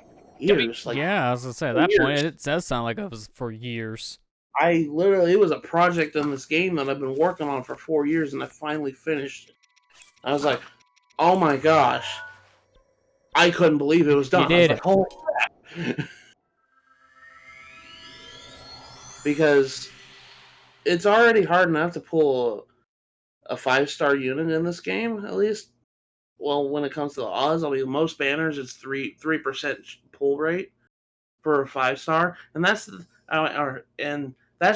Like, yeah, I was gonna say at that point it does sound like it was for years. it was a project in this game that I've been working on for 4 years, and I finally finished it. I was like, oh my gosh. I couldn't believe it was done. You did I was like, holy crap. Because it's already hard enough to pull a 5-star unit in this game, at least. Well, when it comes to the odds, I mean, most banners it's 3% pull rate for a 5-star, and that's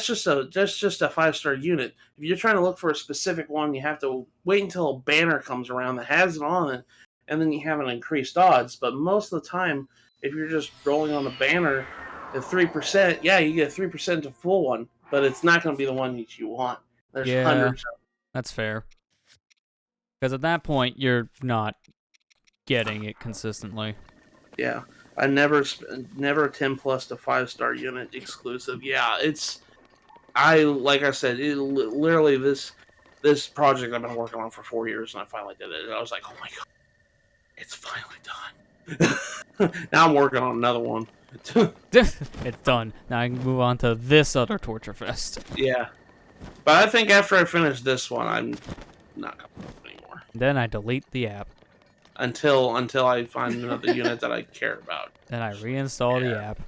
just a 5-star unit. If you're trying to look for a specific one, you have to wait until a banner comes around that has it on it, and then you have an increased odds. But most of the time, if you're just rolling on the banner at 3%, yeah, you get 3% to full one, but it's not going to be the one that you want. There's hundreds of them. That's fair. Because at that point, you're not getting it consistently. Yeah, I never a 10 plus to 5-star unit exclusive. Yeah, like I said, literally this project I've been working on for 4 years, and I finally did it. And I was like, oh my god, it's finally done. Now I'm working on another one. It's done. Now I can move on to this other Torture Fest. Yeah, but I think after I finish this one, I'm not gonna do it anymore. Then I delete the app. until I find another unit that I care about. Then I reinstall the app.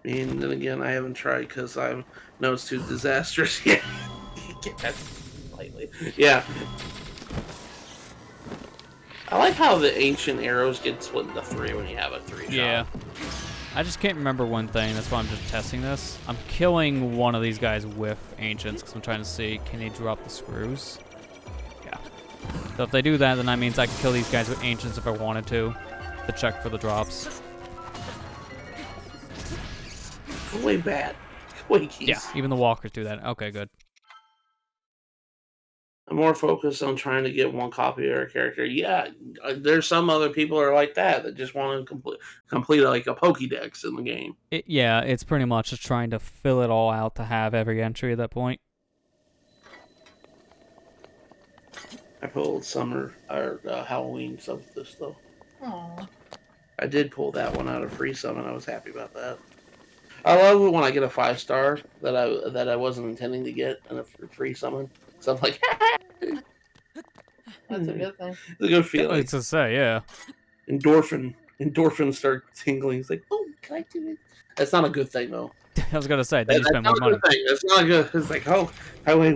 And then again, I haven't tried because I know it's too disastrous yet. Yeah. I like how the ancient arrows get split into 3 when you have a 3-shot. Yeah. I just can't remember one thing. That's why I'm just testing this. I'm killing one of these guys with ancients because I'm trying to see, can they drop the screws? Yeah. So if they do that, then that means I can kill these guys with ancients if I wanted to check for the drops. Go away, bat. Go away, keys. Yeah, even the walkers do that. Okay, good. I'm more focused on trying to get one copy of our character. Yeah, there's some other people are like that just want to complete like a Pokédex in the game. Yeah, it's pretty much just trying to fill it all out to have every entry at that point. I pulled summer or Halloween stuff with this though. Aww. I did pull that one out of free summon. I was happy about that. I love it when I get a 5-star that I wasn't intending to get in a free summon. So I'm like, That's a good thing. it's a good feeling. It's to say, yeah. Endorphins start tingling. It's like, oh, can I do it? That's not a good thing though. I was gonna say, then you spend more That's money. not a good thing. That's not good. It's like, oh,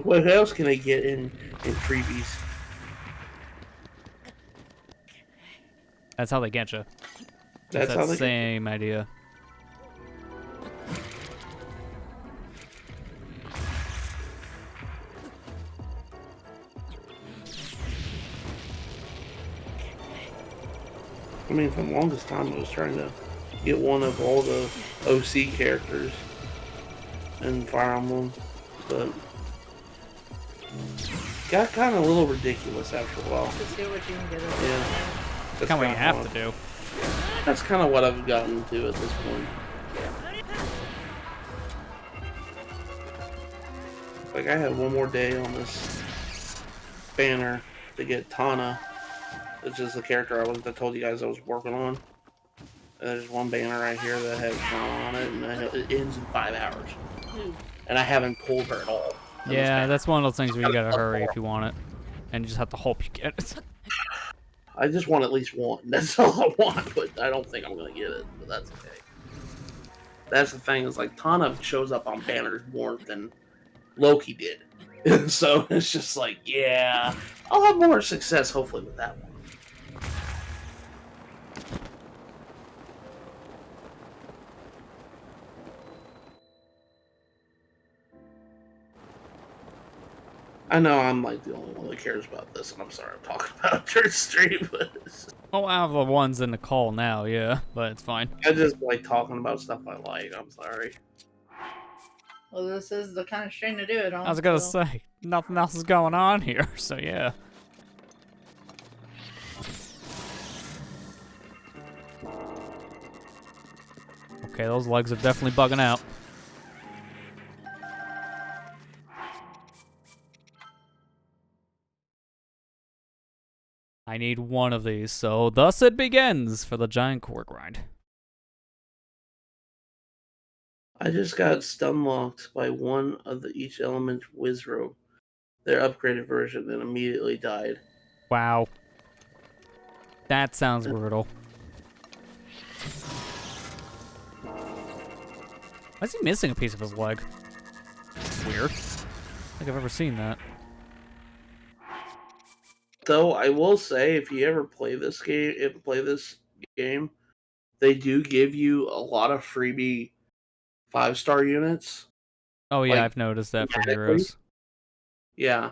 what else can I get in freebies? That's how they get you. That's how the they same idea. I mean, for the longest time, I was trying to get one of all the OC characters in Fire Emblem, but got kind of a little ridiculous after a while. To see what you can get. Yeah, that's Kind of what you have what- to do. That's kind of what I've gotten to at this point. Like, I have one more day on this banner to get Tana, which is the character I told you guys I was working on. And there's one banner right here that has Tana on it, and it ends in 5 hours. And I haven't pulled her at all. in this Yeah, banner. that's one of those things where you gotta hurry if you want it. And you just have to hope you get it. I just want at least one. That's all I want, but I don't think I'm going to get it, but that's okay. That's the thing, is like, Tana shows up on banners more than Loki did. So it's just like, yeah, I'll have more success hopefully with that one. I know I'm like the only one that cares about this, and I'm sorry I'm talking about it during stream, but Oh, out of the ones in the call now, yeah, but it's fine. I just like talking about stuff I like. I'm sorry. Well, this is the kind of stream to do it on. I was gonna so- say, nothing else is going on here, so yeah. Okay, those legs are definitely bugging out. I need one of these, so thus it begins for the giant core grind. I just got stun locked by one of the each element Wizrobe, their upgraded version, and immediately died. Wow. That sounds brutal. Why is he missing a piece of his leg? Weird. I don't think I've ever seen that. Though I will say, if you ever play this game, they do give you a lot of freebie 5-star units. Oh yeah, Like, I've noticed that for automatically? heroes. Yeah,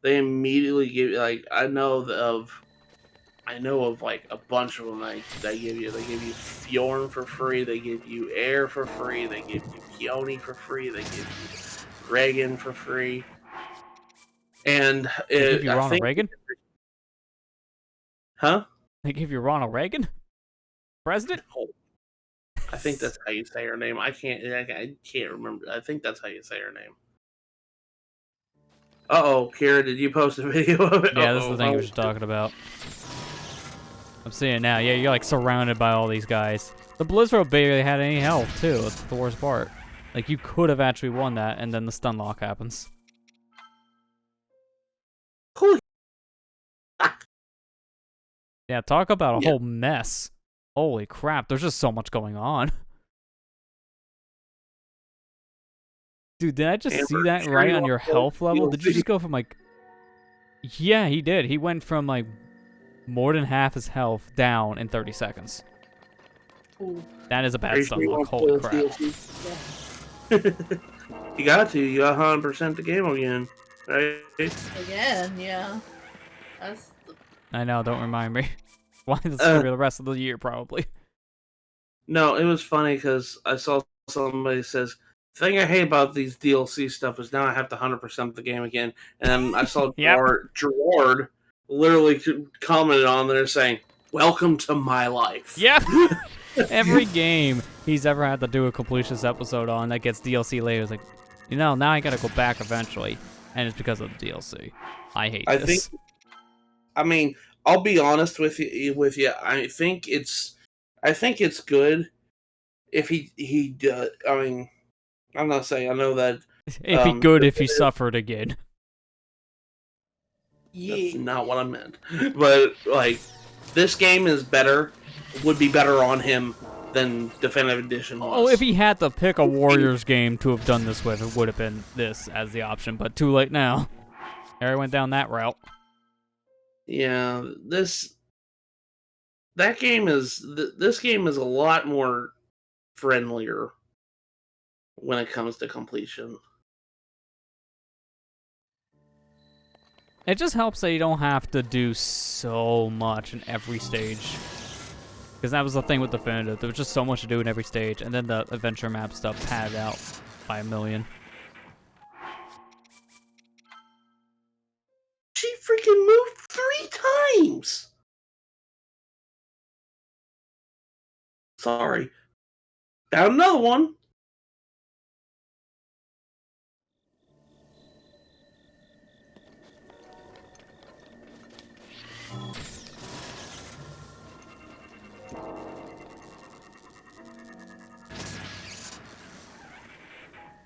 they immediately give you, like, I know of like a bunch of them they give you. They give you Fjorn for free. They give you Air for free. They give you Peony for free. They give you Reagan for free. And They give you I Ronald think, Reagan? huh? They give you Ronald Reagan? President? I think that's how you say her name. I can't remember. I think that's how you say her name. Uh-oh, Kira, did you post a video of it? Yeah, this is the thing we were talking about. I'm seeing it now. Yeah, you're like surrounded by all these guys. The Blizzard barely had any health, too. That's the worst part. Like, you could have actually won that, and then the stun lock happens. Holy Yeah, talk about a Yeah. whole mess. Holy crap, there's just so much going on. Dude, did I just Amber, see that sure right you on wanna your play health level? Did you DLC? just go from like... Yeah, he did. He went from like more than half his health down in 30 seconds. Ooh. That is a Are bad you stun sure you look. wanna Holy play crap. this DLC? You got to. You got 100% the game again, right? Again, yeah. That's I know, don't remind me. Why, this is gonna be the rest of the year, probably. No, it was funny because I saw somebody says, the thing I hate about these DLC stuff is now I have to 100% the game again. And then I saw Yep. Gerard literally commented on there saying, "Welcome to my life." Yep. Every game he's ever had to do a completionist episode on that gets DLC later is like, you know, now I gotta go back eventually. And it's because of the DLC. I hate I this. think, I mean, I'll be honest with you. I think it's good if he does. I mean, I'm not saying I know that It'd be good if he suffered again. that's yeah. not what I meant. But like, this game is better. Would be better on him than Definitive Edition was. Oh, if he had to pick a Warriors game to have done this with, it would have been this as the option, but too late now. Harry went down that route. Yeah, this game is a lot more friendlier when it comes to completion. It just helps that you don't have to do so much in every stage. Because that was the thing with Definitive. There was just so much to do in every stage, and then the adventure map stuff padded out by 1,000,000. She freaking moved 3 times! Sorry. Down another one.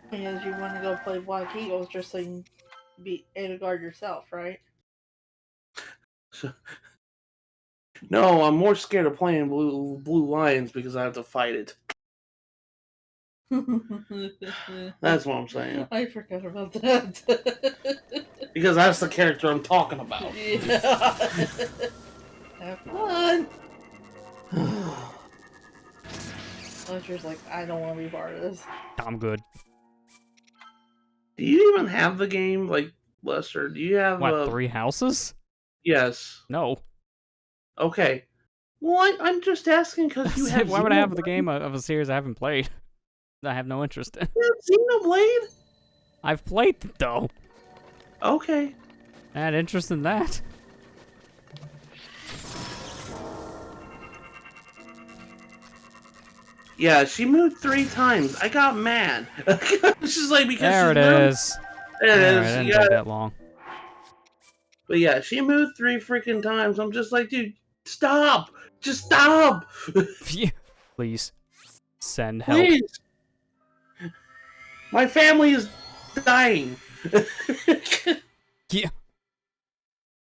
Because you want to go play Black Eagles just so you can beat Edelgard yourself, right? No, I'm more scared of playing Blue Lions because I have to fight it. That's what I'm saying. I forgot about that. Because that's the character I'm talking about. Yeah. Have fun. Fletcher's like, I don't want to be part of this. I'm good. Do you even have the game, like, Lester? Do you have What, 3 houses? Yes. No. Okay. Well, I'm just asking because you have. Why would I have the game of a series I haven't played? I have no interest in. You have Xenoblade? I've played it, though. Okay. I had interest in that. Yeah, she moved 3 times. I got mad. She's like, because There it is. There it Alright, is. it didn't Yeah. take that long. But yeah, she moved 3 freaking times. I'm just like, dude, stop. Just stop. Please. Send help. Please. My family is dying. Yeah.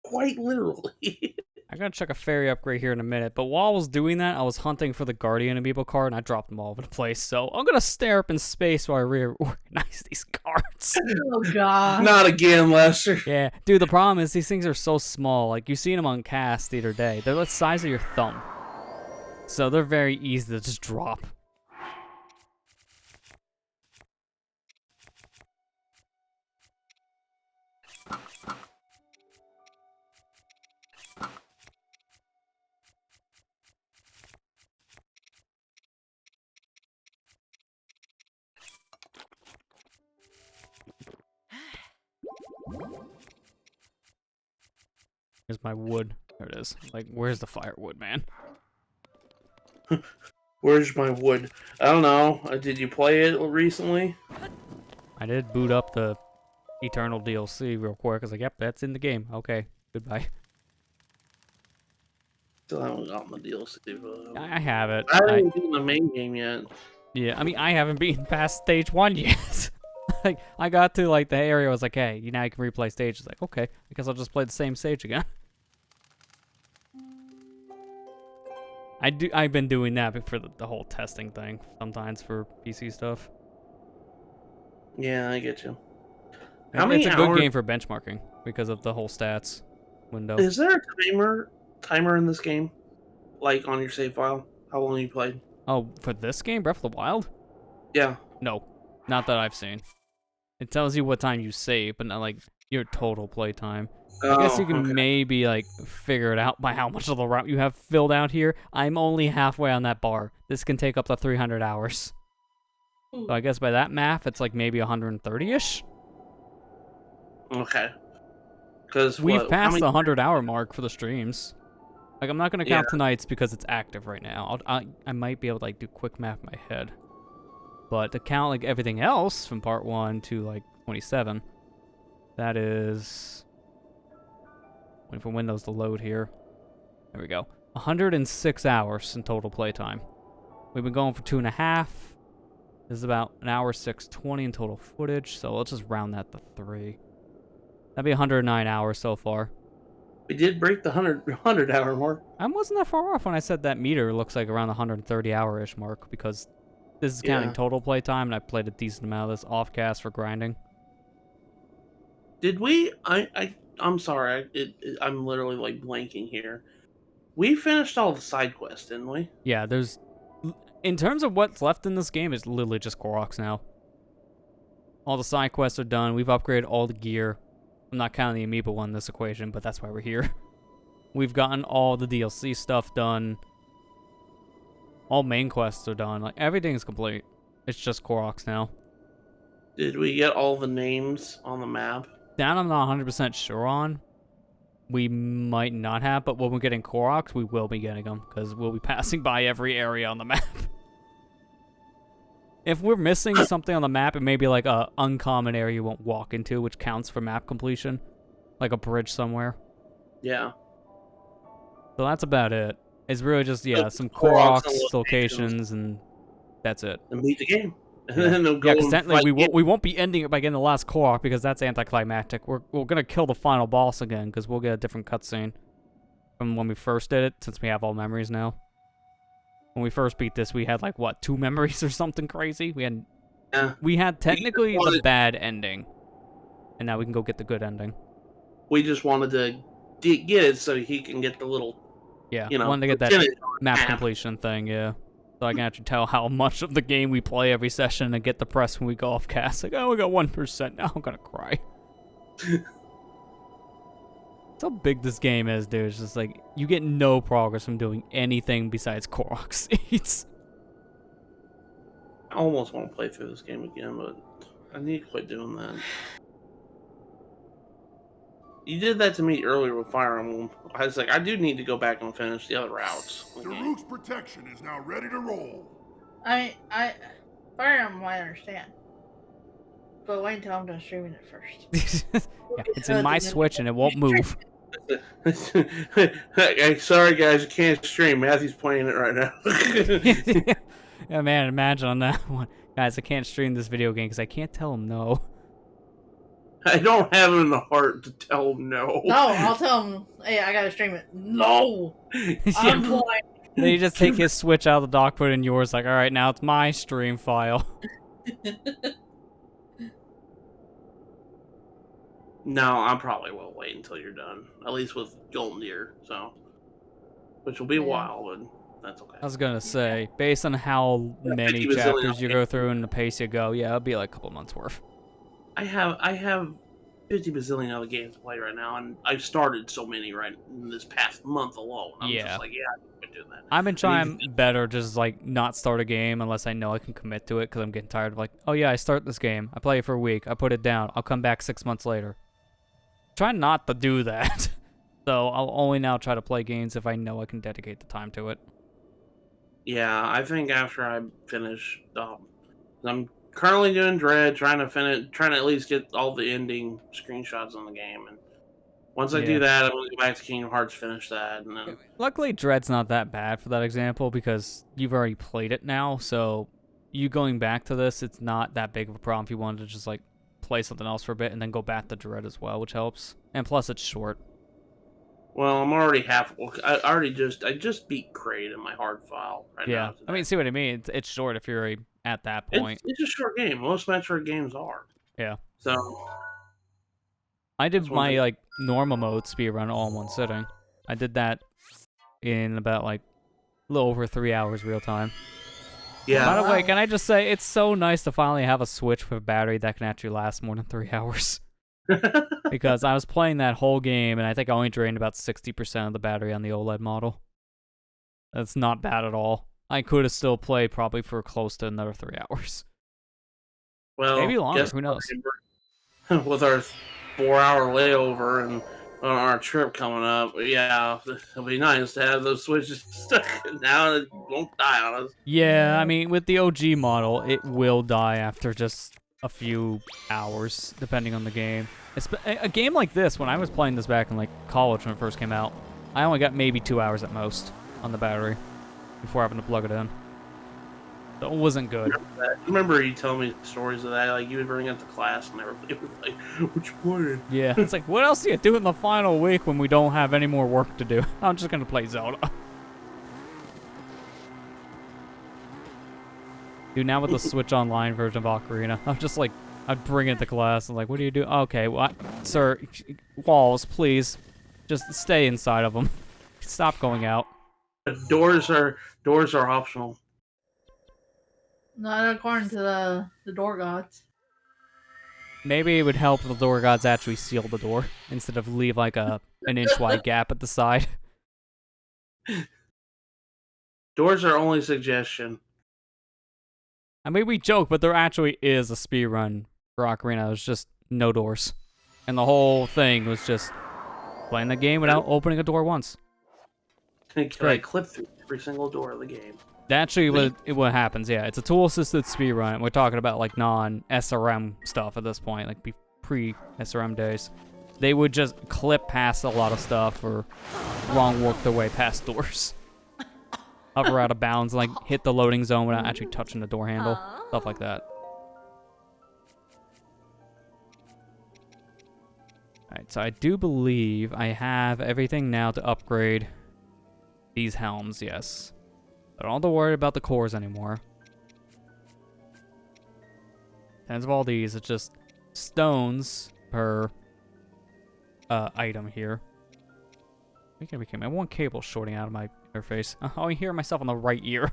Quite literally. I'm gonna check a fairy upgrade here in a minute, but while I was doing that, I was hunting for the Guardian amiibo card, and I dropped them all over the place, so I'm gonna stare up in space while I reorganize these cards. Oh, God. Not again, Lester. Yeah, dude, the problem is these things are so small. Like, you've seen them on cast the other day. They're the size of your thumb. So they're very easy to just drop. Here's my wood. There it is. Like, where's the firewood, man? Where's my wood? I don't know. Did you play it recently? I did boot up the Eternal DLC real quick. I was like, yep, that's in the game. Okay, goodbye. Still haven't gotten the DLC. But I have it. I haven't even beaten the main game yet. Yeah, I mean, I haven't beaten past stage 1 yet. Like, I got to, like, the area, I was like, hey, now you can replay stages. Like, okay, because I'll just play the same stage again. I've been doing that for the whole testing thing sometimes for PC stuff. Yeah, I get you. It's a good game for benchmarking because of the whole stats window. Is there a timer in this game? Like on your save file? How long you played? Oh, for this game, Breath of the Wild? Yeah. No, not that I've seen. It tells you what time you save, but not like your total play time. I guess you can maybe like figure it out by how much of the route you have filled out here. I'm only halfway on that bar. This can take up to 300 hours. So I guess by that math, it's like maybe 130-ish. Okay. Because we've passed the 100-hour mark for the streams. Like, I'm not gonna count tonight's because it's active right now. I might be able to like do quick math in my head, but to count like everything else from part 1 to like 27, that is waiting for Windows to load here. There we go. 106 hours in total playtime. We've been going for 2.5. This is about an hour 620 in total footage, so let's just round that to 3. That'd be 109 hours so far. We did break the 100 hour mark. I wasn't that far off when I said that meter looks like around the 130 hour-ish mark, because this is counting total playtime, and I played a decent amount of this off-cast for grinding. Did we? I'm sorry. I'm literally like blanking here. We finished all the side quests, didn't we? Yeah, in terms of what's left in this game, it's literally just Koroks now. All the side quests are done. We've upgraded all the gear. I'm not counting the amiibo one in this equation, but that's why we're here. We've gotten all the DLC stuff done. All main quests are done. Like, everything's complete. It's just Koroks now. Did we get all the names on the map? That I'm not 100% sure on. We might not have, but when we're getting Koroks, we will be getting them, because we'll be passing by every area on the map. If we're missing something on the map, it may be like a uncommon area you won't walk into, which counts for map completion. Like a bridge somewhere. Yeah. So that's about it. It's really just, some Koroks Koroks locations, and that's it. And beat the game. Yeah, because technically we won't be ending it by getting the last Korok, because that's anticlimactic. We're gonna kill the final boss again, because we'll get a different cutscene from when we first did it, since we have all memories now. When we first beat this, we had like, what, 2 memories or something crazy? We had technically the bad ending, and now we can go get the good ending. We just wanted to get it so he can get the little, wanted to get that map completion thing, So I can actually tell how much of the game we play every session and get depressed when we go off cast. Like, oh, we got 1%, now I'm gonna cry. That's how big this game is, dude. It's just like, you get no progress from doing anything besides Korok seeds. I almost want to play through this game again, but I need to quit doing that. You did that to me earlier with Fire Emblem. I was like, I do need to go back and finish the other routes. Daruk's protection is now ready to roll. Fire Emblem, I understand. But wait until I'm done streaming it first. It's in my Switch and it won't move. Hey, sorry guys, you can't stream. Matthew's playing it right now. Yeah, man, imagine on that one. Guys, I can't stream this video game because I can't tell him no. I don't have it in the heart to tell him no. No, I'll tell him, hey, I gotta stream it. No! I'm playing. Then you just take his Switch out of the dock, put it in yours, like, alright, now it's my stream file. No, I probably will wait until you're done. At least with Golden Deer, so. Which will be a while, but that's okay. I was gonna say, based on how many chapters you go through and the pace you go, yeah, it'll be like a couple months worth. I have 50 bazillion other games to play right now, and I've started so many right in this past month alone. I'm just like, I've been doing that. I've been trying better just like not start a game unless I know I can commit to it, because I'm getting tired of like, oh yeah, I start this game, I play it for a week, I put it down, I'll come back 6 months later. Try not to do that. So I'll only now try to play games if I know I can dedicate the time to it. Yeah, I think after I finish, I'm currently doing Dread, trying to at least get all the ending screenshots on the game, and once I do that, I'm gonna go back to Kingdom Hearts, finish that, and then. Luckily, Dread's not that bad for that example, because you've already played it now, so you going back to this, it's not that big of a problem if you wanted to just like play something else for a bit and then go back to Dread as well, which helps. And plus, it's short. Well, I'm already half. I just beat Kraid in my hard file right Yeah. now. I mean, see what I mean? It's short if you're at that point. It's a short game. Most Metroid games are. Yeah. So I did that's one my thing. like normal mode speedrun all in one sitting. I did that in about like a little over 3 hours real time. Yeah. By the way, Wow. can I just say it's so nice to finally have a Switch with a battery that can actually last more than 3 hours. Because I was playing that whole game and I think I only drained about 60% of the battery on the OLED model. That's not bad at all. I could have still played probably for close to another 3 hours. Well, Maybe longer, guess who knows? what? With our 4-hour layover and on our trip coming up, yeah, it'll be nice to have those switches stuck now and it won't die on us. Yeah, I mean, with the OG model, it will die after just a few hours, depending on the game. A game like this, when I was playing this back in like college when it first came out, I only got maybe 2 hours at most on the battery before having to plug it in. So it wasn't good. Remember you telling me stories of that? Like you would bring it to class and everybody was like, "What you playing?" Yeah, it's like, what else do you do in the final week when we don't have any more work to do? I'm just gonna play Zelda. Dude, now with the Switch Online version of Ocarina, I'm just like, I'd bring it to class and like, what do you do? Okay, well, sir, walls, please, just stay inside of them. Stop going out. Doors are optional. Not according to the door gods. Maybe it would help if the door gods actually seal the door instead of leave like an inch wide gap at the side. Doors are only suggestion. I mean, we joke, but there actually is a speedrun for Ocarina. There's just no doors. And the whole thing was just playing the game without opening a door once. Can I Right. clip through every sinle door of the game? That's actually what happens, yeah. It's a tool-assisted speedrun. We're talking about, like, non-SRM stuff at this point, like pre-SRM days. They would just clip past a lot of stuff or wrong work their way past doors. Hover out of bounds, like, hit the loading zone without actually touching the door handle. Stuff like that. Alright, so I do believe I have everything now to upgrade these helms, yes. I don't have to worry about the cores anymore. Tens of all these, it's just stones per item here. I think I became. I have one cable shorting out of my interface. Oh, I hear myself on the right ear.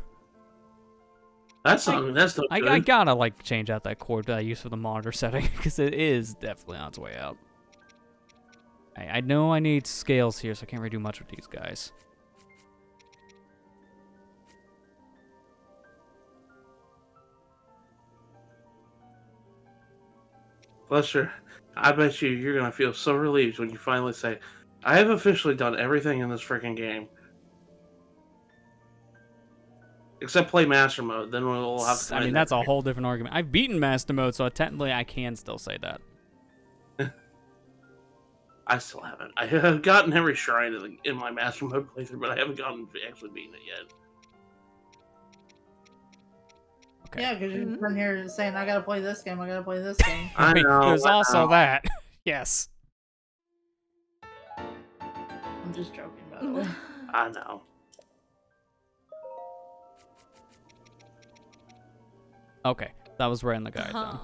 That's not good. I gotta like change out that cord that I use for the monitor setting because it is definitely on its way out. I know I need scales here, so I can't really do much with these guys. Lester, I bet you're gonna feel so relieved when you finally say, "I have officially done everything in this freaking game." Except play Master Mode, then we'll have to. I mean, that's a whole different argument. I've beaten Master Mode, so technically I can still say that. I still haven't. I have gotten every shrine in my Master Mode playthrough, but I haven't gotten actually beaten it yet. Okay. Yeah, because you're in here saying, I gotta play this game, I gotta play this game. I know. There's I also know. that. Yes. I'm just joking, by the way. I know. Okay, that was right in the guide then.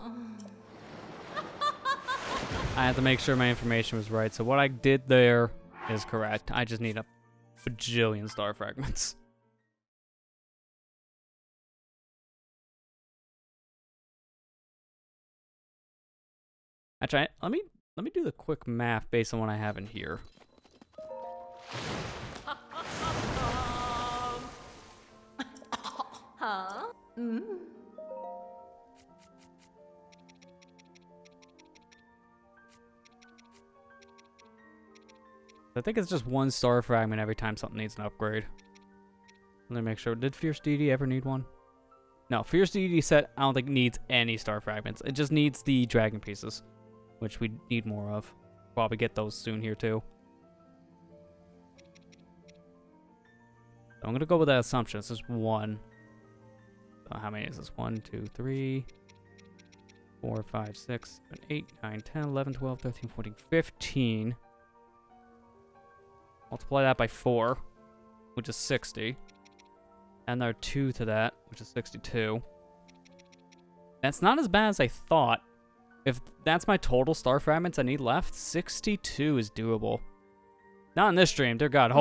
I had to make sure my information was right, so what I did there is correct. I just need a bajillion star fragments. Actually, let me do the quick math based on what I have in here. Huh? Mm. I think it's just one star fragment every time something needs an upgrade. Let me make sure. Did Fierce Deity ever need one? No, Fierce Deity set I don't think needs any star fragments. It just needs the dragon pieces, which we need more of. Probably get those soon here too. So I'm gonna go with that assumption. This is one. So how many is this? 1, 2, 3, 4, 5, 6, 7, 8, 9, 10, 11, 12, 13, 14, 15. Multiply that by 4, which is 60. And there are 2 to that, which is 62. That's not as bad as I thought. If that's my total star fragments I need left, 62 is doable. Not in this stream, dear God.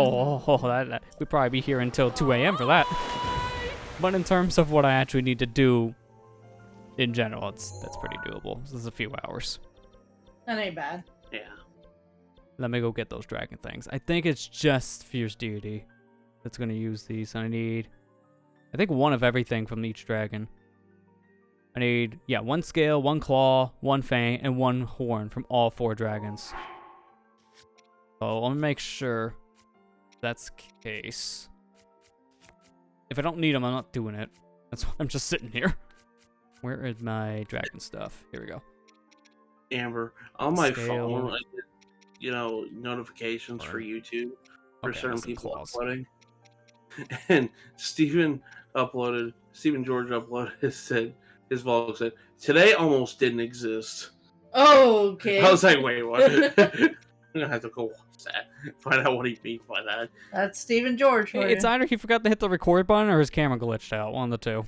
We'd probably be here until 2 a.m. for that. But in terms of what I actually need to do in general, that's pretty doable. This is a few hours. That ain't bad. Yeah. Let me go get those dragon things. I think it's just Fierce Deity that's going to use these. I need, I think, 1 of everything from each dragon. I need, 1 scale, 1 claw, 1 fang, and 1 horn from all 4 dragons. So let me make sure that's the case. If I don't need them, I'm not doing it. That's why I'm just sitting here. Where is my dragon stuff? Here we go. Amber, on my Scale. phone, I get, notifications for YouTube for Okay, certain that's some people claws. uploading. And Steven George uploaded, said, his vlog said, today almost didn't exist. Oh, okay. I was like, wait, what? I'm gonna have to go watch that, find out what he means by that. That's Stephen George for It's you. either he forgot to hit the record button or his camera glitched out. One of the two.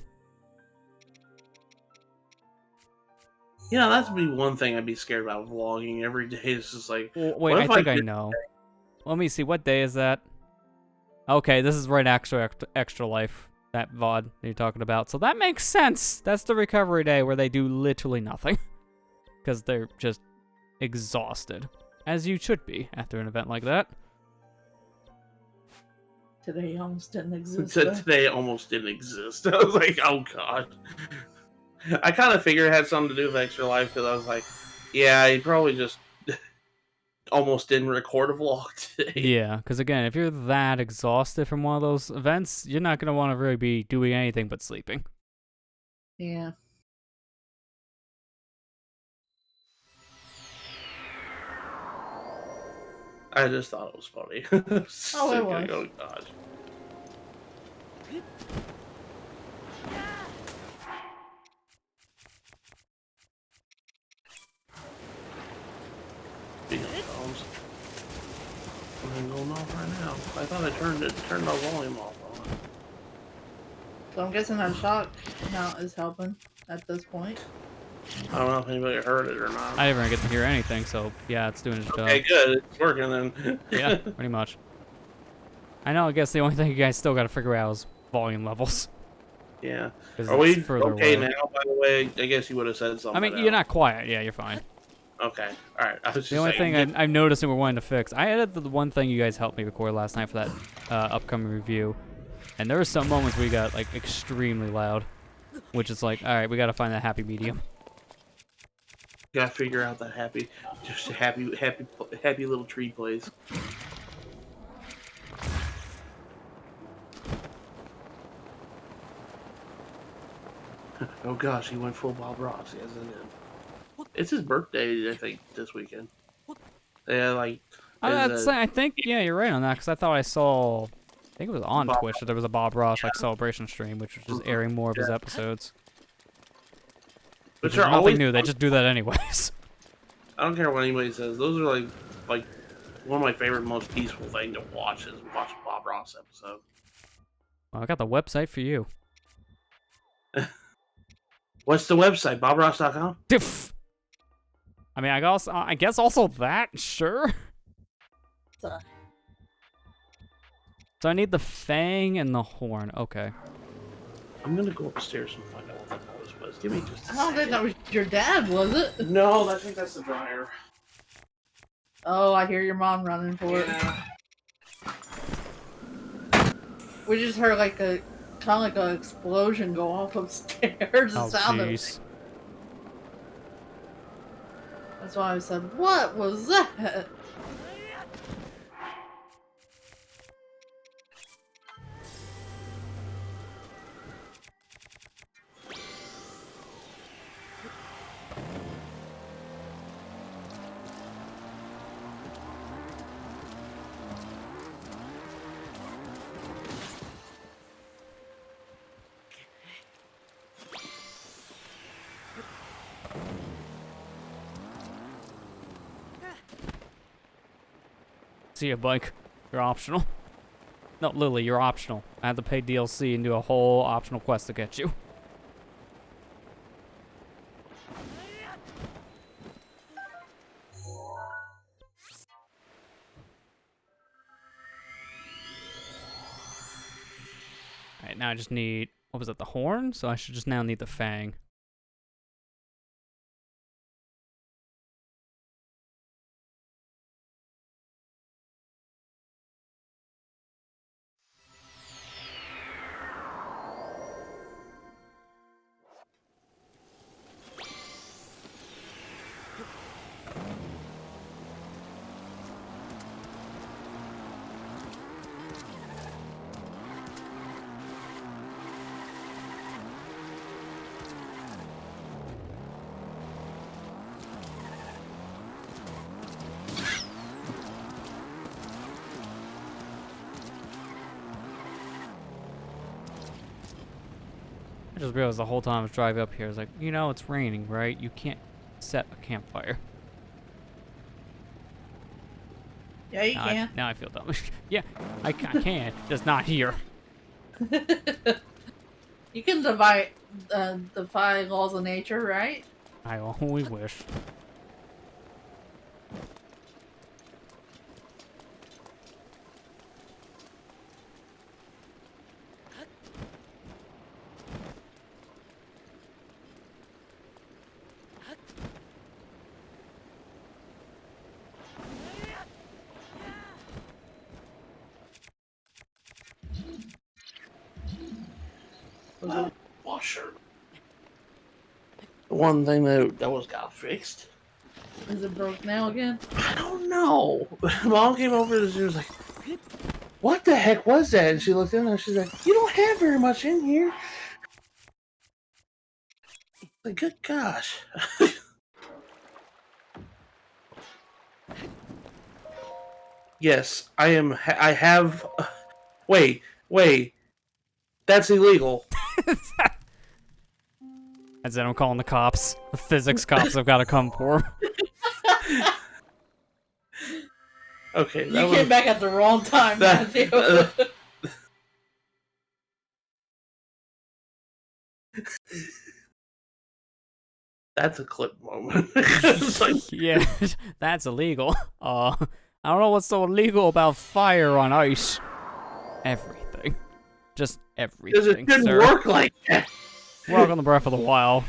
That'd be one thing I'd be scared about vlogging every day. It's just like, Wait, what I if think I did- know. Let me see. What day is that? Okay, this is right after Extra Life, that VOD that you're talking about. So that makes sense. That's the recovery day where they do literally nothing. Because they're just exhausted. As you should be after an event like that. Today almost didn't exist. Today almost didn't exist. I was like, oh god. I kind of figured it had something to do with Extra Life because I was like, yeah, he probably just almost didn't record a vlog today. Yeah, because again, if you're that exhausted from one of those events, you're not going to want to really be doing anything but sleeping. Yeah. I just thought it was funny. Oh, it was. Oh god. Speaking of phones, something going off right now. I thought I turned the volume off on it. So I'm guessing our shock count is helping at this point. I don't know if anybody heard it or not. I didn't get to hear anything, so yeah, it's doing its job. Okay, good. It's working then. Yeah, pretty much. I know, I guess the only thing you guys still got to figure out is volume levels. Yeah. 'Cause Are we it's further okay away. now, by the way? I guess you would have said something. I mean, you're not quiet. Yeah, you're fine. Okay. Alright. I was just The only saying, thing I'm noticing we're wanting to fix, I edited the one thing you guys helped me record last night for that upcoming review, and there were some moments we got like extremely loud, which is like, all right, we got to find that happy medium. gotta figure out that happy little tree plays. Oh gosh, he went full Bob Ross. Yes, it did. It's his birthday, I think, this weekend. Yeah, like. I think, yeah, you're right on that, because I thought I saw, I think it was on Bob Twitch that there was a Bob Ross like celebration stream, which was just airing more of his episodes. Which Which is are nothing always new. They just do that anyways. I don't care what anybody says. Those are like one of my favorite, most peaceful thing to watch is watch a Bob Ross episode. Well, I got the website for you. What's the website? BobRoss.com? Diff. I mean, I guess also that, sure. So, So I need the fang and the horn. Okay. I'm gonna go upstairs and find out what the hell this was. Give me just a I don't think second. that was your dad, was it? No, I think that's the dryer. Oh, I hear your mom running for it. We just heard like a kind of like an explosion go off upstairs. Oh, It sounded jeez. That's why I said, "What was that?" See ya, bike. You're optional. No, Lily, you're optional. I have to pay DLC and do a whole optional quest to get you. Alright, now I just need, what was it, the horn? So I should just now need the fang. I just realized the whole time I was driving up here, I was like, you know, it's raining, right? You can't set a campfire. Yeah, you Now can. now I feel dumb. Yeah, I can, just not here. You can defy laws of nature, right? I only wish. Washer. The one thing that was got fixed. Is it broke now again? I don't know. Mom came over and she was like, "What the heck was that?" And she looked in and she's like, "You don't have very much in here." Like, good gosh. Yes, I am. I have. Wait. That's illegal. That's it, I'm calling the cops. The physics cops have got to come for him. Okay, You came back at the wrong time, Matthew. That's a clip moment. It's like, Yeah, that's illegal. I don't know what's so illegal about fire on ice. Everything. Just everything, because it didn't sir. work like that. Welcome to Breath of the Wild.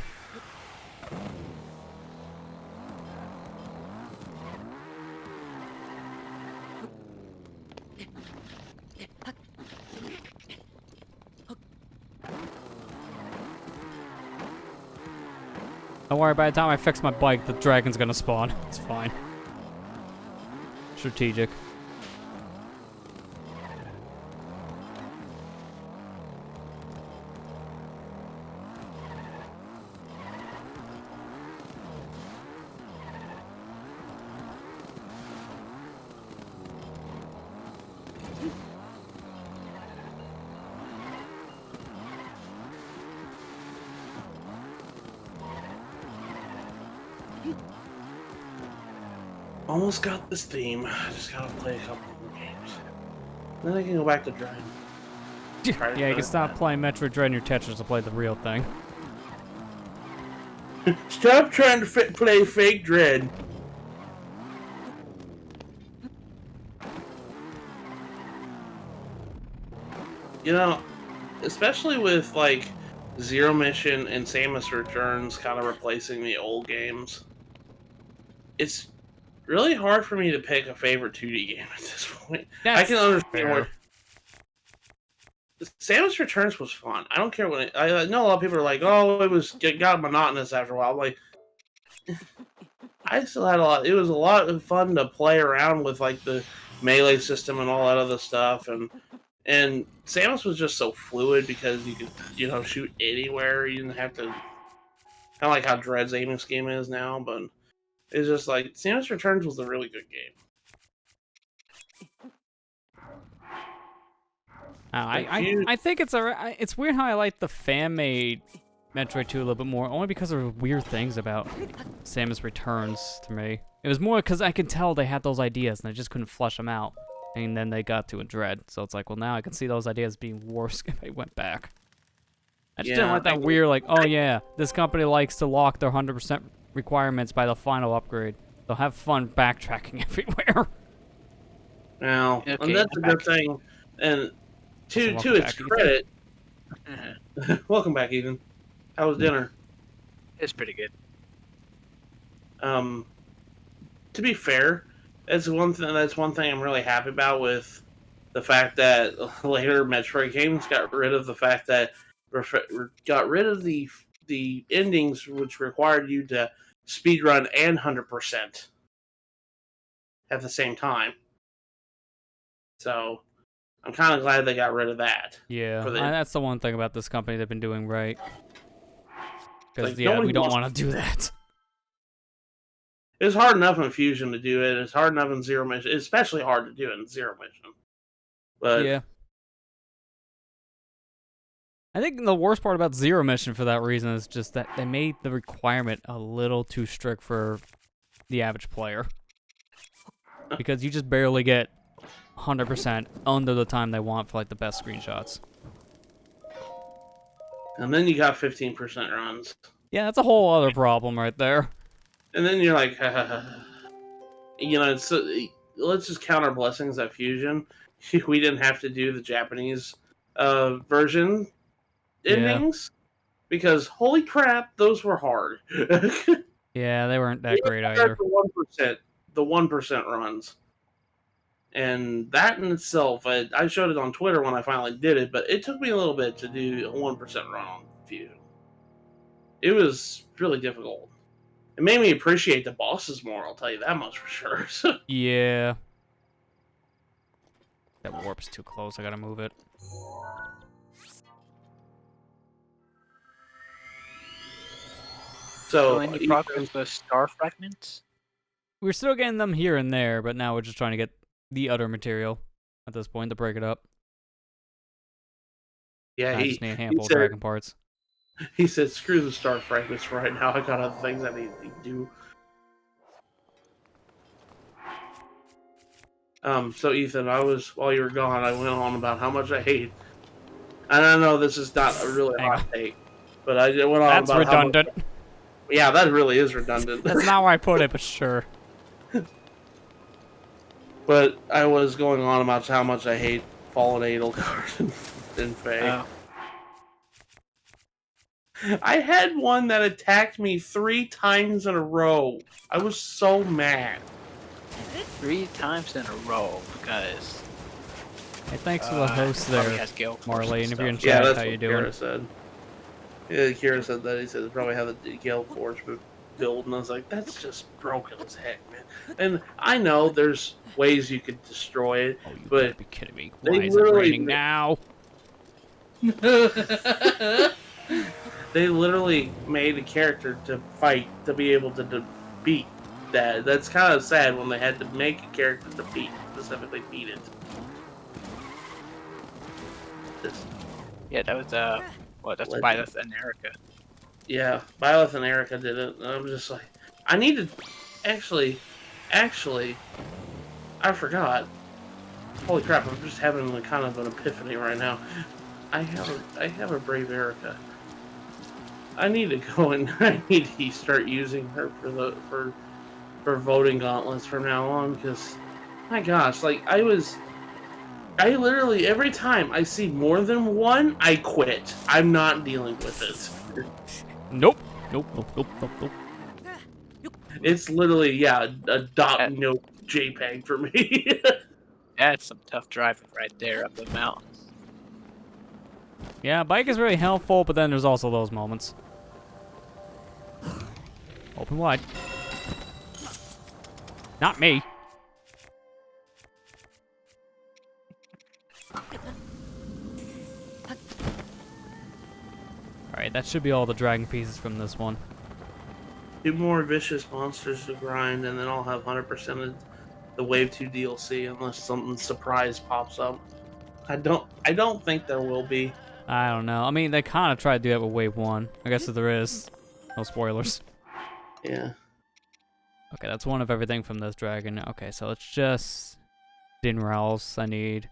Don't worry, by the time I fix my bike, the dragon's gonna spawn. It's fine. Strategic. Almost got this theme. I just gotta play a couple more games. Then I can go back to Dread. Yeah, you can stop playing Metroid Dread in your Tetris to play the real thing. Stop trying to play fake Dread. You know, especially with like Zero Mission and Samus Returns kind of replacing the old games, it's really hard for me to pick a favorite 2D game at this point. I can understand where Samus Returns was fun. I don't care when I know a lot of people are like, "Oh, it got monotonous after a while." I'm like, I still had a lot. It was a lot of fun to play around with, like the melee system and all that other stuff, and Samus was just so fluid because you could shoot anywhere. You didn't have to kind of like how Dread's aiming scheme is now, but it's just like Samus Returns was a really good game. I think it's weird how I like the fan-made Metroid 2 a little bit more, only because there were weird things about Samus Returns to me. It was more because I could tell they had those ideas and I just couldn't flesh them out. And then they got to a dread. So it's like, well, now I can see those ideas being worse if I went back. I just didn't like that weird, like, oh yeah, this company likes to lock their 100% requirements by the final upgrade. So have fun backtracking everywhere. Now, Okay, and that's a I'm good back. thing. And to welcome its back, Ethan. credit, welcome back, Ethan. How was dinner? It's pretty good. To be fair, that's one thing. That's one thing I'm really happy about with the fact that later Metroid games got rid of the fact that got rid of the endings which required you to speedrun and 100% at the same time. So I'm kind of glad they got rid of that. Yeah, For the, that's the one thing about this company they've been doing right. Because, like, yeah, nobody we don't wants- want to do that. it's hard enough in Fusion to do it. It's hard enough in Zero Mission. It's especially hard to do it in Zero Mission. But Yeah. I think the worst part about Zero Mission for that reason is just that they made the requirement a little too strict for the average player. Because you just barely get 100% under the time they want for like the best screenshots. and then you got 15% runs. Yeah, that's a whole other problem right there. And then you're like, you know, it's let's just count our blessings at Fusion. We didn't have to do the Japanese version endings because holy crap, those were hard. Yeah, they weren't that great either. The 1% runs, and that in itself, I showed it on Twitter when I finally did it, but it took me a little bit to do a 1% run on Fusion. It was really difficult. It made me appreciate the bosses more, I'll tell you that much for sure. Yeah. That warp's too close, I gotta move it. So, any progress with star fragments? We're still getting them here and there, but now we're just trying to get the other material at this point to break it up. yeah, I just need a handful of dragon parts. he said, screw the star fragments for right now. I got other things I need to do. So Ethan, while you were gone, I went on about how much I hate. And I know this is not a really Hang hot on. take, but I went on That's about redundant. how much, yeah, that really is redundant. That's not where I put it, but sure. But I was going on about how much I hate Fallen Edelgard and Faye. Oh. I had one that attacked me 3 times in a row. I was so mad. 3 times in a row, guys. Hey, thanks for the host there, Has Gale Force Marley. and And if you're in stuff. Yeah, chat, that's how what you doing? Kira said. Yeah, Kira said that. He said they probably have the Gale Force build, and I was like, that's just broken as heck, man. And I know there's ways you could destroy it, Oh, you but gotta be kidding me. they Why is it literally- raining now? they literally made a character to fight to be able to beat that. That's kind of sad when they had to make a character to specifically beat it. Yeah, that was that's Legend. Byleth and Erica. Yeah, Byleth and Erica did it. And I'm just like, I need to actually, I forgot. Holy crap! I'm just having a kind of an epiphany right now. I have a brave Erica. I need to go and I need to start using her for voting gauntlets from now on because, my gosh, like I literally every time I see more than one, I quit. I'm not dealing with it. Nope. Nope. Nope. Nope. Nope. Nope. It's literally a .nope JPEG for me. That's some tough driving right there up the mountains. Yeah, bike is really helpful, but then there's also those moments. Open wide. Not me. Alright, that should be all the dragon pieces from this one. 2 more vicious monsters to grind, and then I'll have 100% of the Wave 2 DLC unless something surprise pops up. I don't think there will be. I don't know. I mean, they kind of tried to do that with Wave 1. I guess if there is. No spoilers. Yeah. Okay, that's one of everything from this dragon. Okay, so let's just Dinner else I need.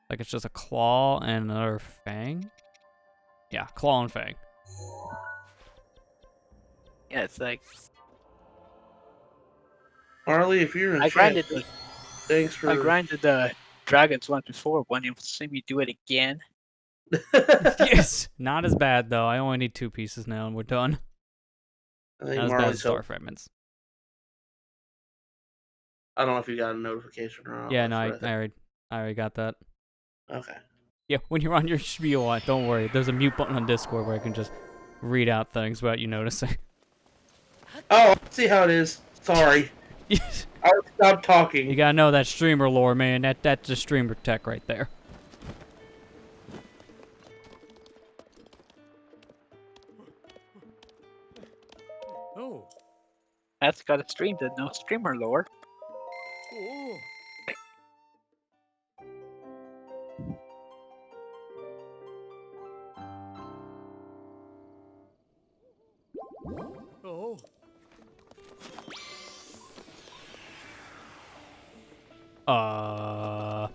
Like it's just a claw and another fang. Yeah, claw and fang. Yeah, it's like Marley, if you're in I chat, grinded the thanks for. I grinded the dragons once before. When you see me do it again, Yes, not as bad though. I only need 2 pieces now, and we're done. I think Not as bad Marley's as star help. fragments. I don't know if you got a notification or not. Yeah, no, that's what I already got that. Okay. Yeah, when you're on your spiel, don't worry. There's a mute button on Discord where I can just read out things without you noticing. Oh, I see how it is. Sorry. I'll stop talking. You gotta know that streamer lore, man. That's the streamer tech right there. Oh. that's got a stream to no streamer lore. Oh. Oh.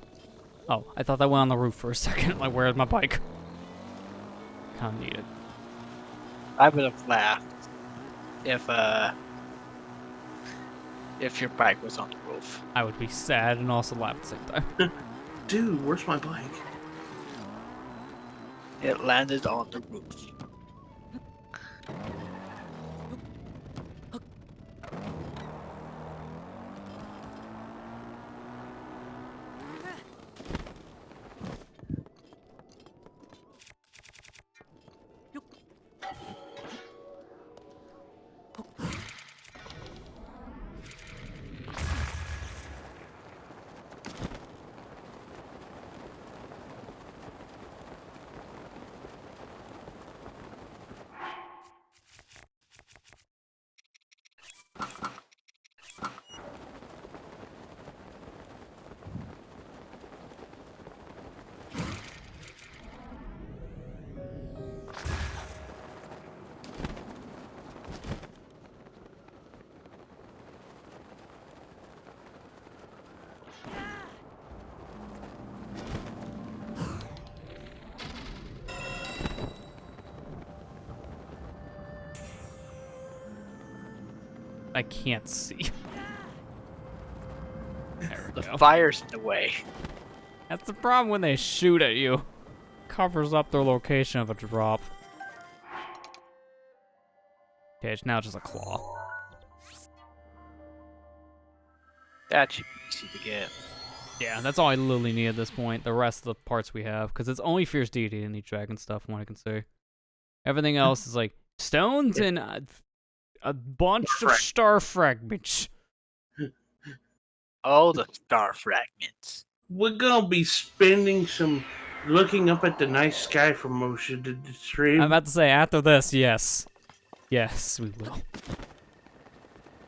Oh, I thought that went on the roof for a second. Like, where's my bike? Kinda need it. I would have laughed if your bike was on the roof. I would be sad and also laugh at the same time. Dude, where's my bike? It landed on the roof. I can't see. There we The go. fire's in the way. That's the problem when they shoot at you. Covers up their location of a drop. Okay, it's now just a claw. That should be easy to get. Yeah, that's all I literally need at this point. The rest of the parts we have, because it's only Fierce Deity in the dragon stuff, from what I can say. Everything else is like stones and a bunch of star fragments. All the star fragments. We're gonna be spending some looking up at the night sky for motion to the stream. I'm about to say, after this, yes. Yes, we will.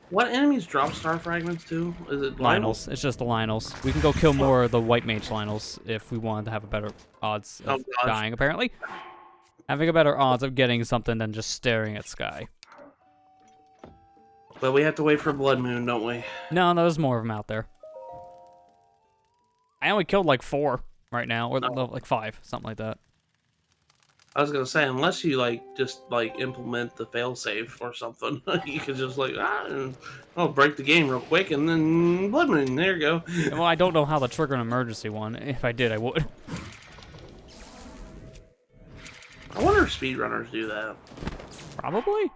What enemies drop star fragments to? Is it Lionels. It's just the Lionels. We can go kill more of the white mage Lionels if we wanted to have a better odds of gosh. dying, apparently. Having a better odds of getting something than just staring at sky. But we have to wait for Blood Moon, don't we? No, there's more of them out there. I only killed like 4 right now, or no, like 5, something like that. I was gonna say, unless you just implement the failsafe or something, you could just I'll break the game real quick and then Blood Moon. There you go. Well, I don't know how to trigger an emergency one. If I did, I would. I wonder if speedrunners do that. Probably.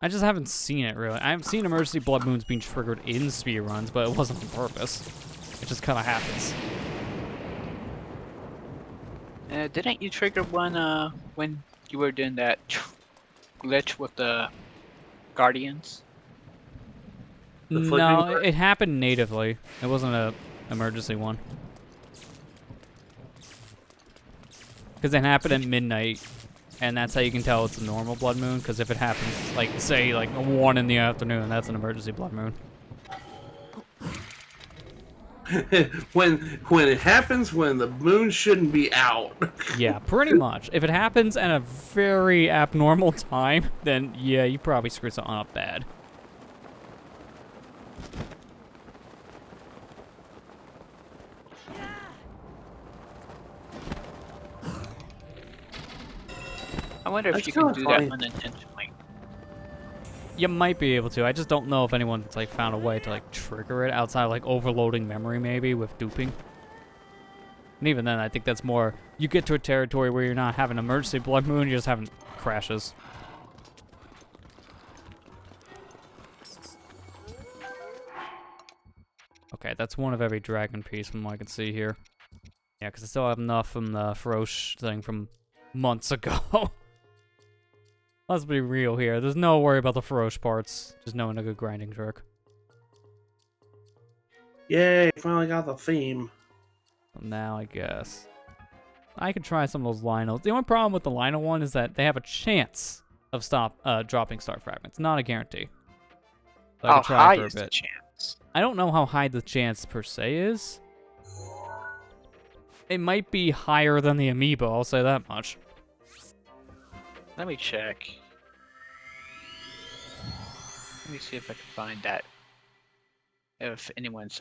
I just haven't seen it, really. I've seen emergency blood moons being triggered in speedruns, but it wasn't on purpose. It just kind of happens. Didn't you trigger one when you were doing that glitch with the Guardians? No, it happened natively. It wasn't a emergency one. Because it happened at midnight, and that's how you can tell it's a normal blood moon, because if it happens, say, 1 in the afternoon, that's an emergency blood moon. when it happens when the moon shouldn't be out. Yeah, pretty much. If it happens at a very abnormal time, then yeah, you probably screwed something up bad. wonder if That's you can kinda do funny. that unintentionally. You might be able to. I just don't know if anyone's like found a way to like trigger it outside of like overloading memory maybe with duping. And even then, I think that's more, you get to a territory where you're not having emergency blood moon, you're just having crashes. Okay, that's one of every dragon piece from what I can see here. Yeah, because I still have enough from the Feroce thing from months ago. Let's be real here. There's no worry about the Feroce parts. Just knowing a good grinding trick. Yay! Finally got the theme. So now I guess I could try some of those Lionels. The only problem with the Lionel one is that they have a chance of dropping star fragments. Not a guarantee. So I How could try high for a is the bit. chance? I don't know how high the chance per se is. It might be higher than the amiibo, I'll say that much. Let me check. Let me see if I can find that. If anyone's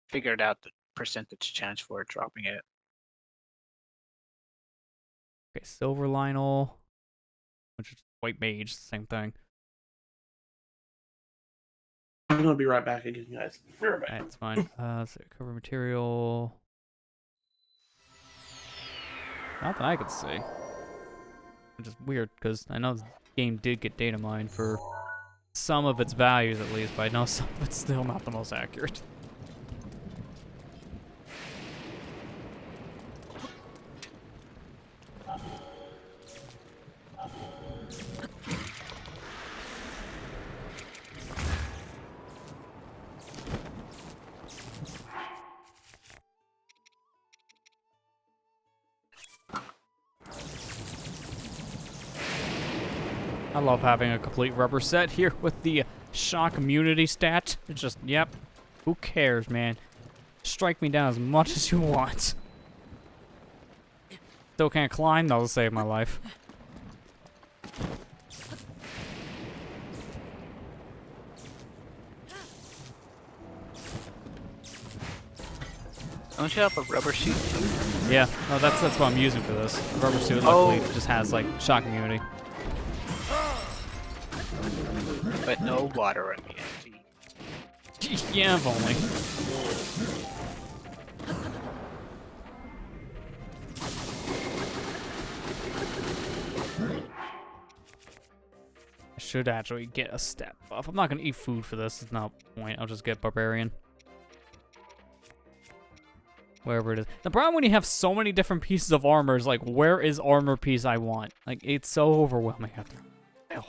figured out the percentage chance for dropping it. Okay, Silver Lionel, which is White Mage, same thing. I'm gonna be right back again, guys. Be right back. Alright, it's fine. So cover material. Not that I could see. Which is weird, because I know the game did get data mined for some of its values at least, but I know some of it's still not the most accurate. I love having a complete rubber set here with the shock immunity stat. It's just, yep, who cares, man? Strike me down as much as you want. Still can't climb? That'll save my life. Don't you have a rubber suit too? Yeah, no, that's what I'm using for this. The rubber suit, luckily, just has, like, shock immunity. But no water immunity. Yeah, if only. I should actually get a stat buff. I'm not gonna eat food for this. It's not a point. I'll just get Barbarian. Wherever it is. The problem when you have so many different pieces of armor is like, where is armor piece I want? Like, it's so overwhelming after a while.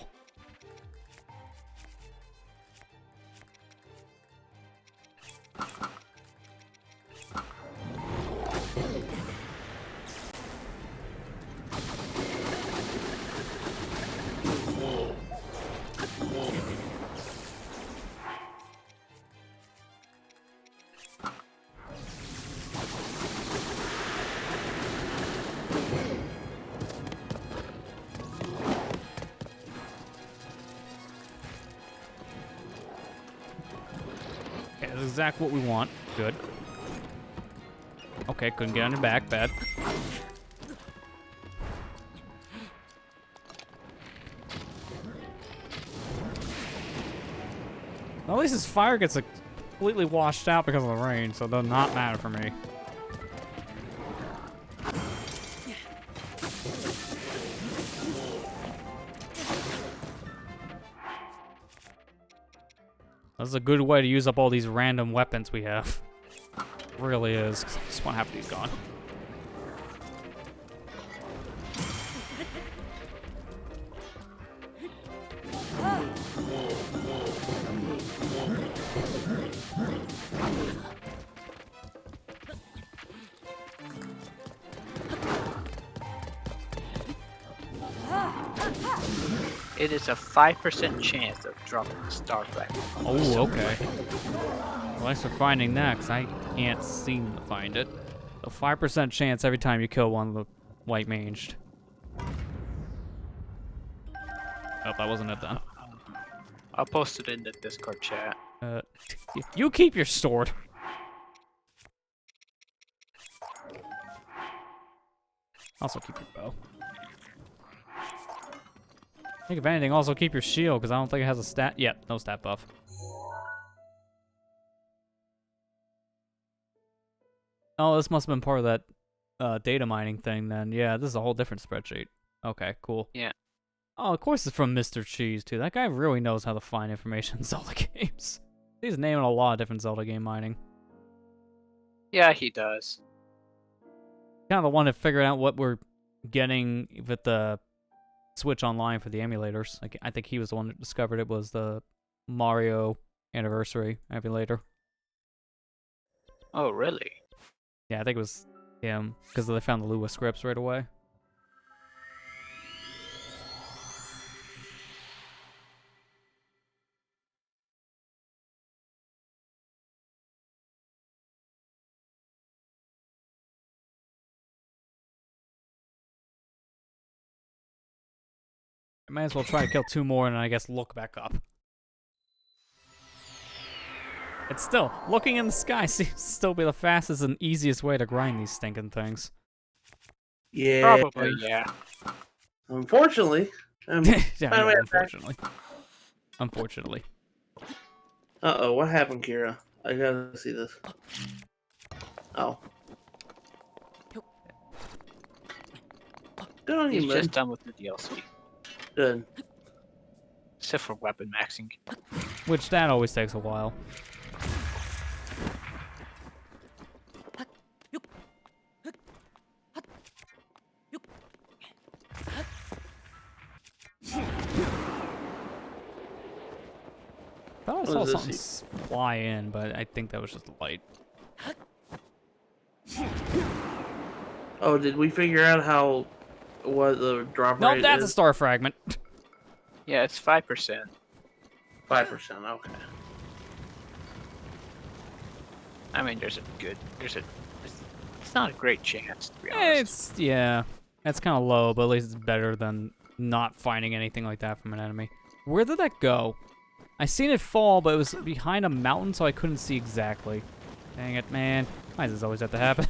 Okay, that's exactly what we want. Good. Okay, couldn't get on your back. Bad. At least his fire gets completely washed out because of the rain, so it does not matter for me. That's a good way to use up all these random weapons we have. It really is. 'Cause I just want half of these gone. It is a 5% chance of dropping the star fragment. Oh, okay. Well, thanks for finding that, because I can't seem to find it. A 5% chance every time you kill one of the white manged. Oh, that wasn't it then. I'll post it in the Discord chat. You keep your sword. Also keep your bow. think if anything, also keep your shield, because I don't think it has a stat. Yep, no stat buff. Oh, this must have been part of that data mining thing then. Yeah, this is a whole different spreadsheet. Okay, cool. Yeah. Oh, of course it's from Mr. Cheese, too. That guy really knows how to find information in Zelda games. He's naming a lot of different Zelda game mining. Yeah, he does. Kind of the one that figured out what we're getting with the Switch Online for the emulators. Like, I think he was the one that discovered it was the Mario Anniversary emulator. Oh, really? Yeah, I think it was him, because they found the Lua scripts right away. I might as well try to kill 2 more and I guess look back up. It's still, looking in the sky seems to still be the fastest and easiest way to grind these stinking things. Yeah. Probably, yeah. Unfortunately. Yeah, unfortunately. Unfortunately. Uh-oh, what happened, Kira? I gotta see this. Oh. Good on you, He's man. just done with the DLC. Good. Except for weapon maxing. Which that always takes a while. I thought I saw is this? something fly in, but I think that was just light. Oh, did we figure out how what the drop Nope, rate that's a is? star fragment. Yeah, it's 5%. 5%, okay. I mean, it's not a great chance, to be honest. Yeah, it's kind of low, but at least it's better than not finding anything like that from an enemy. Where did that go? I seen it fall, but it was behind a mountain, so I couldn't see exactly. Dang it, man. Why does this always have to happen?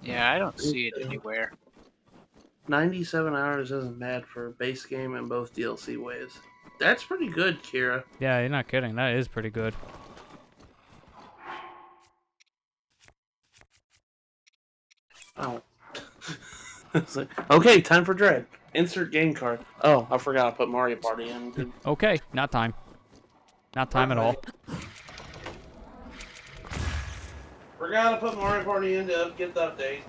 Yeah, I don't see it anywhere. 97 hours isn't bad for a base game and both DLC waves. That's pretty good, Kira. Yeah, you're not kidding. That is pretty good. Oh. It's like, okay, time for Dread. Insert game card. Oh, I forgot to put Mario Party in. Okay, not time. Not time at all. Forgot to put Mario Party in to get the update.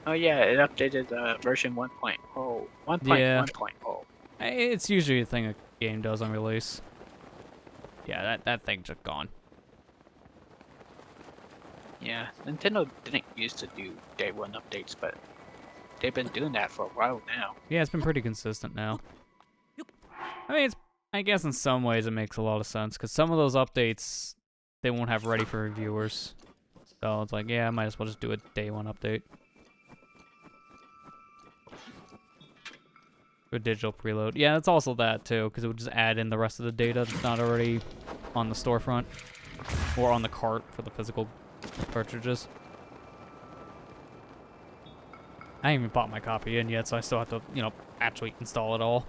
Oh yeah, it updated version 1.0. 1.1.0. Yeah. It's usually a thing a game does on release. Yeah, that thing's just gone. Yeah, Nintendo didn't used to do day one updates, but they've been doing that for a while now. Yeah, it's been pretty consistent now. I mean, I guess in some ways it makes a lot of sense, because some of those updates, they won't have ready for reviewers. So it's like, yeah, I might as well just do a day one update. A digital preload. Yeah, it's also that too, because it would just add in the rest of the data that's not already on the storefront or on the cart for the physical cartridges. I haven't even bought my copy in yet, so I still have to, actually install it all.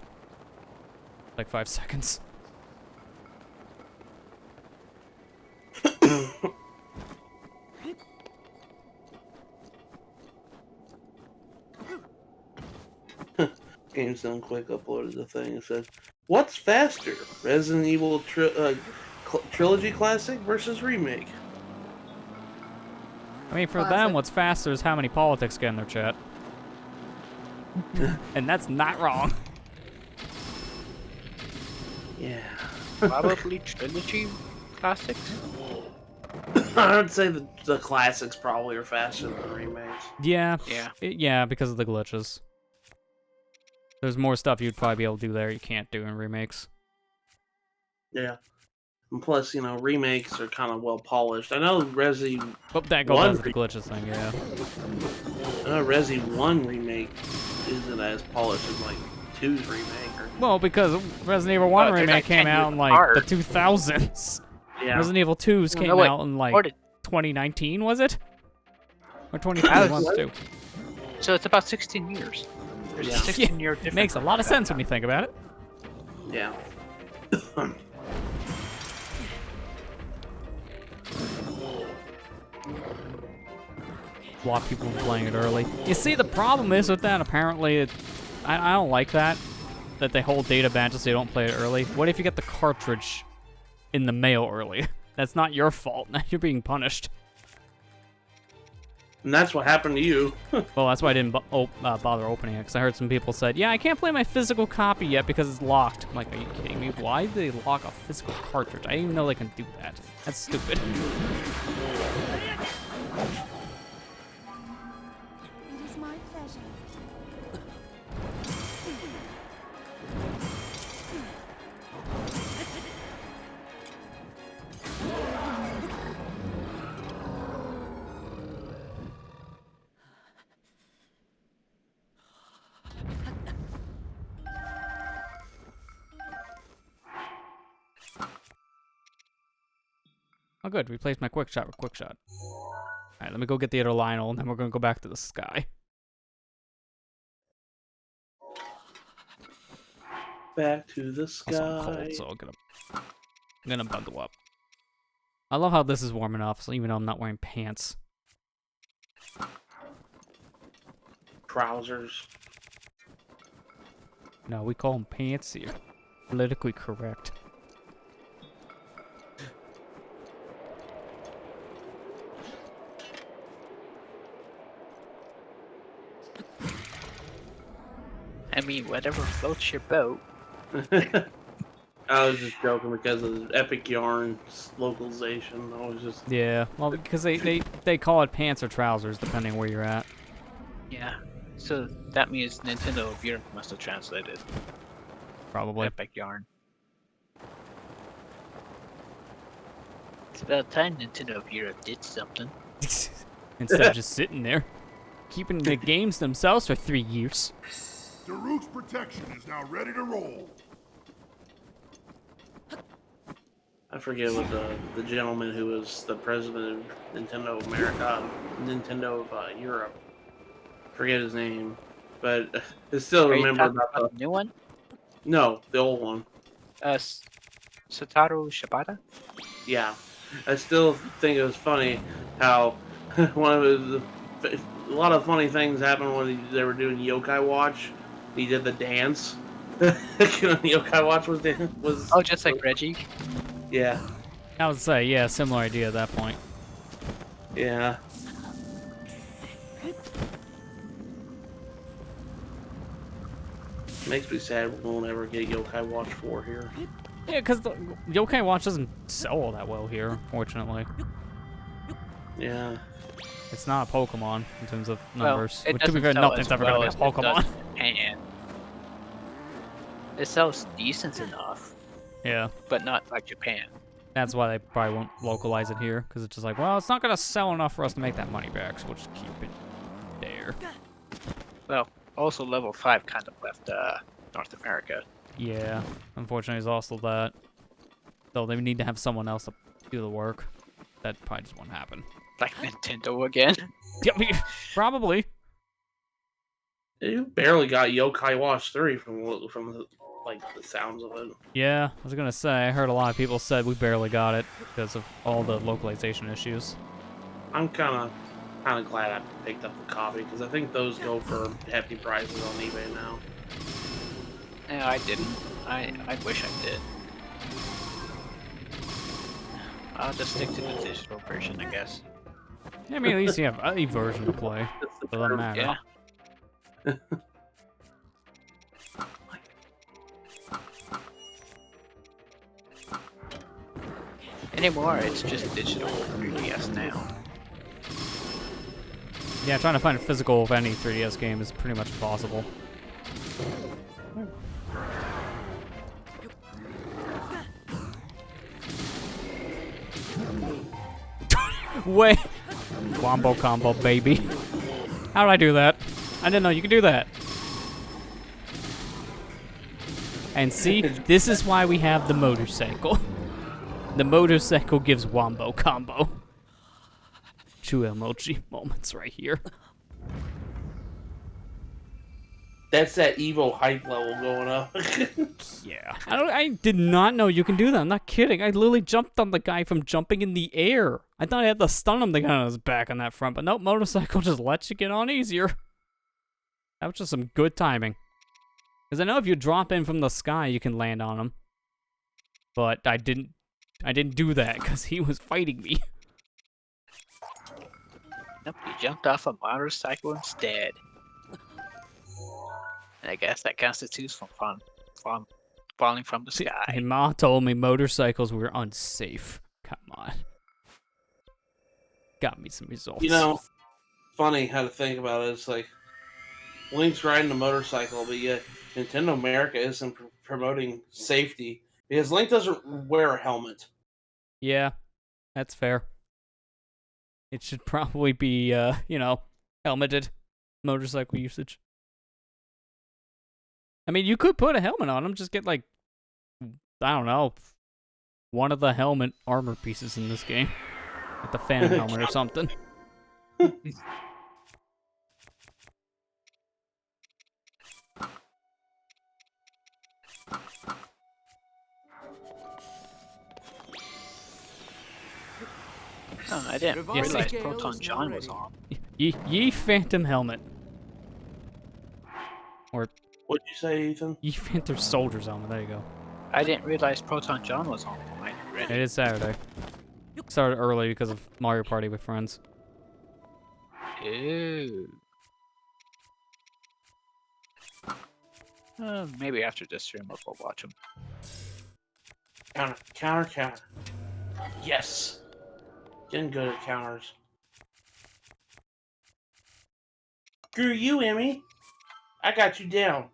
Like 5 seconds. Games Done Quick uploaded the thing and said, "What's faster, Resident Evil Trilogy Classic versus Remake?" I mean, for them, Classic. what's faster is how many politics get in their chat. And that's not wrong. Yeah. Probably Trilogy Classics? I would say the classics probably are faster than the remakes. Yeah. Yeah. Yeah, because of the glitches. There's more stuff you'd probably be able to do there you can't do in remakes. Yeah. And plus, remakes are kind of well polished. I know Resi But that goes One as the glitches thing, yeah. Resi 1 remake isn't as polished as like 2's remake. Well, because Resident Evil 1 they're remake like came 10 out in years like apart. the 2000s. Yeah. Resident Evil 2's came No, wait, out in like or did- 2019, was it? Or 2021 What? too. So it's about 16 years. There's Yeah. a 16-year difference. Makes a lot of sense when you think about it. Yeah. Block people from playing it early. You see, the problem is with that, apparently, I don't like that they hold data badges so you don't play it early. What if you get the cartridge in the mail early? That's not your fault. Now you're being punished. And that's what happened to you. Well, that's why I didn't bother opening it, because I heard some people said, yeah, I can't play my physical copy yet because it's locked. I'm like, are you kidding me? Why do they lock a physical cartridge? I didn't even know they can do that. That's stupid. It is my pleasure. Oh, good. Replace my quick shot with quick shot. Alright, let me go get the other Lionel, and then we're going to go back to the sky. Back to the Also, I'm cold, sky. so I'm gonna bundle up. I love how this is warm enough, so even though I'm not wearing pants. Trousers. No, we call them pants here. Politically correct. I mean, whatever floats your boat. I was just joking because of the Epic Yarn's localization. I was just Yeah, well, because they call it pants or trousers, depending where you're at. Yeah. So that means Nintendo of Europe must have translated Probably. Epic Yarn. It's about time Nintendo of Europe did something. Instead of just sitting there, keeping the games themselves for 3 years. Daruk's protection is now ready to roll. I forget what the gentleman who was the president of Nintendo America, Nintendo of Europe. Forget his name, but I still Are you remember talking about about the new one? no, the old one. Satoru Shibata? Yeah, I still think it was funny how one of his a lot of funny things happened when they were doing Yokai Watch. He did the dance. Yokai Watch was Oh, just like Reggie? yeah. I would say, yeah, similar idea at that point. Yeah. Makes me sad we won't ever get Yokai Watch 4 here. Yeah, because the Yokai Watch doesn't sell all that well here, unfortunately. Yeah. It's not a Pokemon in terms of numbers. Well, it Which, to be doesn't fair, sell nothing's as ever well going to be a as it does Pokemon. in Japan. It sells decent enough, Yeah, but not like Japan. that's why they probably won't localize it here, because it's just like, well, it's not going to sell enough for us to make that money back, so we'll just keep it there. Well, also level 5 kind of left North America. Yeah, unfortunately, it's also that. Though they need to have someone else to do the work. That probably just won't happen. Like Nintendo again. Yeah, probably. You barely got Yokai Watch 3 from the sounds of it. Yeah, I was gonna say, I heard a lot of people said we barely got it because of all the localization issues. I'm kind of glad I picked up the copy because I think those go for hefty prices on eBay now. No, I didn't. I wish I did. I'll just stick to the digital version, I guess. Yeah, I mean, at least you have a version to play. So it doesn't matter. Yeah. Anymore, it's just digital 3DS now. Yeah, trying to find a physical of any 3DS game is pretty much impossible. Wait. Wombo combo, baby. How did I do that? I didn't know you could do that. And see, this is why we have the motorcycle. The motorcycle gives wombo combo. True emoji moments right here. That's that Evo hype level going up. Yeah. I did not know you can do that. I'm not kidding. I literally jumped on the guy from jumping in the air. I thought I had to stun him to get on his back on that front, but nope, motorcycle just lets you get on easier. That was just some good timing. Because I know if you drop in from the sky, you can land on him. But I didn't do that because he was fighting me. Nope, you jumped off a motorcycle instead. And I guess that constitutes from falling from the See, sky. and Ma told me motorcycles were unsafe. Come on. Got me some results. You know, funny how to think about it. It's like Link's riding a motorcycle, but yet Nintendo America isn't promoting safety because Link doesn't wear a helmet. Yeah, that's fair. It should probably be, helmeted motorcycle usage. I mean, you could put a helmet on him, just get, like, I don't know, one of the helmet armor pieces in this game. Like the Phantom helmet or something. Oh, I didn't Yes, realize scale Proton is now John was ready. on. Ye Phantom helmet. Or What'd you say, Ethan? Ye Phantom soldier's helmet. There you go. I didn't realize Proton John was on tonight It already. is Saturday. Started early because of Mario Party with friends. Ew. Maybe after this stream I'll go watch him. Counter. Yes. Getting good at counters. Screw you, Emmy. I got you down.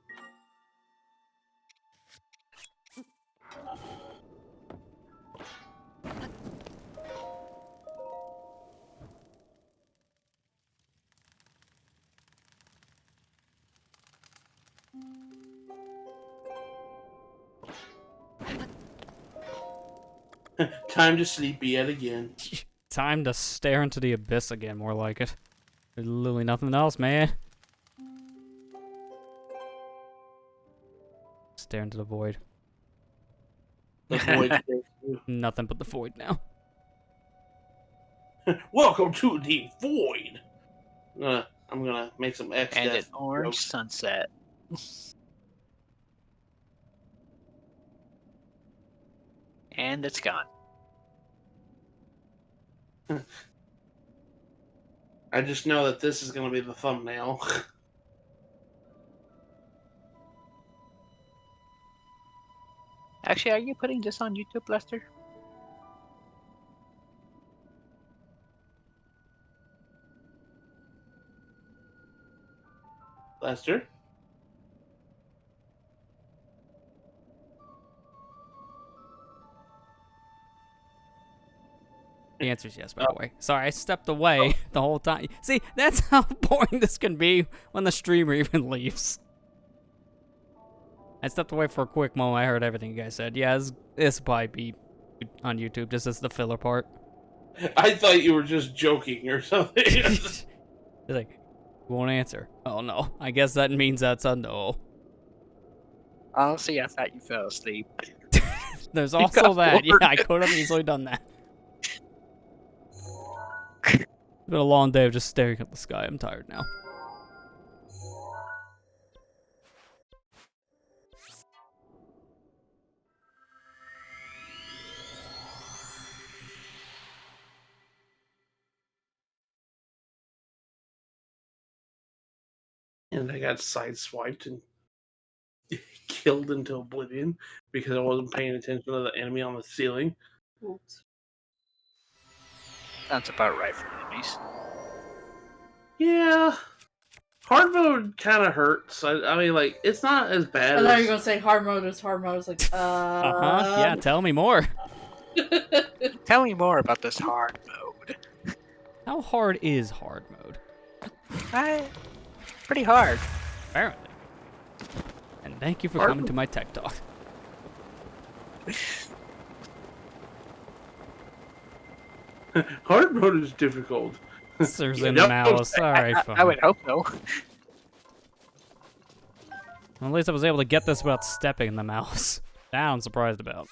Time to sleep yet again. Time to stare into the abyss again, more like it. There's literally nothing else, man. Stare into the void. The void stares too. Nothing but the void now. Welcome to the void. I'm gonna make some X And an death orange jokes. sunset. And it's gone. I just know that this is gonna be the thumbnail. Actually, are you putting this on YouTube, Lester? Lester? The answer is yes, by the way. Sorry, I stepped away the whole time. See, that's how boring this can be when the streamer even leaves. I stepped away for a quick moment. I heard everything you guys said. Yeah, this will probably be on YouTube, just as the filler part. I thought you were just joking or something. It's like, won't answer. Oh no, I guess that means that's a no. Honestly, I thought you fell asleep. There's You also got that. Yeah, bored. I could have easily done that. It's been a long day of just staring at the sky. I'm tired now. And I got sideswiped and killed into oblivion because I wasn't paying attention to the enemy on the ceiling. Oops. Sounds about right for enemies. Yeah. Hard mode kind of hurts. I mean, like, it's not as bad I thought you as... were gonna say hard mode is hard mode. It's like, Yeah, tell me more. Tell me more about this hard mode. How hard is hard mode? Pretty hard. Apparently. And thank you for Hard coming mode? to my tech talk. Hard mode is difficult. Scissors You in the know, mouse. Alright, fine. I would hope so. At least I was able to get this without stepping in the mouse. That I'm surprised about.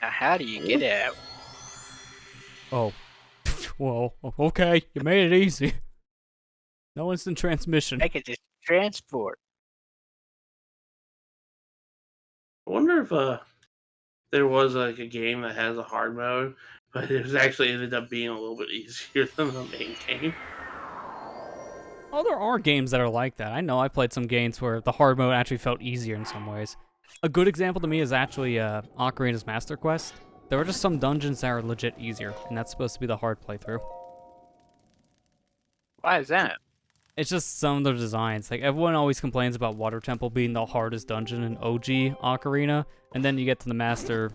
Now, how do you get it out? Oh. Well, okay. You made it easy. No instant transmission. I could just transport. I wonder if there was like a game that has a hard mode, but it was actually ended up being a little bit easier than the main game. Oh, there are games that are like that. I know I played some games where the hard mode actually felt easier in some ways. A good example to me is actually Ocarina's Master Quest. There are just some dungeons that are legit easier, and that's supposed to be the hard playthrough. Why is that? It's just some of the designs. Like, everyone always complains about Water Temple being the hardest dungeon in OG Ocarina, and then you get to the Master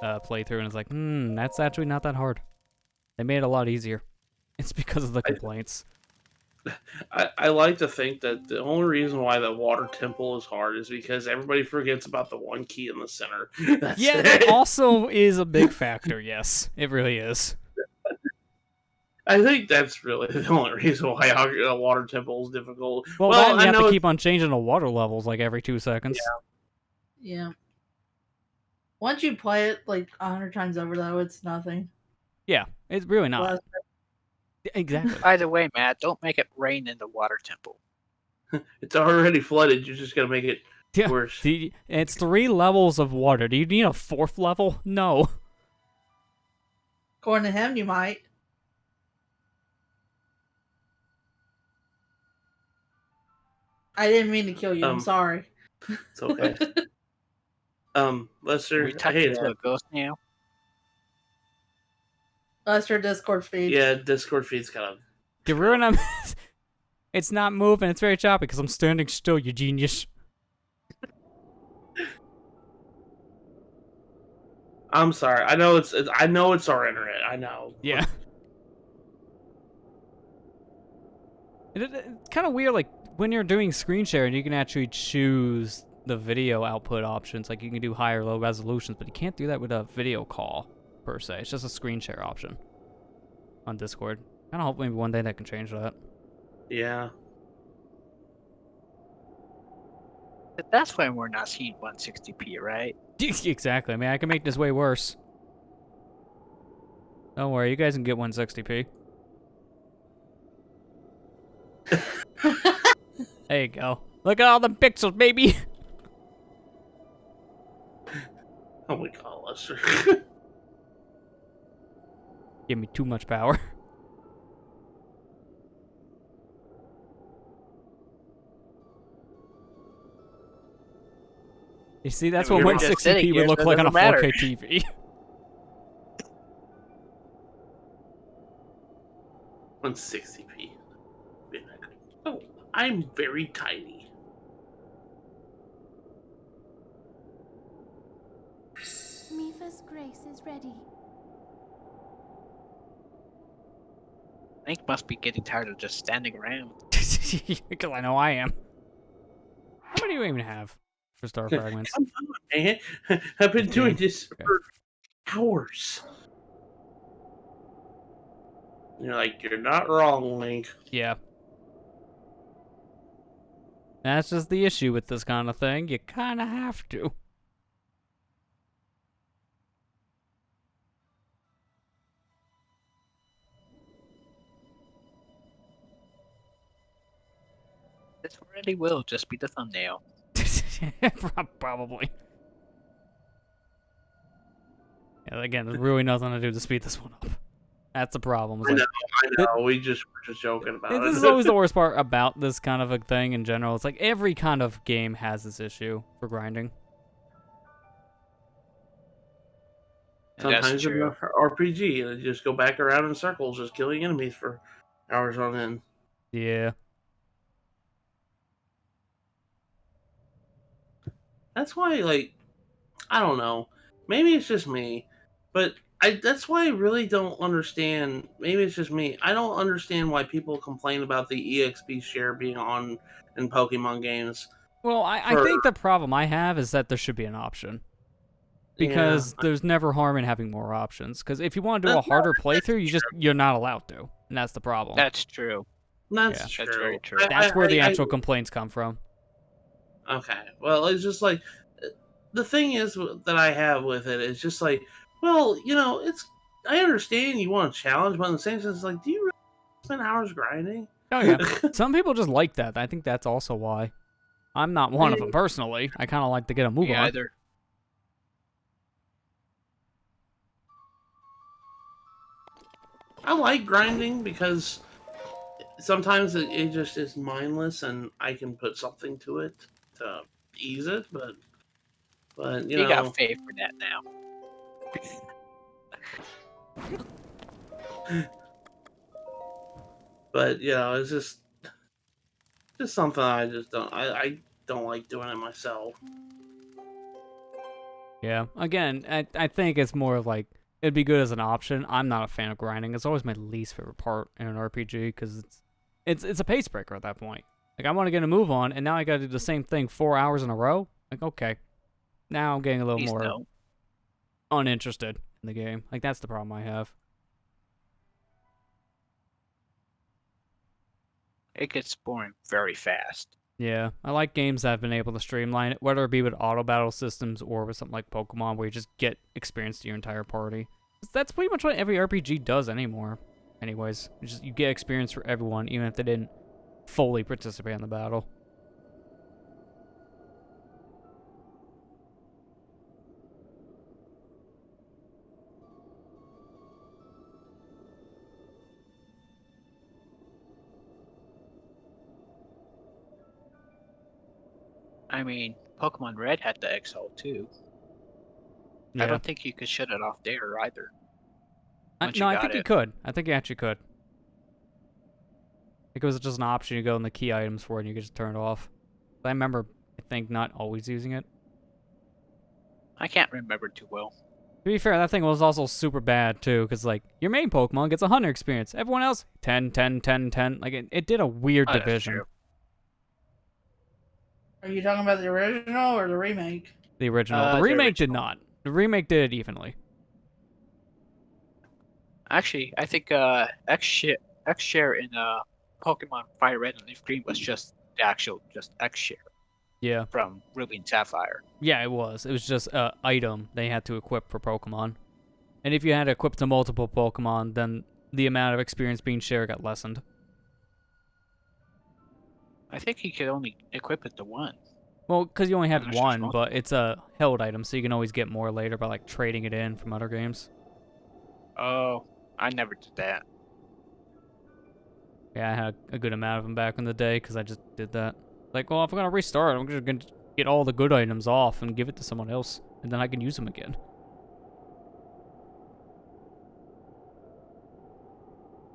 playthrough, and it's like, that's actually not that hard. They made it a lot easier. It's because of the complaints. I like to think that the only reason why the water temple is hard is because everybody forgets about the one key in the center. That's Yeah, it. that also is a big factor, yes. It really is. I think that's really the only reason why a water temple is difficult. Well, that and you I have know to keep on changing the water levels like every 2 seconds. Yeah. Once you play it like 100 times over, though, it's nothing. Yeah, it's really not. Well, Exactly. By the way, Matt, don't make it rain in the water temple. it's already flooded. You're just gonna make it Yeah, worse. it's 3 levels of water. Do you need a 4th level? No. according to him, you might. I didn't mean to kill you. I'm sorry. It's okay. Lester, We I talking hate to that. a ghost now? That's your Discord feed. Yeah, Discord feed's kind of. You're ruining It's not moving. It's very choppy because I'm standing still, you genius. I'm sorry. I know it's our internet. I know. Yeah. It's kind of weird, like, when you're doing screen sharing, you can actually choose the video output options. Like, you can do high or low resolutions, but you can't do that with a video call, per se. It's just a screen share option on Discord. Kind of hope maybe one day that can change that. Yeah. But that's why we're not seeing 160p, right? Exactly. I mean, I can make this way worse. Don't worry, you guys can get 160p. There you go. Look at all the pixels, baby! Oh my god, Lester. Give me too much power. You see, that's I mean, what we were just sitting 160p here, would look so it like on a doesn't matter. 4K TV. 160p. Oh, I'm very tiny. Mifa's grace is ready. Link must be getting tired of just standing around. Because I know I am. How many do you even have for star fragments? Come on, man. I've been doing this Okay. for hours. You're like, you're not wrong, Link. Yeah. That's just the issue with this kind of thing. You kind of have to. This really will just be the thumbnail. Probably. Yeah, again, there's really nothing to do to speed this one up. That's the problem. It's I like, know. We're just joking about this it. is always the worst part about this kind of a thing in general. It's like every kind of game has this issue for grinding. Sometimes That's in true. an RPG, and they just go back around in circles, just killing enemies for hours on end. Yeah. That's why, like, I don't know. Maybe it's just me, but that's why I really don't understand. Maybe it's just me. I don't understand why people complain about the EXP share being on in Pokemon games. Well, I think the problem I have is that there should be an option. Because there's never harm in having more options. Because if you want to do a harder playthrough, you're not allowed to, and that's the problem. That's true. That's Yeah. true. That's very true. That's where the actual complaints come from. Okay. Well, it's just like the thing is that I have with it is just like, well, it's. I understand you want a challenge, but in the same sense, it's like, do you really spend hours grinding? Oh yeah. Some people just like that. I think that's also why. I'm not one of them personally. I kind of like to get a move Me on. either. I like grinding because sometimes it just is mindless, and I can put something to it to ease it. But You got faith for that now. but it's just something I just don't. I don't like doing it myself. Yeah. Again, I think it's more of like it'd be good as an option. I'm not a fan of grinding. It's always my least favorite part in an RPG because it's a pace breaker at that point. Like I want to get a move on, and now I got to do the same thing 4 hours in a row. Like okay, now I'm getting a little Please more no. uninterested in the game. Like that's the problem I have. It gets boring very fast. Yeah, I like games that have been able to streamline it, whether it be with auto battle systems or with something like Pokemon, where you just get experience to your entire party. That's pretty much what every RPG does anymore. Anyways, you get experience for everyone, even if they didn't fully participate in the battle. I mean, Pokemon Red had the XL too. Yeah. I don't think you could shut it off there either. Once No, you I got think you it. could. I think you actually could. I think it was just an option. You go in the key items for it, and you could just turn it off. But I remember, I think, not always using it. I can't remember too well. To be fair, that thing was also super bad, too, because, like, your main Pokemon gets 100 experience. Everyone else, 10, 10, 10, 10. Like, it did a weird Oh, that's division. true. Are you talking about the original or the remake? The original. The The remake did original. not. The remake did it evenly. Actually, I think X-Share in Pokemon Fire Red and Leaf Green was just the actual X-Share Yeah. from Ruby and Sapphire. Yeah, it was. It was just an item they had to equip for Pokemon. And if you had to equip to multiple Pokemon, then the amount of experience being shared got lessened. I think you could only equip it to one. Well, because you only had Unless there's one, multiple. but it's a held item, so you can always get more later by like trading it in from other games. Oh, I never did that. Yeah, I had a good amount of them back in the day because I just did that. Like, well, if I'm gonna restart, I'm just gonna get all the good items off and give it to someone else, and then I can use them again.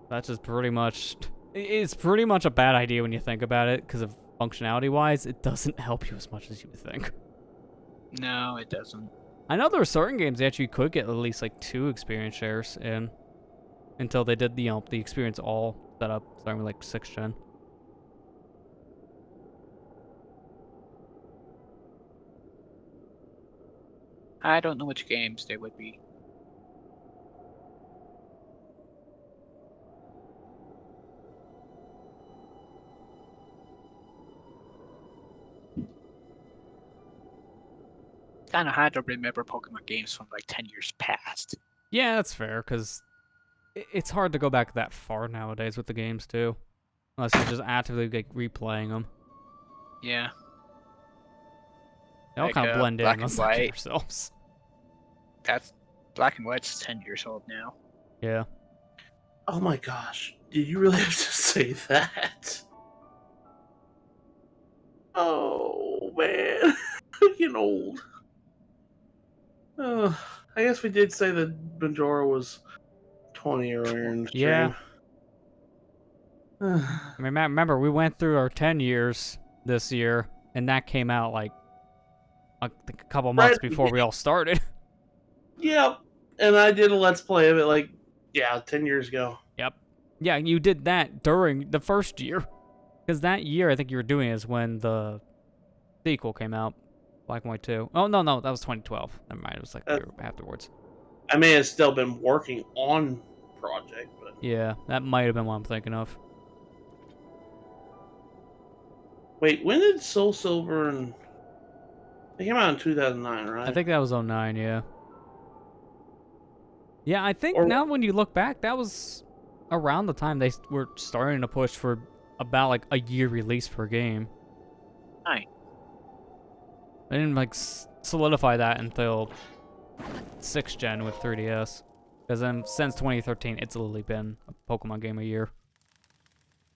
That's just pretty much. It's pretty much a bad idea when you think about it, because of functionality-wise, it doesn't help you as much as you would think. No, it doesn't. I know there are certain games that actually could get at least like 2 experience shares in, until they did the experience all set up starting with like 6th gen. I don't know which games they would be. Kind of hard to remember Pokemon games from like 10 years past. Yeah, that's fair, because it's hard to go back that far nowadays with the games too, unless you're just actively like replaying them. Yeah. They all Like, kind of blend in Black and unless they get White. yourselves. That's Black and White's 10 years old now. Yeah. Oh my gosh! Did you really have to say that? Oh man, getting old. Oh, I guess we did say that Majora was 20 earlier in the stream. Yeah. I mean, remember, we went through our 10 years this year, and that came out like I think a couple months Right. before we all started. Yep. And I did a Let's Play of it 10 years ago. Yep. Yeah, you did that during the first year. Because that year, I think you were doing is when the sequel came out, Black and White 2. Oh, no, that was 2012. Never mind, it was like the year afterwards. I may have still been working on project, but Yeah, that might have been what I'm thinking of. Wait, when did Soul Silver and they came out in 2009, right? I think that was '09, yeah. Yeah, I think Or now when you look back, that was around the time they were starting to push for about like a year release per game. Right. They didn't like solidify that until 6th gen with 3DS. Because then since 2013, it's literally been a Pokemon game a year.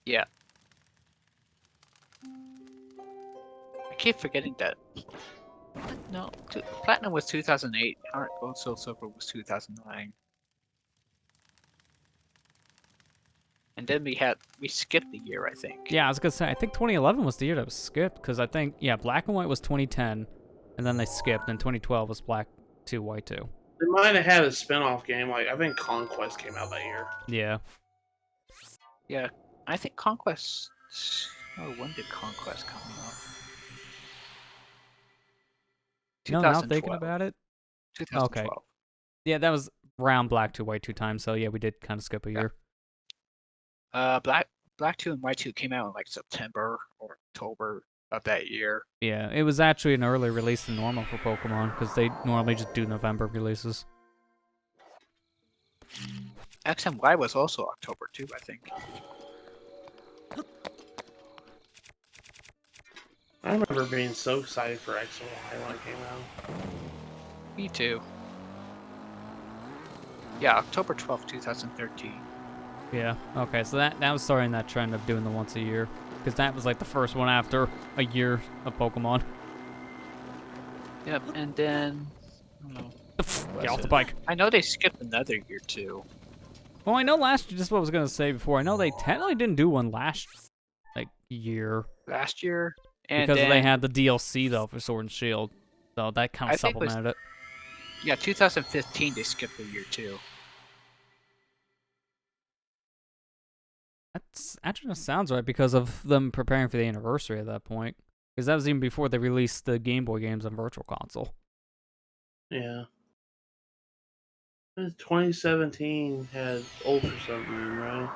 Yeah. I keep forgetting that. No, Platinum was 2008. Heart Gold Soul Silver was 2009. And then we skipped the year, I think. Yeah, I was gonna say, I think 2011 was the year that was skipped, because I think, yeah, Black and White was 2010, and then they skipped, and 2012 was Black 2, White 2. they might have had a spin-off game. Like I think Conquest came out that year. Yeah. Yeah, I think Conquest. Oh, when did Conquest come out? No, now thinking about it. 2012. Okay. Yeah, that was around Black 2, White 2 time, so yeah, we did kind of skip a year. Black 2 and White 2 came out in like September or October of that year. Yeah, it was actually an early release than normal for Pokemon, because they normally just do November releases. X and Y was also October too, I think. I remember being so excited for X and Y when it came out. Me too. Yeah, October 12th, 2013. Yeah, okay, so that was starting that trend of doing the once a year. Because that was like the first one after a year of Pokemon. Yep, and then... Get off the bike. I know they skipped another year too. Well, I know last year, just what I was going to say before, I know they technically didn't do one last, like, year. Last year? And Because then, they had the DLC, though, for Sword and Shield. So that kind I of think it was- supplemented it. Yeah, 2015 they skipped a year too. That's actually sounds right because of them preparing for the anniversary at that point. Because that was even before they released the Game Boy games on Virtual Console. Yeah. 2017 had Ultra Sun Moon, right?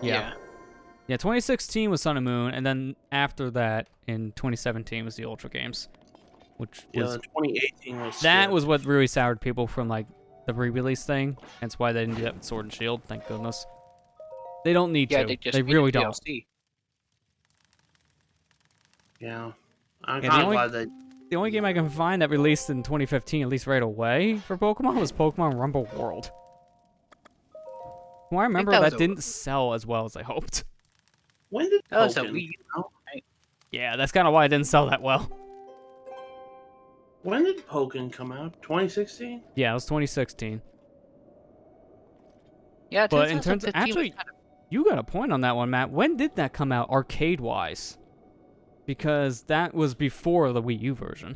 Yeah, 2016 was Sun and Moon, and then after that, in 2017, was the Ultra games. Which Yeah, was... 2018 was. That skipped. was what really soured people from, like, the re-release thing. That's why they didn't do that with Sword and Shield, thank goodness. They don't need Yeah, to. they just They made really a don't. DLC. Yeah. I'm Yeah, kind of glad they. The only game I can find that released in 2015, at least right away, for Pokemon was Pokemon Rumble World. Well, I remember that that, was a- didn't sell as well as I hoped. When did That was a Pokken Wii. come out? Yeah, that's kind of why it didn't sell that well. When did Pokken come out? 2016? Yeah, it was 2016. Yeah, But in terms of... 2015 was Actually, kind of- you got a point on that one, Matt. When did that come out arcade-wise? Because that was before the Wii U version.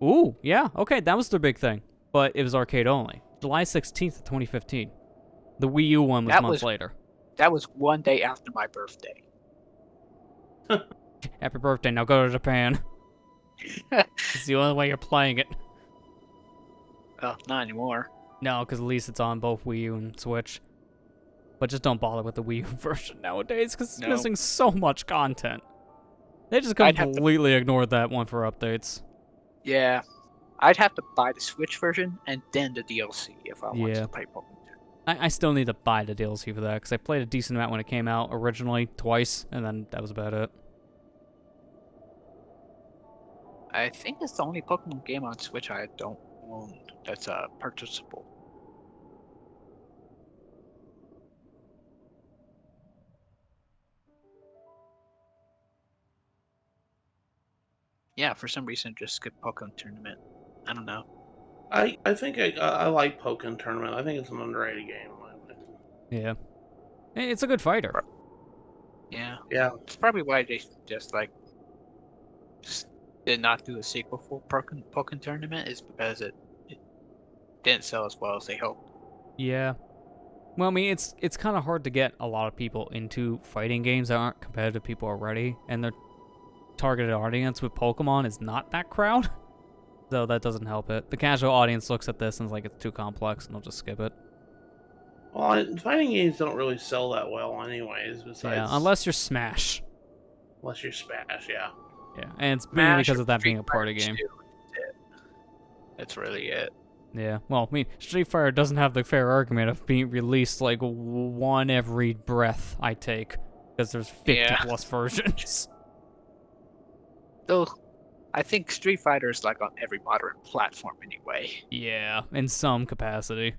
Ooh, yeah, okay, that was their big thing. But it was arcade only. July 16th of 2015. The Wii U one was That months was- later. that was one day after my birthday. Happy birthday, now go to Japan. It's the only way you're playing it. Well, not anymore. No, because at least it's on both Wii U and Switch. But just don't bother with the Wii U version nowadays, because it's No. missing so much content. They just I'd have to- completely ignored that one for updates. Yeah. I'd have to buy the Switch version and then the DLC if I wanted Yeah. to play Pokemon. I still need to buy the DLC for that, because I played a decent amount when it came out originally, twice, and then that was about it. I think it's the only Pokemon game on Switch I don't own that's purchasable. Yeah, for some reason just skip Pokemon Tournament. I don't know. I think I like Pokken Tournament. I think it's an underrated game. In my opinion. Yeah. It's a good fighter. Yeah. Yeah. It's probably why they just did not do a sequel for Pokemon Tournament is because it didn't sell as well as they hoped. Yeah. Well, I mean, it's kind of hard to get a lot of people into fighting games that aren't competitive people already, and their targeted audience with Pokemon is not that crowd. So that doesn't help it. The casual audience looks at this and is like, it's too complex, and they'll just skip it. Well, fighting games don't really sell that well, anyways. Besides, Yeah, unless you're Smash. unless you're Smash, yeah. Yeah, and it's mainly Smash because or of that Street being a party Fighter game. 2. That's really it. Yeah, well, I mean, Street Fighter doesn't have the fair argument of being released like one every breath I take, because there's 50 Yeah. plus versions. Though, I think Street Fighter is like on every modern platform anyway. Yeah, in some capacity.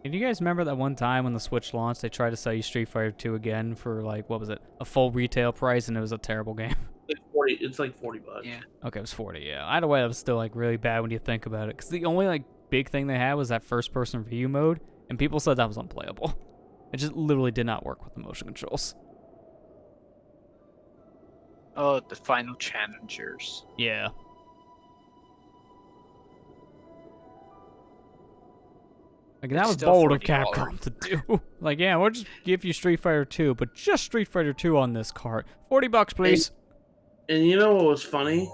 And you guys remember that one time when the Switch launched, they tried to sell you Street Fighter 2 again for like, what was it, a full retail price, and it was a terrible game? It's like $40. Yeah. Okay, it was 40, yeah. Either way, that was still like really bad when you think about it, because the only like big thing they had was that first-person view mode, and people said that was unplayable. It just literally did not work with the motion controls. Oh, the final challengers. Yeah. Like, that It's was still bold of $40. Capcom to do. Like, yeah, we'll just give you Street Fighter 2, but just Street Fighter 2 on this cart. $40, please. And you know what was funny?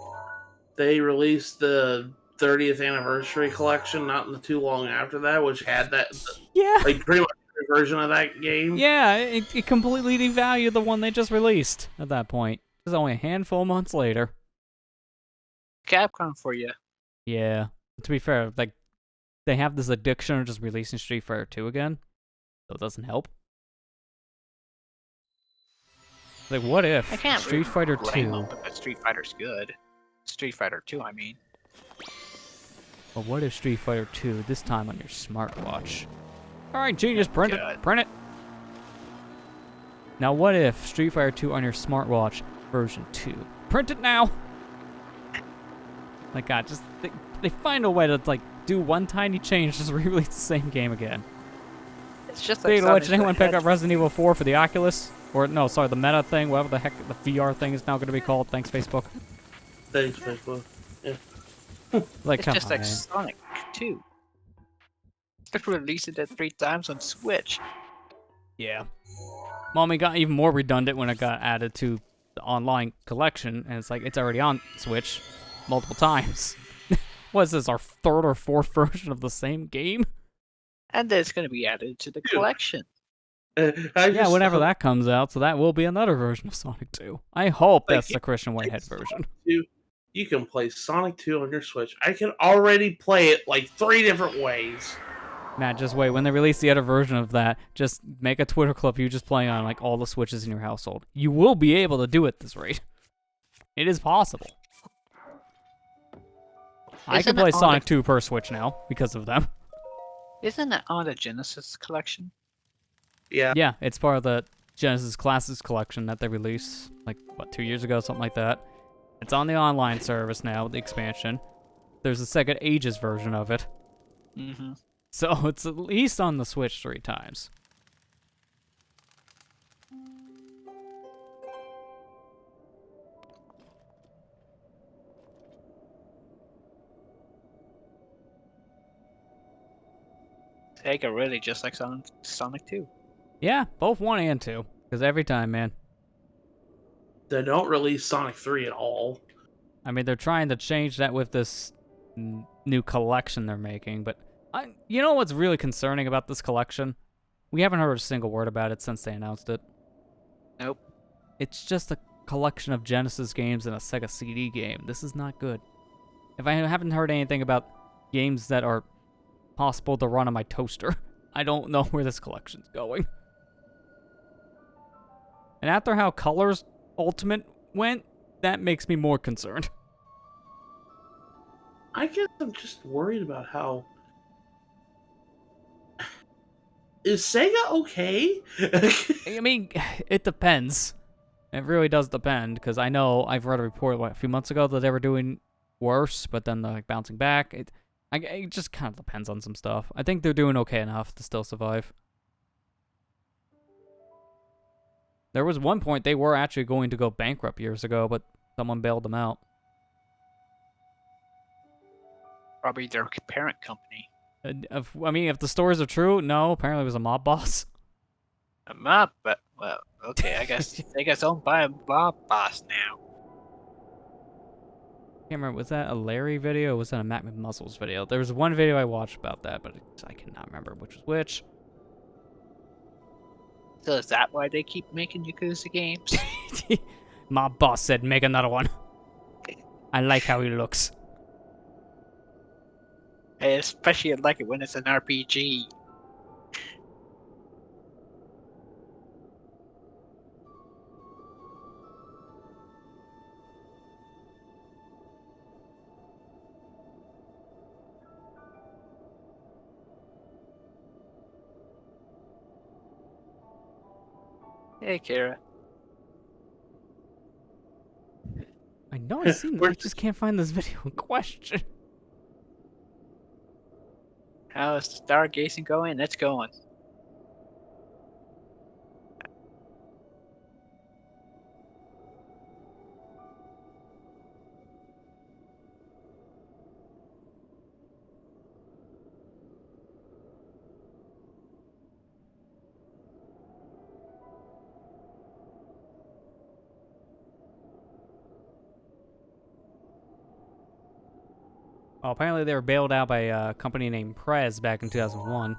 They released the 30th anniversary collection not too long after that, which had that, Yeah. like, pretty much every version of that game. Yeah, it completely devalued the one they just released at that point. It was only a handful of months later. Capcom for you. Yeah. To be fair, like, they have this addiction of just releasing Street Fighter 2 again, so it doesn't help. Like, what if I can't Street really Fighter blame 2... them, but Street Fighter's good. Street Fighter 2, I mean. Well, what if Street Fighter 2, this time on your smartwatch? Alright, genius, print it. Good. Print it. Now, what if Street Fighter 2 on your smartwatch version 2? Print it now! Like, God, just... They find a way to, like, do one tiny change, just re-release the same game again. It's just Speaking like of which, did Sonic anyone the pick up Hedgehog. Resident Evil 4 for the Oculus? Or, no, sorry, the Meta thing, whatever the heck the VR thing is now going to be called. Thanks, Facebook. Thanks, Facebook. Yeah. Like, It's come just on, like man. Sonic 2. They released it 3 times on Switch. Yeah. Mommy got even more redundant when it got added to the online collection, and it's like, it's already on Switch multiple times. What is this, our 3rd or 4th version of the same game? And then it's going to be added to the collection. Yeah, whenever that comes out, so that will be another version of Sonic 2. I hope Like, that's the Christian Whitehead version. You can play Sonic 2 on your Switch. I can already play it like 3 different ways. Matt, just wait. When they release the other version of that, just make a Twitter clip of you just playing on like all the Switches in your household. You will be able to do it at this rate. It is possible. I can Isn't it play on Sonic the- 2 per Switch now because of them. Isn't it on the Genesis collection? Yeah. Yeah, it's part of the Genesis Classics collection that they released, like, what, 2 years ago, something like that. It's on the online service now, the expansion. There's a Sega Ages version of it. Mm-hmm. So it's at least on the Switch 3 times. Sega really just like Sonic 2. Yeah, both 1 and 2. Because every time, man. They don't release Sonic 3 at all. I mean, they're trying to change that with this new collection they're making, but you know what's really concerning about this collection? We haven't heard a single word about it since they announced it. Nope. It's just a collection of Genesis games and a Sega CD game. This is not good. If I haven't heard anything about games that are possible to run on my toaster, I don't know where this collection's going. And after how Colors Ultimate went, that makes me more concerned. I guess I'm just worried about how... Is Sega okay? I mean, it depends. It really does depend, because I know I've read a report a few months ago that they were doing worse, but then they're like bouncing back. It just kind of depends on some stuff. I think they're doing okay enough to still survive. There was one point they were actually going to go bankrupt years ago, but someone bailed them out. Probably their parent company. I mean, if the stories are true, no, apparently it was a mob boss. A mob, but, well, okay, I guess Sega's owned by a mob boss now. Can't remember, was that a Larry video or was that a Matt McMuscles video? There was one video I watched about that, but I cannot remember which was which. So is that why they keep making Yakuza games? My boss said make another one. I like how he looks. I especially like it when it's an RPG. Hey, Kara. I know I've seen it, I just can't find this video in question. How's stargazing going? It's going. Oh, apparently they were bailed out by a company named Prez back in 2001.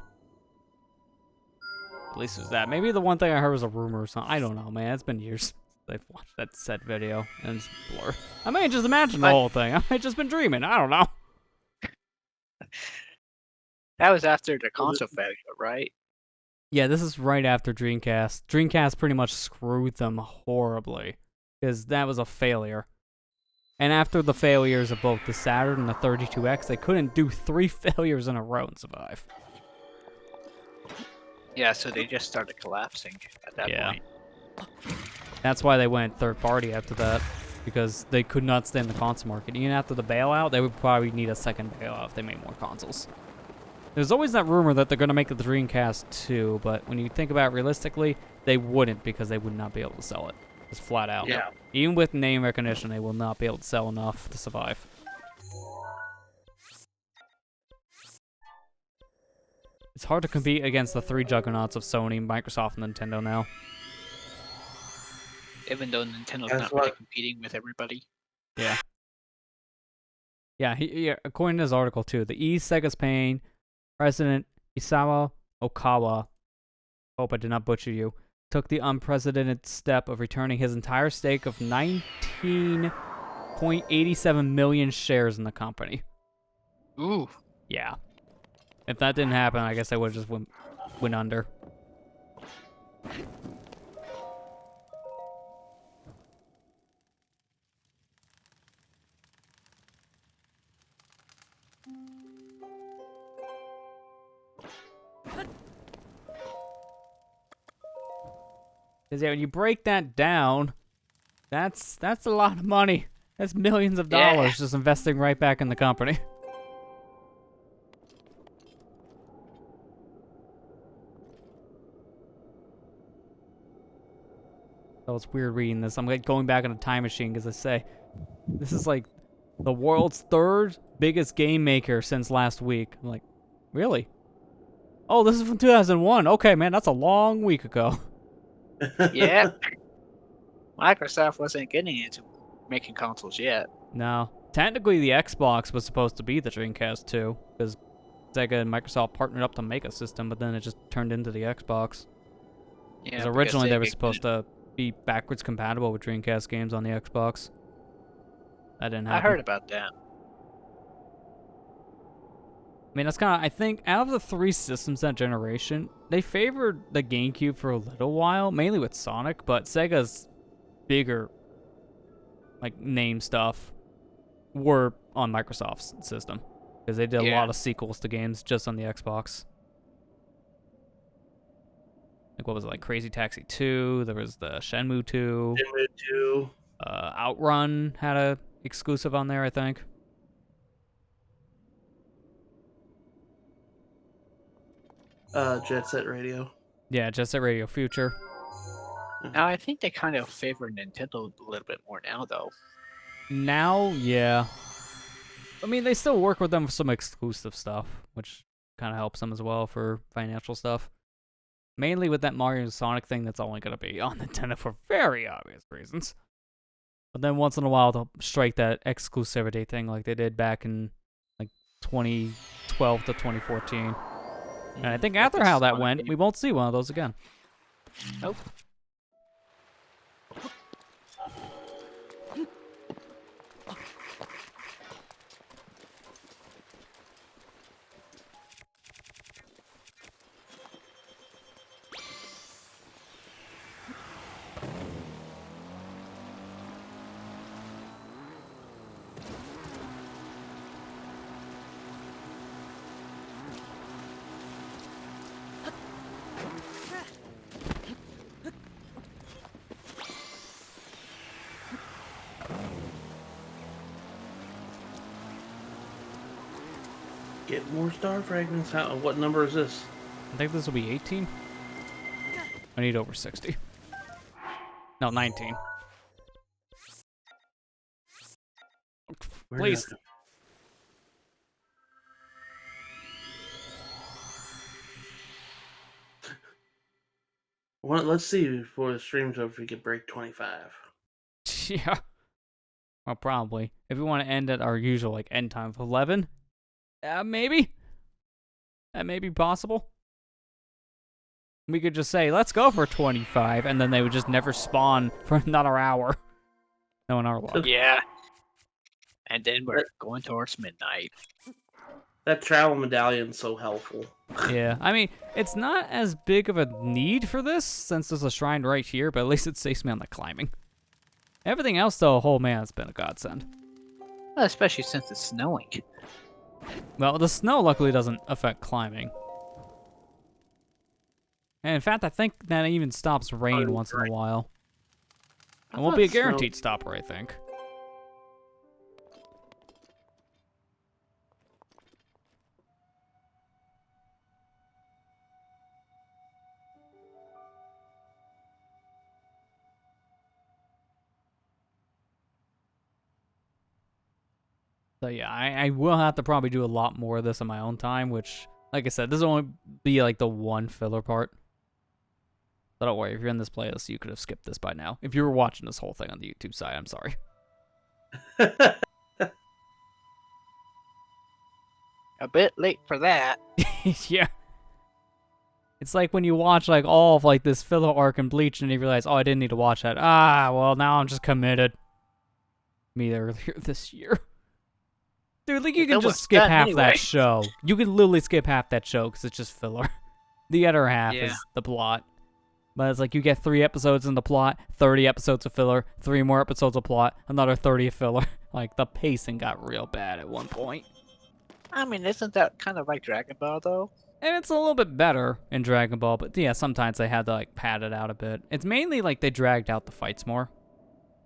At least it was that. Maybe the one thing I heard was a rumor or something. I don't know, man. It's been years since I've watched that said video, and it's a blur. I may have just imagined the whole thing. I may have just been dreaming. I don't know. That was after the console failure, right? Yeah, this is right after Dreamcast. Dreamcast pretty much screwed them horribly, because that was a failure. And after the failures of both the Saturn and the 32X, they couldn't do 3 failures in a row and survive. Yeah, so they just started collapsing at that point. That's why they went third party after that, because they could not stay in the console market. Even after the bailout, they would probably need a second bailout if they made more consoles. There's always that rumor that they're going to make the Dreamcast 2, but when you think about it realistically, they wouldn't, because they would not be able to sell it. Just flat out. Yeah. Even with name recognition, they will not be able to sell enough to survive. It's hard to compete against the 3 juggernauts of Sony, Microsoft, and Nintendo now. Even though Nintendo's That's not really what- competing with everybody. Yeah. Yeah, according to this article, too, the East Sega's paying President Isawa Okawa, hope I did not butcher you, took the unprecedented step of returning his entire stake of 19.87 million shares in the company. Ooh. Yeah. If that didn't happen, I guess I would have just went under. Because yeah, when you break that down, that's a lot of money. That's millions of dollars just investing right back in the company. So it's weird reading this. I'm like going back in a time machine because I say this is like the world's 3rd biggest game maker since last week. I'm like, really? Oh, this is from 2001. Okay, man, that's a long week ago. Yeah. Microsoft wasn't getting into making consoles yet. No. Technically, the Xbox was supposed to be the Dreamcast too, because Sega and Microsoft partnered up to make a system, but then it just turned into the Xbox. Yeah, Because originally they were supposed to be backwards compatible with Dreamcast games on the Xbox. That didn't happen. I heard about that. I mean, that's kind of, I think, out of the 3 systems that generation, they favored the GameCube for a little while, mainly with Sonic, but Sega's bigger, like, name stuff were on Microsoft's system. Because they did a lot of sequels to games just on the Xbox. Like, what was it, like Crazy Taxi 2, there was the Shenmue 2. Shenmue 2. Outrun had a exclusive on there, I think. Jet Set Radio. Yeah, Jet Set Radio Future. Now, I think they kind of favor Nintendo a little bit more now, though. Now, yeah. I mean, they still work with them for some exclusive stuff, which kind of helps them as well for financial stuff. Mainly with that Mario and Sonic thing, that's only going to be on Nintendo for very obvious reasons. But then once in a while they'll strike that exclusivity thing like they did back in like 2012 to 2014. And I think after how that went, we won't see one of those again. Nope. Get more star fragments. What number is this? I think this will be 18. I need over 60. No, 19. Where did Please. that go? Well, let's see before the stream's over if we can break 25. Yeah. Well, probably. If we want to end at our usual like end time of 11, maybe. That may be possible. We could just say, let's go for 25, and then they would just never spawn for another hour. No, in our luck. Yeah. And then we're going towards midnight. That travel medallion's so helpful. Yeah, I mean, it's not as big of a need for this, since there's a shrine right here, but at least it saves me on the climbing. Everything else, though, oh man, it's been a godsend. Well, especially since it's snowing. Well, the snow luckily doesn't affect climbing. And in fact, I think that even stops rain once in a while. It won't be a guaranteed stopper, I think. So yeah, I will have to probably do a lot more of this on my own time, which, like I said, this will only be like the one filler part. So don't worry, if you're in this playlist, you could have skipped this by now. If you were watching this whole thing on the YouTube side, I'm sorry. A bit late for that. Yeah. It's like when you watch like all of like this filler arc in Bleach and you realize, oh, I didn't need to watch that. Ah, well, now I'm just committed. Me earlier this year. Dude, like you can just skip half that show. You can literally skip half that show because it's just filler. The other half is the plot. But it's like you get 3 episodes in the plot, 30 episodes of filler, 3 more episodes of plot, another 30 of filler. Like the pacing got real bad at one point. I mean, isn't that kind of like Dragon Ball, though? And it's a little bit better in Dragon Ball, but yeah, sometimes they had to like pad it out a bit. It's mainly like they dragged out the fights more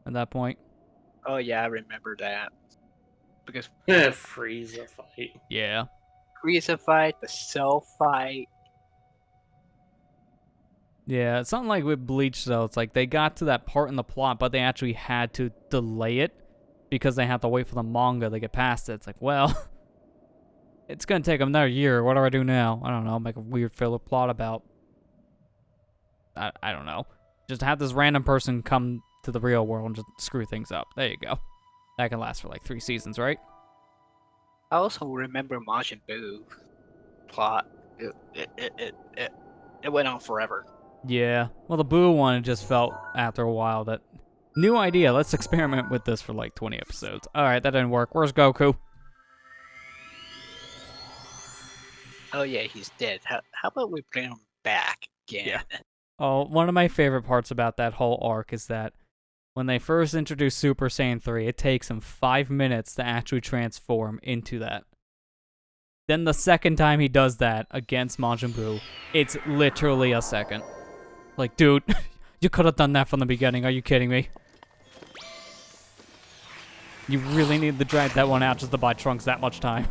at that point. Oh yeah, I remember that. Because Frieza fight. Yeah. Frieza fight, the Cell fight. Yeah, it's something like with Bleach though. It's like they got to that part in the plot, but they actually had to delay it because they had to wait for the manga to get past it. It's like, well, it's gonna take them another year. What do I do now? I don't know. Make a weird filler plot about. I don't know. Just have this random person come to the real world and just screw things up. There you go. That can last for like 3 seasons, right? I also remember Majin Buu plot. It went on forever. Yeah. Well, the Boo one, it just felt after a while that new idea. Let's experiment with this for like 20 episodes. All right, that didn't work. Where's Goku? Oh yeah, he's dead. How about we bring him back again? Yeah. Oh, one of my favorite parts about that whole arc is that when they first introduce Super Saiyan 3, it takes him 5 minutes to actually transform into that. Then the second time he does that against Majin Buu, it's literally a second. Like, dude, you could have done that from the beginning. Are you kidding me? You really need to drag that one out just to buy Trunks that much time.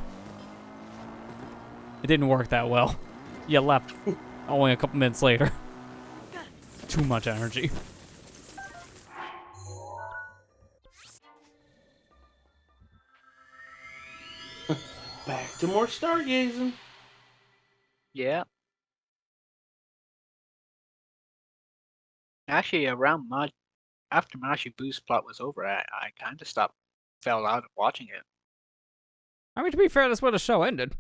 It didn't work that well. You left only a couple minutes later. Too much energy. Back to more stargazing. Yeah. Actually, around after Majin Buu's plot was over, I kind of fell out of watching it. I mean, to be fair, that's where the show ended.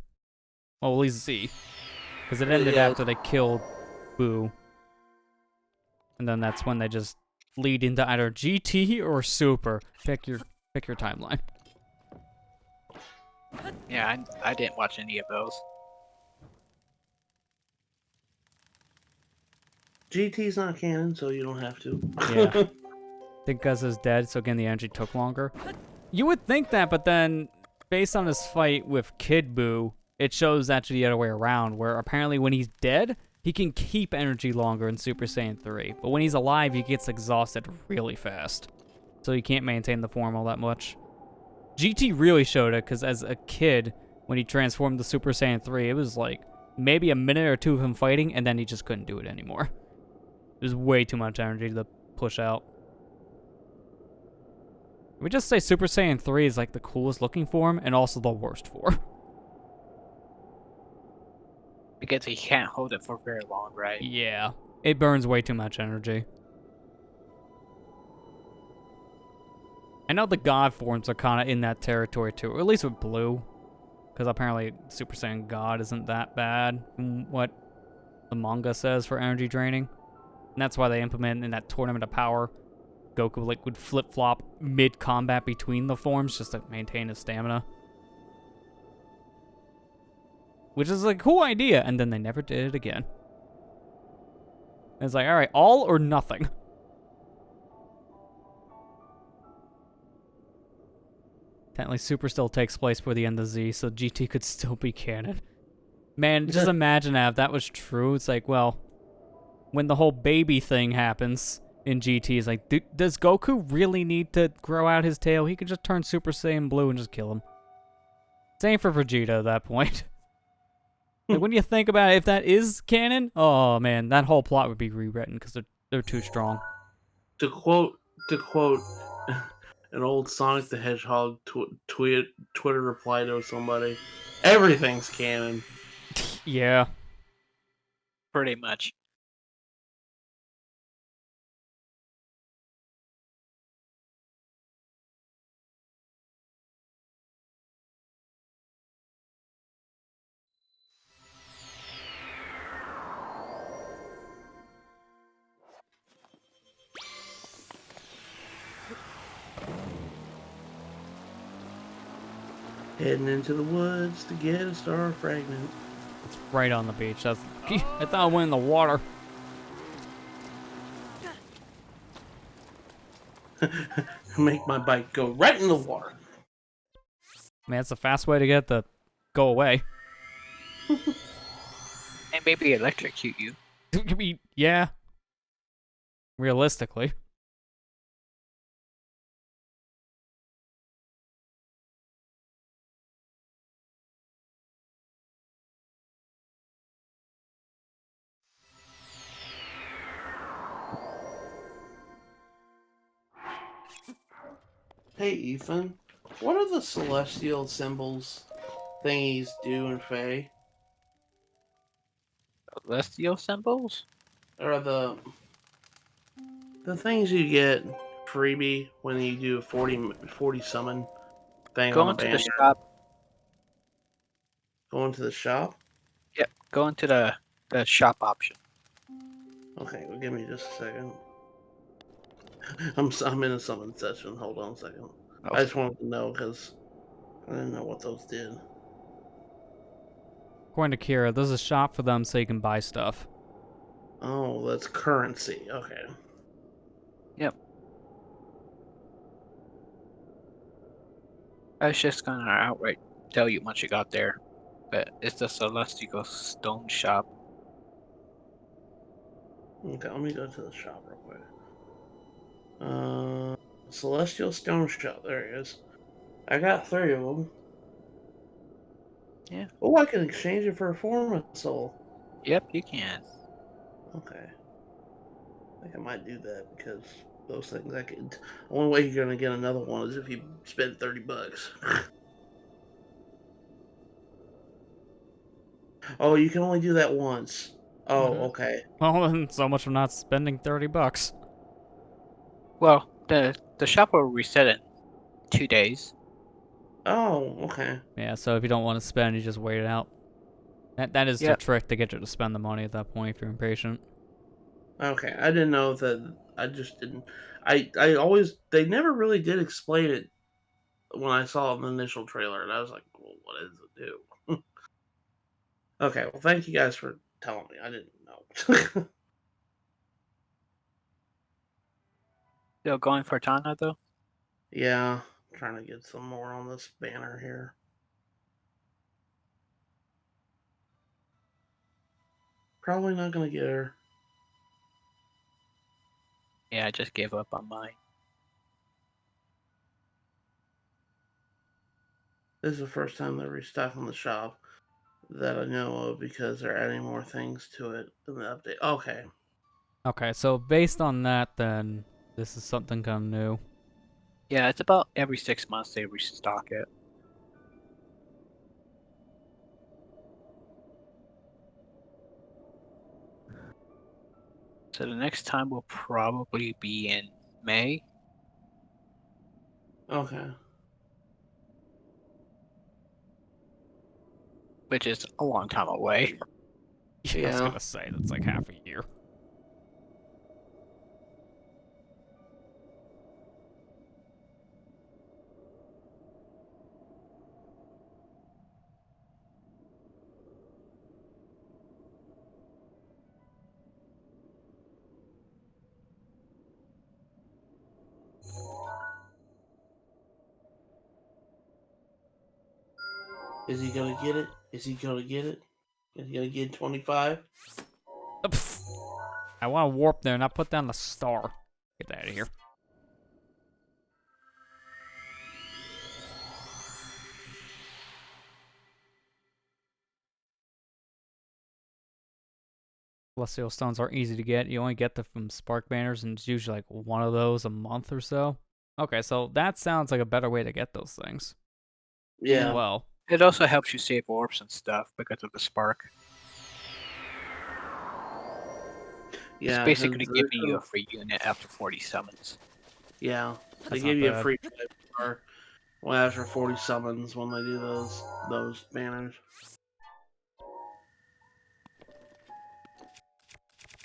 Well, at least Z. Because it ended Yeah. after they killed Boo. And then that's when they just lead into either GT or Super. Pick your timeline. Yeah, I didn't watch any of those. GT's not canon, so you don't have to. Yeah. I think Gus is dead, so again, the energy took longer. You would think that, but then, based on his fight with Kid Boo, it shows actually the other way around, where apparently when he's dead, he can keep energy longer in Super Saiyan 3. But when he's alive, he gets exhausted really fast. So he can't maintain the form all that much. GT really showed it, because as a kid, when he transformed to Super Saiyan 3, it was like maybe a minute or two of him fighting, and then he just couldn't do it anymore. It was way too much energy to push out. We just say Super Saiyan 3 is like the coolest looking form, and also the worst form. Because he can't hold it for very long, right? Yeah. It burns way too much energy. I know the God forms are kind of in that territory too, or at least with Blue. Because apparently Super Saiyan God isn't that bad from what the manga says for energy draining. And that's why they implement in that Tournament of Power, Goku like would flip-flop mid-combat between the forms just to maintain his stamina. Which is a cool idea, and then they never did it again. It's like, alright, all or nothing. Technically, Super still takes place before the end of Z, so GT could still be canon. Man, just imagine that if that was true. It's like, well, when the whole baby thing happens in GT, it's like, does Goku really need to grow out his tail? He could just turn Super Saiyan Blue and just kill him. Same for Vegeta at that point. Like, when you think about it, if that is canon, oh man, that whole plot would be rewritten because they're too strong. To quote an old Sonic the Hedgehog Twitter reply to somebody, everything's canon. Yeah. Pretty much. Heading into the woods to get a star fragment. It's right on the beach. That's I thought I went in the water. Make my bike go right in the water. Man, it's a fast way to get the go away. And maybe electrocute you. I mean, yeah. Realistically. Hey Ethan, what are the celestial symbols thingies do in Fae? Celestial symbols? Or the things you get freebie when you do a 40 summon thing Go on a into the banner? shop. Go into the shop? Yep, go into the shop option. Okay, well, give me just a second. I'm in a summon session. Hold on a second. Oh. I just wanted to know because I didn't know what those did. According to Kira, there's a shop for them so you can buy stuff. Oh, that's currency. Okay. Yep. I was just gonna outright tell you once you got there, but it's the Celestial Stone Shop. Okay, let me go to the shop real quick. Celestial Stone Shop. There he is. I got 3 of them. Yeah. Oh, I can exchange it for a Forma Soul. Yep, you can. Okay. I think I might do that because those things I could. The only way you're gonna get another one is if you spend $30. Oh, you can only do that once. Oh, Mhm. okay. Well, then so much for not spending $30. Well, the shop will reset in 2 days. Oh, okay. Yeah, so if you don't want to spend, you just wait it out. That is the Yep. trick to get you to spend the money at that point if you're impatient. Okay. I didn't know that. I just didn't. I always. They never really did explain it when I saw the initial trailer, and I was like, well, what does it do? Okay. Well, thank you guys for telling me. I didn't know. Still going for Tana though. Yeah. Trying to get some more on this banner here. Probably not going to get her. Yeah, I just gave up on mine. This is the first time they're restocking the shop that I know of because they're adding more things to it in the update. Okay. Okay, so based on that, then this is something kind of new. Yeah, it's about every 6 months they restock it. So the next time will probably be in May. Okay. Which is a long time away. I was Yeah. gonna say that's like half a year. Is he going to get it? Is he going to get it? Is he going to get 25? I want to warp there and not put down the star. Get that out of here. Celestial stones are easy to get. You only get them from spark banners, and it's usually like one of those a month or so. Okay, so that sounds like a better way to get those things. Yeah. Well, It also helps you save orbs and stuff because of the spark. It's Yeah. basically giving you a free unit after 40 summons. Yeah. They That's give not you a bad. free star after 40 summons when they do those banners.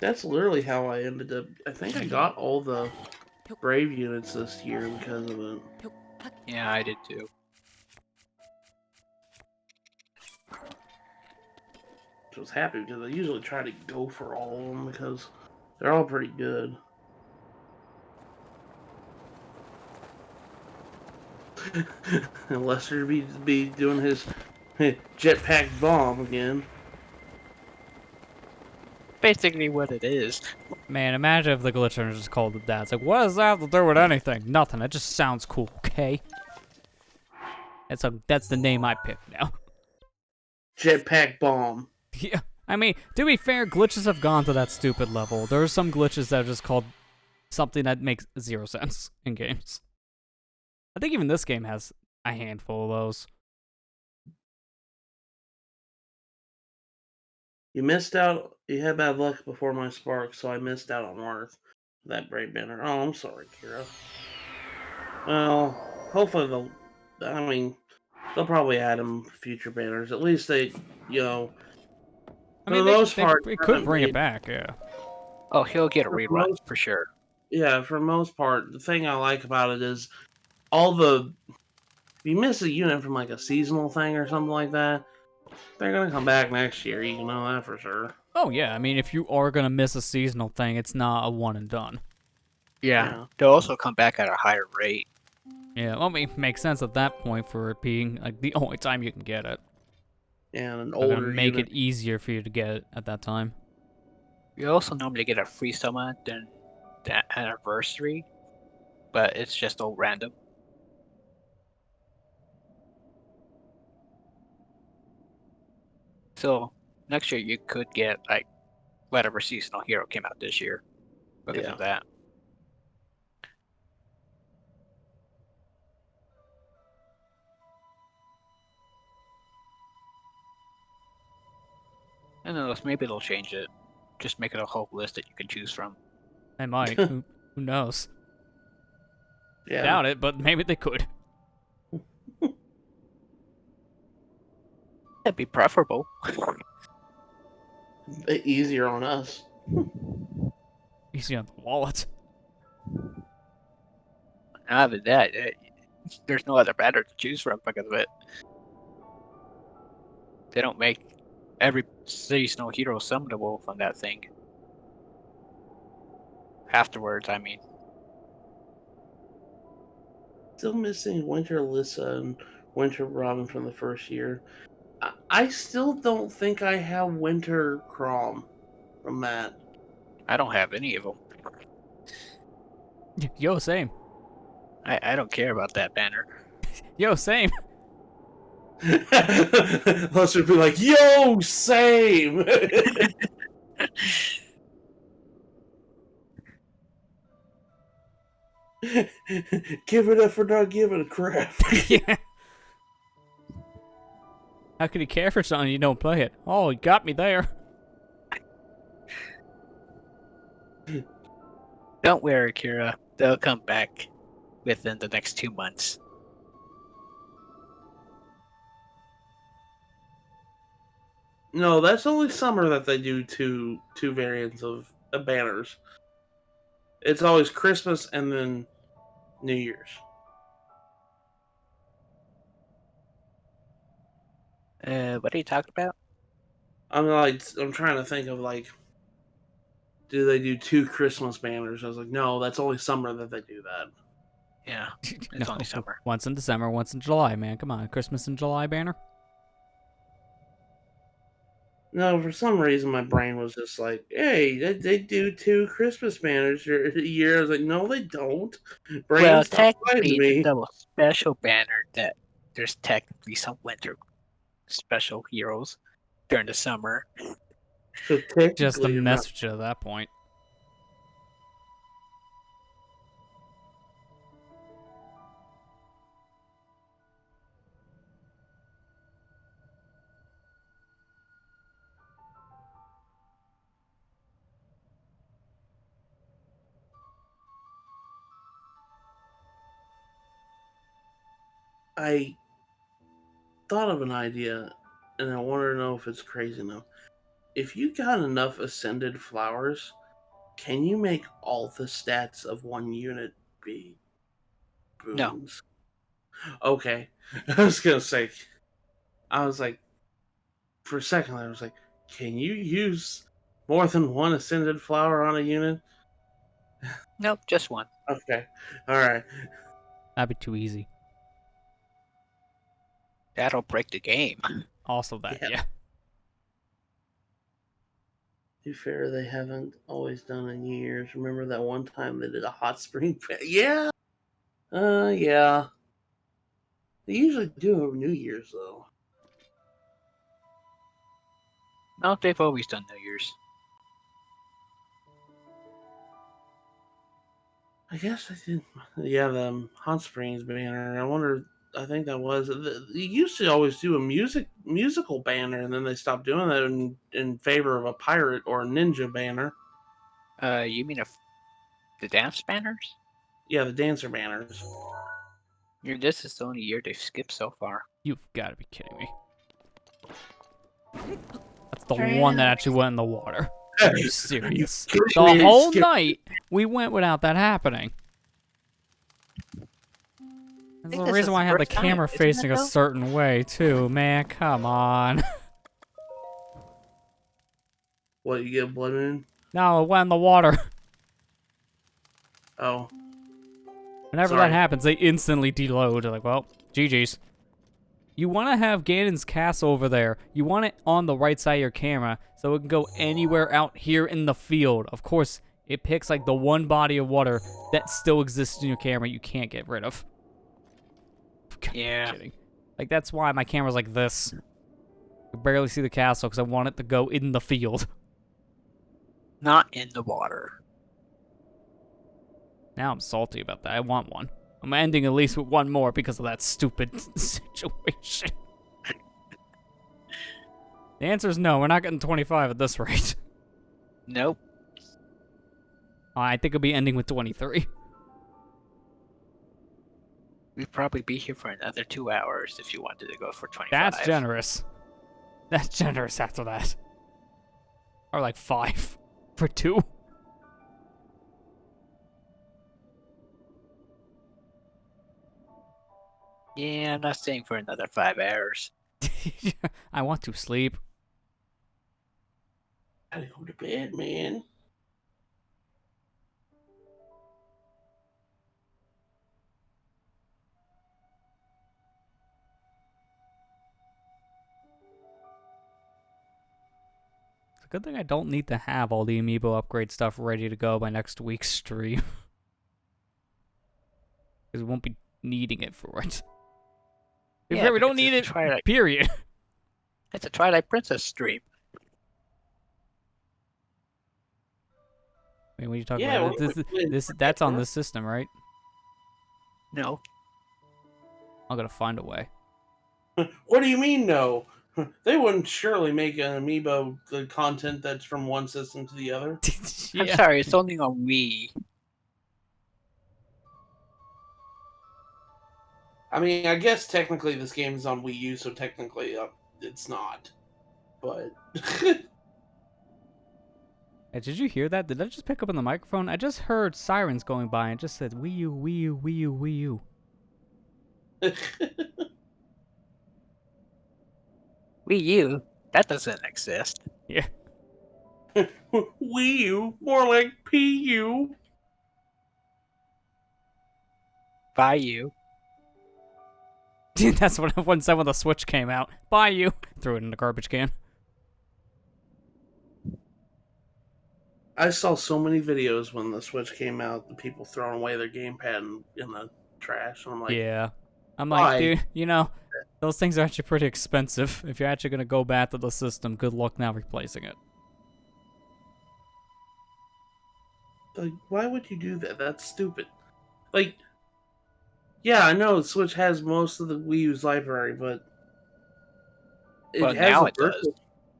That's literally how I ended up. I think I got all the Brave units this year because of it. Yeah, I did too. I was happy because I usually try to go for all of them because they're all pretty good. And Lester be doing his jetpack bomb again. Basically what it is. Man, imagine if the glitcher just called it that. It's like, what does that have to do with anything? Nothing. It just sounds cool, okay? That's the name I picked now. Jetpack bomb. Yeah. I mean, to be fair, glitches have gone to that stupid level. There are some glitches that are just called something that makes zero sense in games. I think even this game has a handful of those. You missed out. You had bad luck before my spark, so I missed out on Worth. That Brave banner. Oh, I'm sorry, Kira. Well, hopefully they'll. I mean, they'll probably add them future banners. At least they, you know, I for mean, the most part, they could haven't bring it made- back, yeah. Oh, he'll get a For rerun most- for sure. Yeah, for the most part, the thing I like about it is all the. If you miss a unit from like a seasonal thing or something like that, they're gonna come back next year. You know that for sure. Oh, yeah, I mean, if you are gonna miss a seasonal thing, it's not a one and done. Yeah. They'll also come back at a higher rate. Yeah, well, it makes sense at that point for it being like the only time you can get it. And an They're gonna older make unit. it easier for you to get it at that time. You also normally get a free summon during the anniversary, but it's just all random. So next year you could get like whatever seasonal hero came out this year because Yeah. of that. And then maybe they'll change it. Just make it a whole list that you can choose from. They might. Who knows? Yeah. Doubt it, but maybe they could. That'd be preferable. Easier on us. Easy on the wallet. Other than that, there's no other banner to choose from because of it. They don't make every seasonal hero summonable from that thing. Afterwards, I mean. Still missing Winter Alyssa and Winter Robin from the first year. I still don't think I have Winter Crom from that. I don't have any of them. Yo, same. I don't care about that banner. Yo, same. Let's just be like, yo, same. Give it up for not giving a crap. Yeah. How could you care for something you don't play it? Oh, he got me there. Don't worry, Kira. They'll come back within the next 2 months. No, that's only summer that they do two variants of banners. It's always Christmas and then New Year's. What are you talking about? I'm trying to think of do they do 2 Christmas banners? I was like, no, that's only summer that they do that. Yeah, it's only summer. Once in December, once in July, man. Come on, Christmas in July banner. No, for some reason my brain was just like, hey, they do 2 Christmas banners a year. I was like, no, they don't. Brain, Well, stop lying to technically, me. the double special banner that there's technically some winter special heroes during the summer. So technically, Just a you're not- message at that point. I thought of an idea, and I want to know if it's crazy enough. If you got enough ascended flowers, can you make all the stats of one unit be No. boons? Okay. I was gonna say, I was like, for a second, I was like, can you use more than one ascended flower on a unit? Nope, just one. Okay. Alright. That'd be too easy. That'll break the game. Also that, Yeah. yeah. To be fair, they haven't always done in years. Remember that one time they did a hot spring? Yeah. Yeah. They usually do over New Year's though. No, they've always done New Year's. I guess I did. Yeah, the Hot Springs banner. I wonder. I think that was. They used to always do a musical banner, and then they stopped doing that in favor of a pirate or a ninja banner. You mean the dance banners? Yeah, the dancer banners. This is the only year they've skipped so far. You've got to be kidding me. That's the one that actually went in the water. Are you serious? The whole night, we went without that happening. That's think the this reason is why I the had the first time, camera isn't it, facing a though? certain way, too. Man, come on. What, you get blood moon? No, it went in the water. Oh, Whenever Sorry. that happens, they instantly deload. They're like, well, GG's. You want to have Ganon's castle over there. You want it on the right side of your camera so it can go anywhere out here in the field. Of course, it picks like the one body of water that still exists in your camera you can't get rid of. Yeah. Kidding. Like, that's why my camera's like this. You barely see the castle because I want it to go in the field. Not in the water. Now I'm salty about that. I want one. I'm ending at least with one more because of that stupid situation. The answer is no. We're not getting 25 at this rate. Nope. I think it'll be ending with 23. We'd probably be here for another 2 hours if you wanted to go for 25. That's generous. That's generous after that. Or like 5 for 2. Yeah, I'm not staying for another 5 hours. I want to sleep. Gotta go to bed, man. It's a good thing I don't need to have all the amiibo upgrade stuff ready to go by next week's stream. Because we won't be needing it for it. Yeah, we don't because need it, it's Twilight. period. It's a Twilight Princess stream. I mean, what are you talking Yeah, about? That's on this system, right? No. I'm gonna find a way. What do you mean, no? They wouldn't surely make an amiibo the content that's from one system to the other. Yeah. I'm sorry, it's only on Wii. I mean, I guess technically this game is on Wii U, so technically it's not. But Hey, did you hear that? Did that just pick up on the microphone? I just heard sirens going by and it just said Wii U, Wii U, Wii U, Wii U. Wii U? That doesn't exist. Yeah. Wii U, more like PU. By you. That's what one said when the Switch came out. Buy you. Threw it in the garbage can. I saw so many videos when the Switch came out, the people throwing away their gamepad in the trash. And I'm like, Yeah. I'm why? like, dude, you know, those things are actually pretty expensive. If you're actually gonna go back to the system, good luck now replacing it. Like, why would you do that? That's stupid. Like, yeah, I know the Switch has most of the Wii U's library, but it Well, has now a it does. virtual.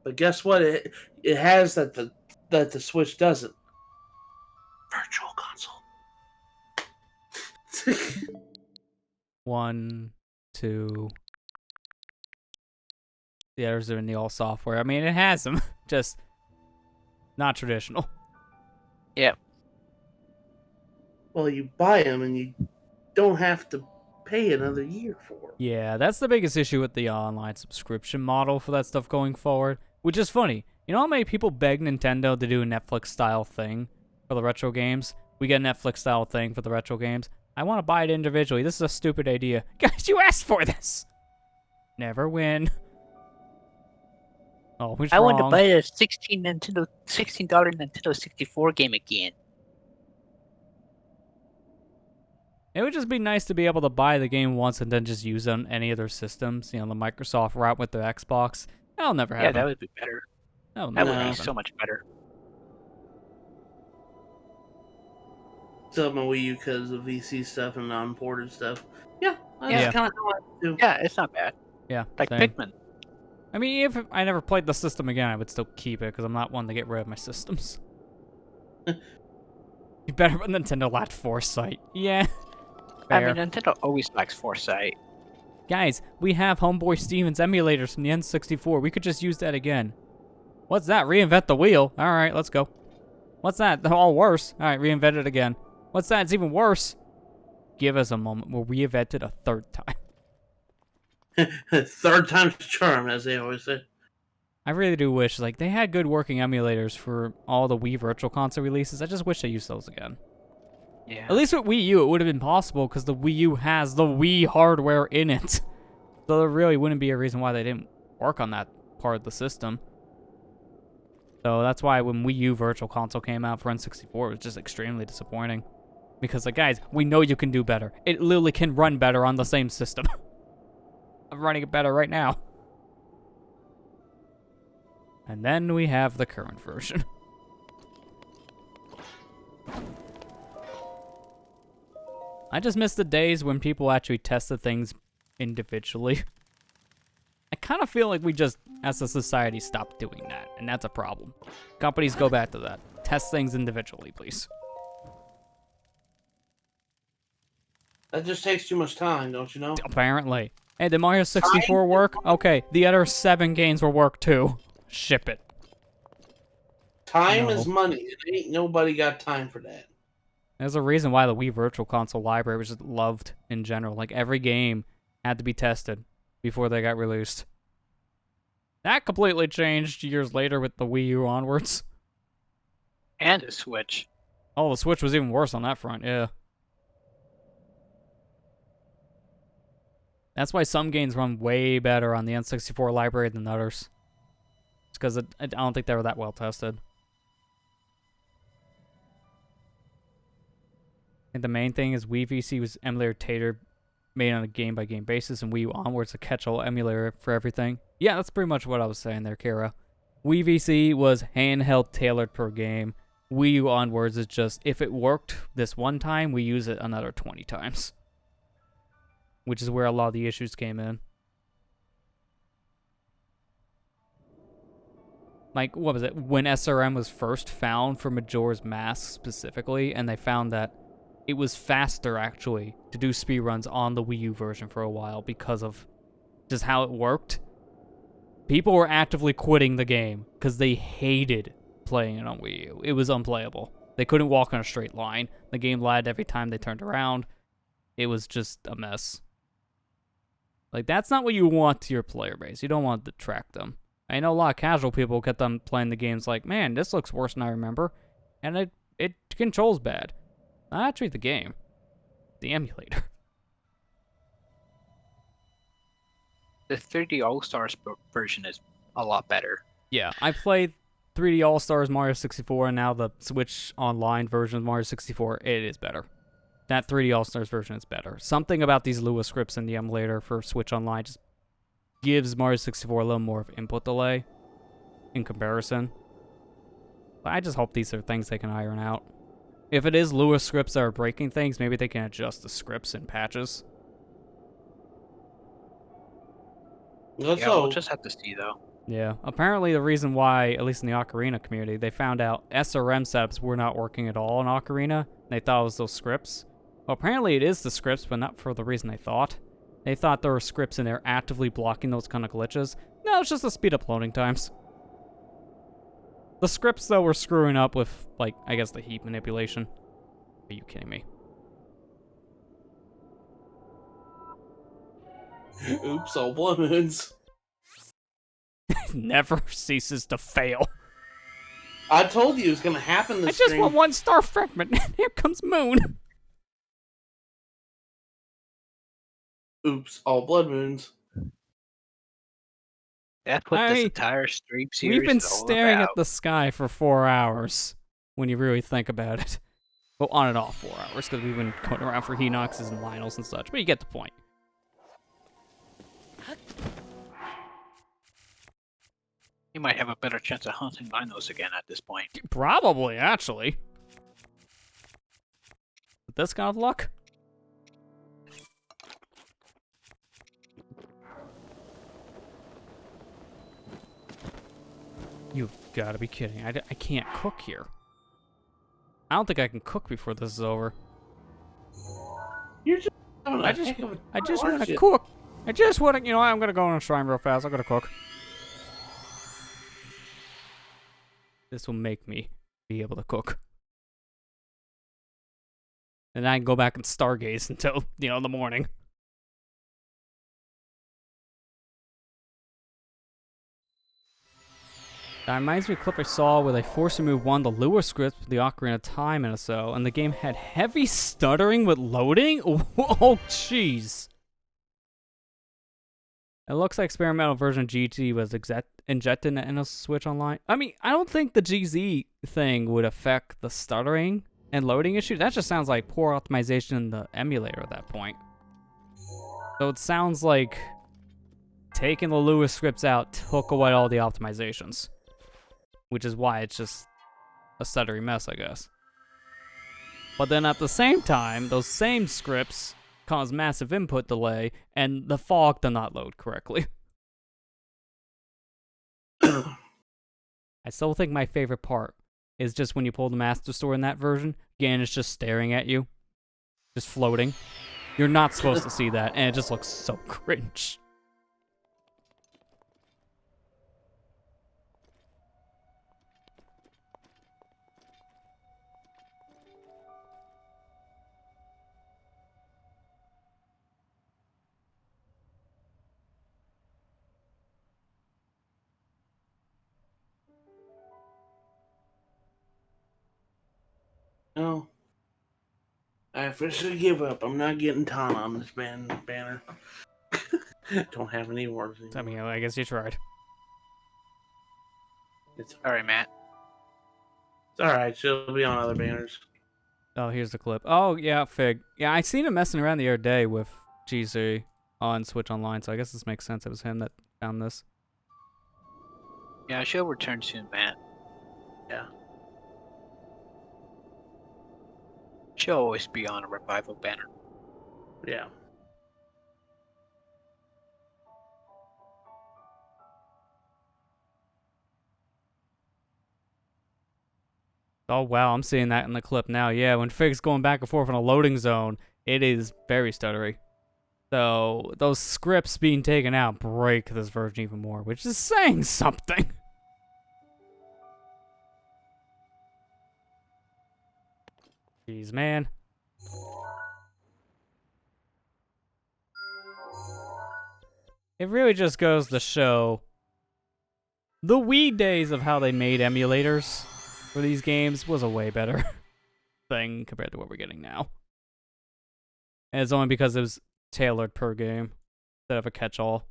But guess what? It has that the Switch doesn't. Virtual console. 1, 2. The others are in the all software. I mean, it has them, just not traditional. Yeah. Well, you buy them and you don't have to pay another year for them. Yeah, that's the biggest issue with the online subscription model for that stuff going forward. Which is funny. You know how many people beg Nintendo to do a Netflix-style thing for the retro games? We get a Netflix-style thing for the retro games. I want to buy it individually. This is a stupid idea. Guys, you asked for this! Never win. Oh, who's I wrong? want to buy a $16 Nintendo 64 game again. It would just be nice to be able to buy the game once and then just use it on any of their systems. You know, the Microsoft route with the Xbox. That'll never happen. Yeah, that would be better. That'll That never would be happen. so much better. Still my Wii U because of VC stuff and non-ported stuff. Yeah, that's Yeah. kind of how I do. Yeah, it's not bad. Yeah, Like same. Pikmin. I mean, if I never played the system again, I would still keep it because I'm not one to get rid of my systems. You better, but Nintendo lacked foresight. Yeah. I Fair. mean, Nintendo always lacks foresight. Guys, we have Homeboy Stevens emulators from the N64. We could just use that again. What's that? Reinvent the wheel. All right, let's go. What's that? They're all worse. All right, reinvent it again. What's that? It's even worse. Give us a moment. We'll reinvent it a third time. Third time's the charm, as they always say. I really do wish, like, they had good working emulators for all the Wii Virtual Console releases. I just wish they used those again. Yeah. At least with Wii U, it would have been possible because the Wii U has the Wii hardware in it. So there really wouldn't be a reason why they didn't work on that part of the system. So that's why when Wii U Virtual Console came out for N64, it was just extremely disappointing. Because, like, guys, we know you can do better. It literally can run better on the same system. I'm running it better right now. And then we have the current version. I just miss the days when people actually tested things individually. I kind of feel like we just, as a society, stopped doing that, and that's a problem. Companies, go back to that. Test things individually, please. That just takes too much time, don't you know? Apparently. Hey, did Mario 64 work? Okay, the other 7 games will work too. Ship it. Time No. is money, and ain't nobody got time for that. There's a reason why the Wii Virtual Console library was just loved in general. Like, every game had to be tested before they got released. That completely changed years later with the Wii U onwards. And a Switch. Oh, the Switch was even worse on that front, yeah. That's why some games run way better on the N64 library than others. It's because I don't think they were that well tested. And the main thing is Wii VC was emulator tater made on a game-by-game basis, and Wii U onwards a catch-all emulator for everything. Yeah, that's pretty much what I was saying there, Kira. Wii VC was handheld tailored per game. Wii U onwards is just, if it worked this one time, we use it another 20 times. Which is where a lot of the issues came in. Like, what was it? When SRM was first found for Majora's Mask specifically, and they found that it was faster, actually, to do speedruns on the Wii U version for a while because of just how it worked. People were actively quitting the game because they hated playing it on Wii U. It was unplayable. They couldn't walk on a straight line. The game lagged every time they turned around. It was just a mess. Like, that's not what you want to your player base. You don't want to track them. I know a lot of casual people kept on playing the games like, man, this looks worse than I remember. And it controls bad. Not actually the game. The emulator. The 3D All-Stars version is a lot better. Yeah, I played 3D All-Stars Mario 64, and now the Switch Online version of Mario 64, it is better. That 3D All-Stars version is better. Something about these Lua scripts in the emulator for Switch Online just gives Mario 64 a little more of input delay in comparison. But I just hope these are things they can iron out. If it is Lua scripts that are breaking things, maybe they can adjust the scripts in patches. We'll just have to see, though. Yeah, apparently the reason why, at least in the Ocarina community, they found out SRM setups were not working at all in Ocarina. They thought it was those scripts. Well, apparently it is the scripts, but not for the reason they thought. They thought there were scripts in there actively blocking those kind of glitches. No, it's just the speed up loading times. The scripts, though, were screwing up with, like, I guess the heat manipulation. Are you kidding me? Oops, all balloons. Never ceases to fail. I told you it was gonna happen this I just stream. want one star fragment. Here comes Moon. Oops, all blood moons. That's what this entire stream series We've been is all staring about. at the sky for 4 hours, when you really think about it. Well, on and off 4 hours, because we've been going around for Henoxes and Lionels and such, but you get the point. You might have a better chance of hunting Linos again at this point. Probably, actually. With this kind of luck? You've got to be kidding. I can't cook here. I don't think I can cook before this is over. You're just having a I just heck of a I just time, want aren't to you? cook. I just want to, you know, I'm going to go on a shrine real fast. I'm going to cook. This will make me be able to cook. And I can go back and stargaze until, you know, the morning. That reminds me of a clip I saw where they forced to move one of the Lua scripts with the Ocarina of Time and so, and the game had heavy stuttering with loading? Oh, jeez. It looks like experimental version of GT was injected in a Switch Online. I mean, I don't think the GZ thing would affect the stuttering and loading issue. That just sounds like poor optimization in the emulator at that point. So it sounds like taking the Lua scripts out took away all the optimizations. Which is why it's just a stuttery mess, I guess. But then at the same time, those same scripts cause massive input delay, and the fog did not load correctly. I still think my favorite part is just when you pull the Master Sword in that version, Ganon's just staring at you. Just floating. You're not supposed to see that, and it just looks so cringe. No. I officially give up. I'm not getting Tana on this banner. Don't have any words anymore. I mean, I guess you tried. It's Sorry, Matt. alright. She'll be on other banners. Oh, here's the clip. Oh, yeah, Fig. Yeah, I seen him messing around the other day with GZ on Switch Online, so I guess this makes sense. It was him that found this. Yeah, she'll return soon, Matt. Yeah. She'll always be on a revival banner. Yeah. Oh, wow, I'm seeing that in the clip now. Yeah, when Fig's going back and forth in a loading zone, it is very stuttery. So, those scripts being taken out break this version even more, which is saying something. Jeez, man. It really just goes to show the Wii days of how they made emulators for these games was a way better thing compared to what we're getting now. And it's only because it was tailored per game instead of a catch-all.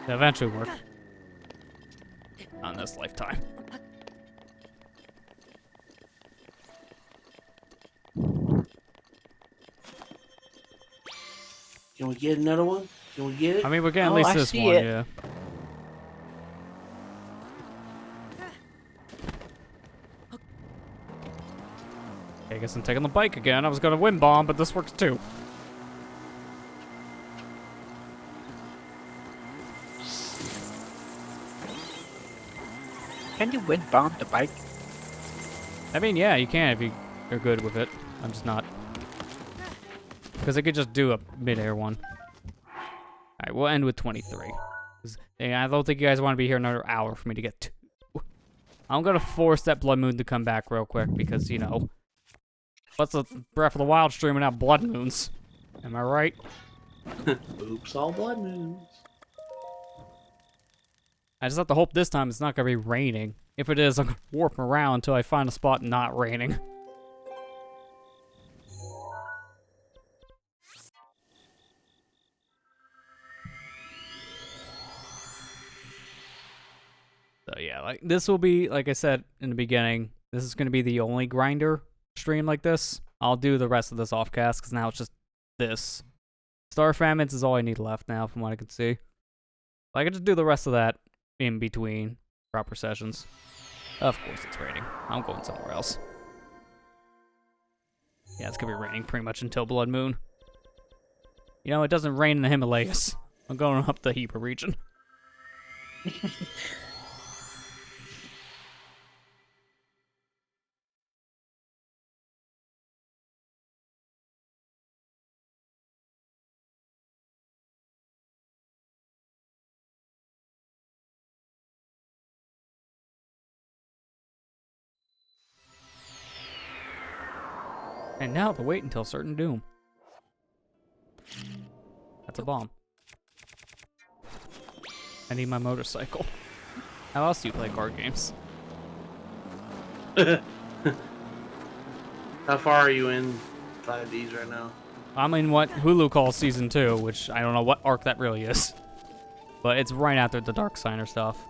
It eventually work. On this lifetime. Can we get another one? Can we get it? I mean, we're getting at Oh, least I this see one, it. yeah. Okay, I guess I'm taking the bike again. I was gonna wind bomb, but this works too. Can you wind bomb the bike? I mean, yeah, you can if you're good with it. I'm just not. Because I could just do a mid-air one. Alright, we'll end with 23. 'Cause, yeah, I don't think you guys want to be here another hour for me to get 2. I'm gonna force that Blood Moon to come back real quick because, you know, what's a Breath of the Wild stream without Blood Moons? Am I right? Oops, all blood moons. I just have to hope this time it's not gonna be raining. If it is, I'm gonna warp around until I find a spot not raining. So yeah, like this will be, like I said in the beginning, this is gonna be the only grinder stream like this. I'll do the rest of this offcast because now it's just this. Star Famines is all I need left now, from what I can see. I can just do the rest of that in between proper sessions. Of course it's raining. I'm going somewhere else. Yeah, it's gonna be raining pretty much until Blood Moon. You know, it doesn't rain in the Himalayas. I'm going up the Hebra region. And now to wait until certain doom. That's a bomb. I need my motorcycle. How else do you play card games? How far are you in 5Ds right now? I'm in what Hulu calls Season 2, which I don't know what arc that really is. But it's right after the Dark Signer stuff.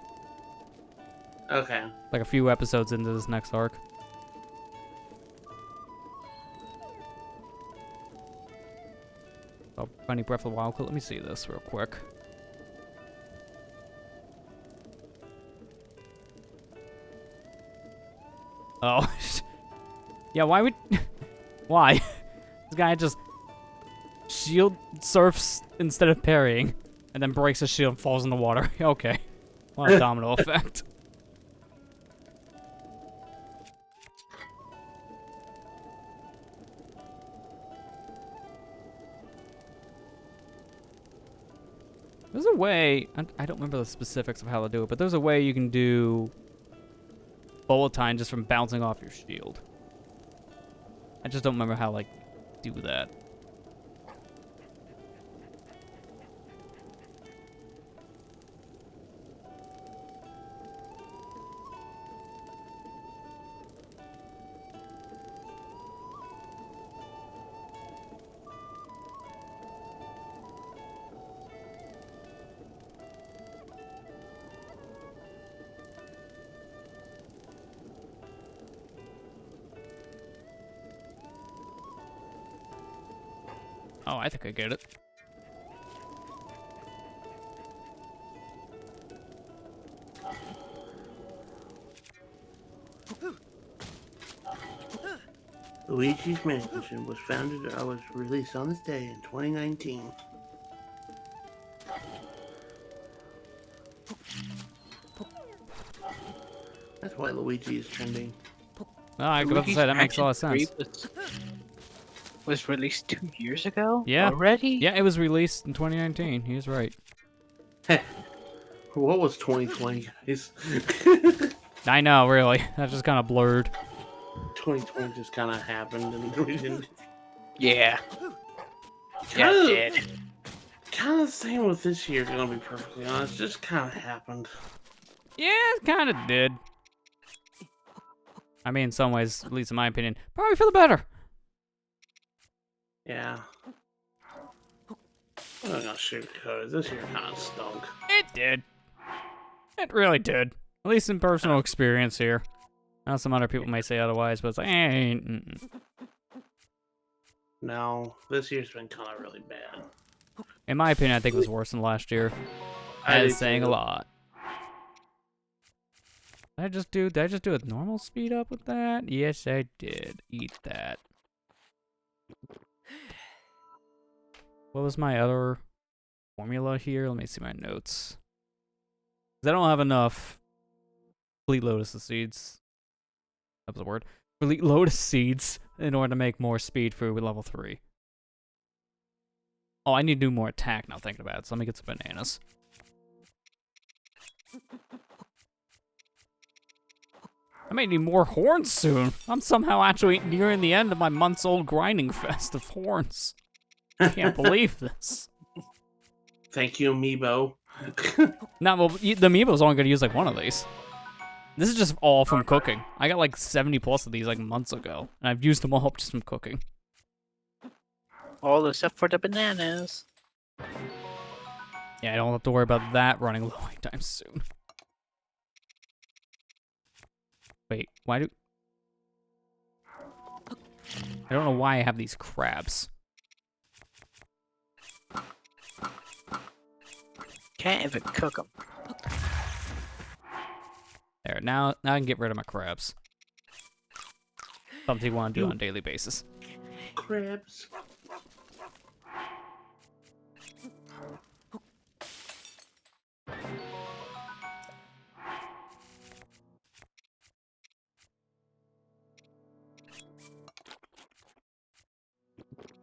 Okay. Like a few episodes into this next arc. Oh, funny Breath of the Wild. Let me see this real quick. Oh. Yeah, why would... Why? This guy just shield surfs instead of parrying, and then breaks his shield and falls in the water. Okay. What a domino effect. There's a way, I don't remember the specifics of how to do it, but there's a way you can do bullet time just from bouncing off your shield. I just don't remember how, like, do that. Oh, I think I get it. Luigi's Mansion was released on this day in 2019. That's why Luigi is trending. Oh, I was about to say, that makes a lot of sense. Was released 2 years ago? Yeah. Already? Yeah, it was released in 2019. He was right. What was 2020, guys? I know, really. That just kind of blurred. 2020 just kind of happened and we didn't. Yeah. Yeah, it did. Kind of the same with this year, gonna be perfectly honest. Just kind of happened. Yeah, it kind of did. I mean, in some ways, at least in my opinion, probably for the better. Yeah. I'm not gonna sugarcoat it. This year kind of stunk. It did. It really did. At least in personal experience here. Now some other people may say otherwise, but it's like, No, this year's been kind of really bad. In my opinion, I think it was worse than last year. I That do is saying a too. lot. Did I just do a normal speed up with that? Yes, I did. Eat that. What was my other formula here? Let me see my notes. 'Cause I don't have enough Fleet Lotus seeds. That was a word. Fleet Lotus seeds in order to make more speed food with level 3. Oh, I need to do more attack now thinking about it, so let me get some bananas. I may need more horns soon. I'm somehow actually nearing the end of my months-old grinding fest of horns. I can't believe this. Thank you, Amiibo. Now, well, the amiibo's only gonna use like one of these. This is just all from cooking. I got like 70 plus of these like months ago, and I've used them all up just from cooking. All except for the bananas. Yeah, I don't have to worry about that running low anytime soon. Wait, why do... I don't know why I have these crabs. Can't even cook them. There, now I can get rid of my crabs. Something you want to do on a daily basis. Crabs.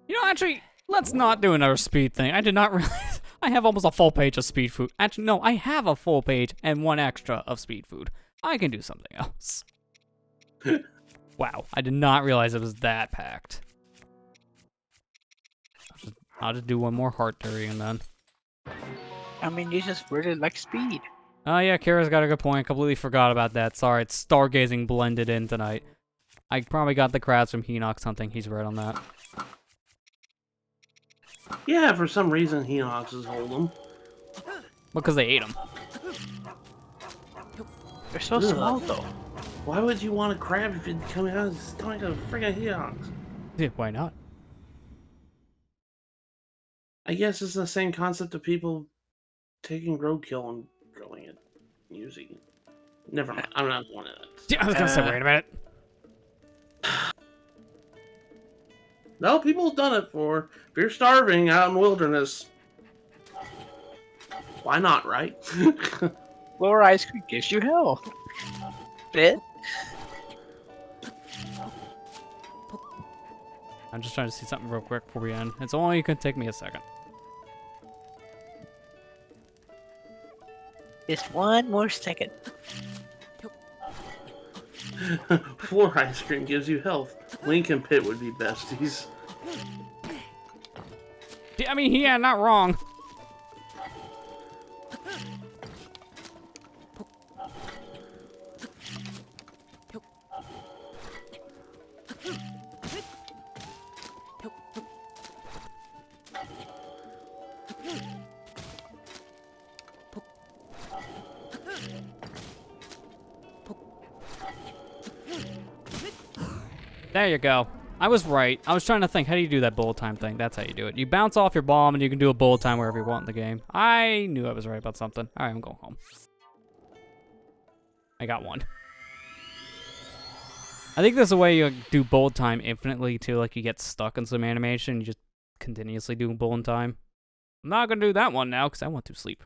You know, actually, let's not do another speed thing. I did not realize I have almost a full page of speed food. Actually, no, I have a full page and one extra of speed food. I can do something else. Wow, I did not realize it was that packed. I'll just do one more heart during then. I mean, you just really like speed. Oh yeah, Kara's got a good point. Completely forgot about that. Sorry, it's stargazing blended in tonight. I probably got the crabs from Hinox hunting. He's right on that. Yeah, for some reason, Hinoxes hold them. Because they ate them. They're so Ugh. small, though. Why would you want a crab if it's coming out of the stomach of a friggin' Hinox? Yeah, why not? I guess it's the same concept of people taking roadkill and growing it, using it. Never mind, I'm not one of that. Yeah, I was gonna say, wait a minute. No, people have done it for. If you're starving out in the wilderness, why not, right? Floor ice cream gives you health. Bit. I'm just trying to see something real quick before we end. It's only gonna take me a second. Just one more second. Floor ice cream gives you health. Link and Pit would be besties. I mean, yeah, not wrong. There you go. I was right. I was trying to think, how do you do that bullet time thing? That's how you do it. You bounce off your bomb and you can do a bullet time wherever you want in the game. I knew I was right about something. All right, I'm going home. I got one. I think there's a way you do bullet time infinitely too, like you get stuck in some animation, you just continuously do bullet time. I'm not gonna do that one now because I want to sleep.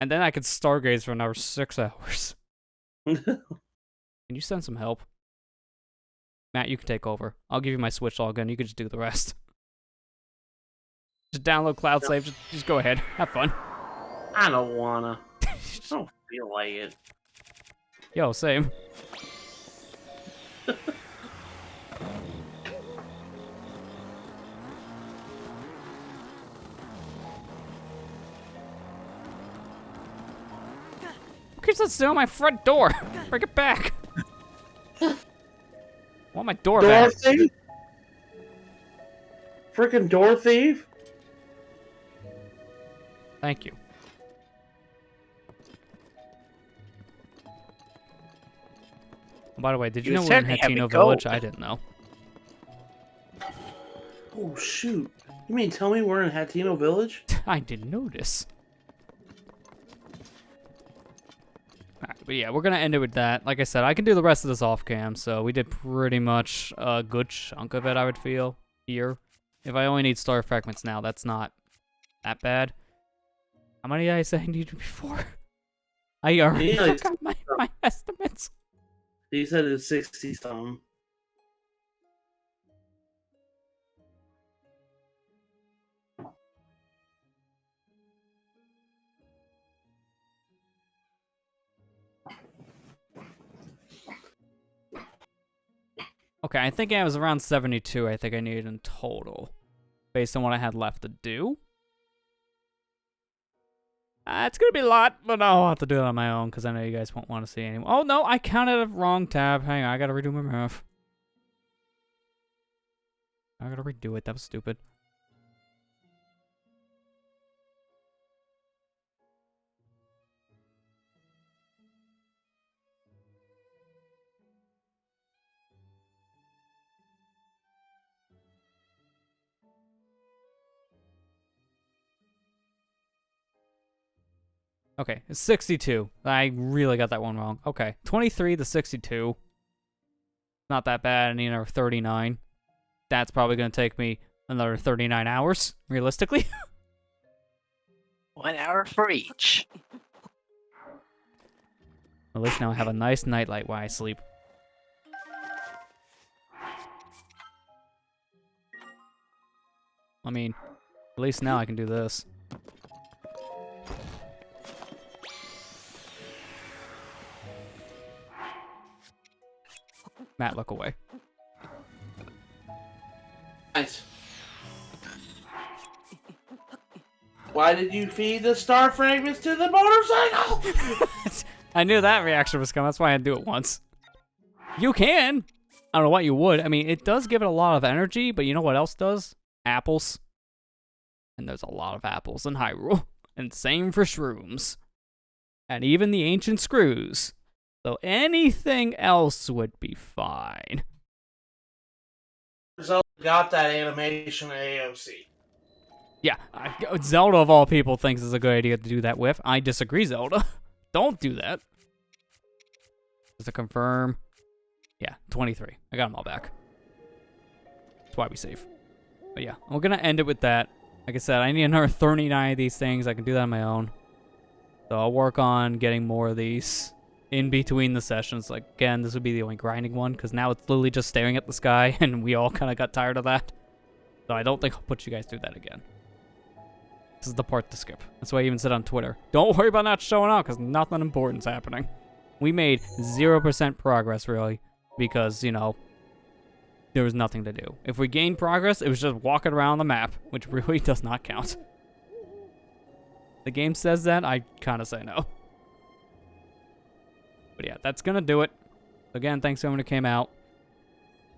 And then I could stargaze for another 6 hours. Can you send some help? Matt, you can take over. I'll give you my Switch login. You can just do the rest. Just download Cloud Save. Just go ahead. Have fun. I don't wanna. I don't feel like it. Yo, same. Who keeps that still on my front door? Bring it back. I want my door back. Thief? Freaking door thief? Thank you. Oh, by the way, did you know we're in certainly have me Hatino Village? gold. I didn't know. Oh shoot! You mean tell me we're in Hatino Village? I didn't notice. Alright, but yeah, we're gonna end it with that. Like I said, I can do the rest of this off cam, so we did pretty much a good chunk of it, I would feel, here. If I only need star fragments now, that's not that bad. How many did I say I needed before? I already forgot my estimates. He said it's 60 some. Okay, I think I was around 72, I think I needed in total. Based on what I had left to do. It's gonna be a lot, but I'll have to do it on my own, because I know you guys won't want to see anymore. Oh no, I counted a wrong tab. Hang on, I gotta redo my math. I gotta redo it, that was stupid. Okay, it's 62. I really got that one wrong. Okay, 23 to 62. Not that bad. I need another 39. That's probably going to take me another 39 hours, realistically. 1 hour for each. At least now I have a nice nightlight while I sleep. I mean, at least now I can do this. Matt, look away. Nice. Why did you feed the star fragments to the motorcycle? I knew that reaction was coming. That's why I had to do it once. You can. I don't know what you would. I mean, it does give it a lot of energy, but you know what else does? Apples. And there's a lot of apples in Hyrule. And same for shrooms. And even the ancient screws. So anything else would be fine. Zelda got that animation at AOC. Yeah, Zelda of all people thinks it's a good idea to do that with. I disagree, Zelda. Don't do that. Just to confirm. Yeah, 23. I got them all back. That's why we save. But yeah, we're gonna end it with that. Like I said, I need another 39 of these things. I can do that on my own. So I'll work on getting more of these in between the sessions. Like, again, this would be the only grinding one, because now it's literally just staring at the sky, and we all kind of got tired of that. So I don't think I'll put you guys through that again. This is the part to skip. That's why I even said on Twitter, don't worry about not showing up, because nothing important's happening. We made 0% progress, really, because, you know, there was nothing to do. If we gained progress, it was just walking around the map, which really does not count. The game says that, I kind of say no. But yeah, that's going to do it. Again, thanks to everyone who came out.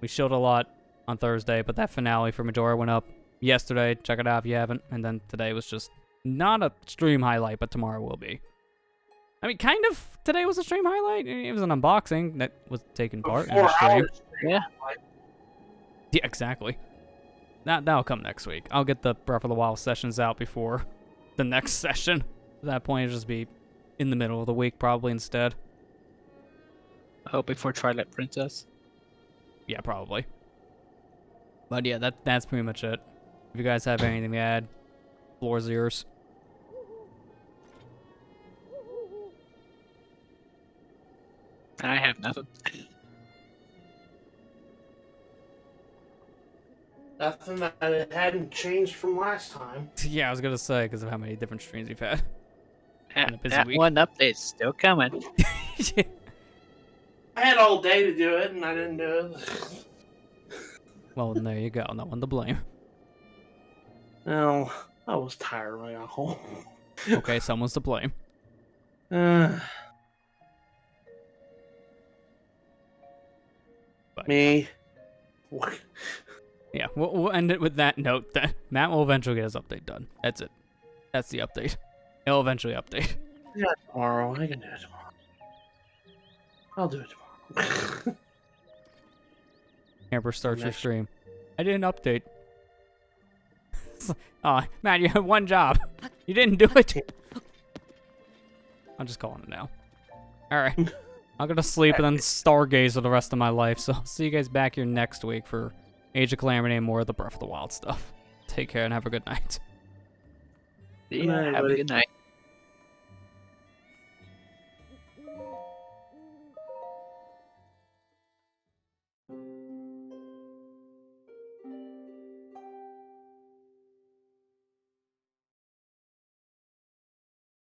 We showed a lot on Thursday, but that finale for Majora went up yesterday. Check it out if you haven't. And then today was just not a stream highlight, but tomorrow will be. I mean, kind of. Today was a stream highlight. It was an unboxing that was taking part in the stream. Yeah. Yeah, exactly. That'll come next week. I'll get the Breath of the Wild sessions out before the next session. At that point, it'll just be in the middle of the week probably instead. Oh, before Twilight Princess. Yeah, probably. But yeah, that's pretty much it. If you guys have anything to add, floor's yours. I have nothing. Nothing that it hadn't changed from last time. Yeah, I was gonna say, because of how many different streams we've had. Been a busy That week. one update's still coming. Yeah. I had all day to do it, and I didn't do it. Well, then there you go. No one to blame. No, I was tired when I got home. Okay, someone's to blame. But Me. yeah, we'll end it with that note that Matt will eventually get his update done. That's it. That's the update. He'll eventually update. Yeah, tomorrow. I can do it tomorrow. I'll do it tomorrow. Amber starts your Next. stream. I did an update. Aw, Matt, you have one job. You didn't do it. I'm just calling it now. Alright. I'm gonna sleep and then stargaze for the rest of my life, so I'll see you guys back here next week for Age of Calamity and more of the Breath of the Wild stuff. Take care and have a good night. Yeah, have a good night.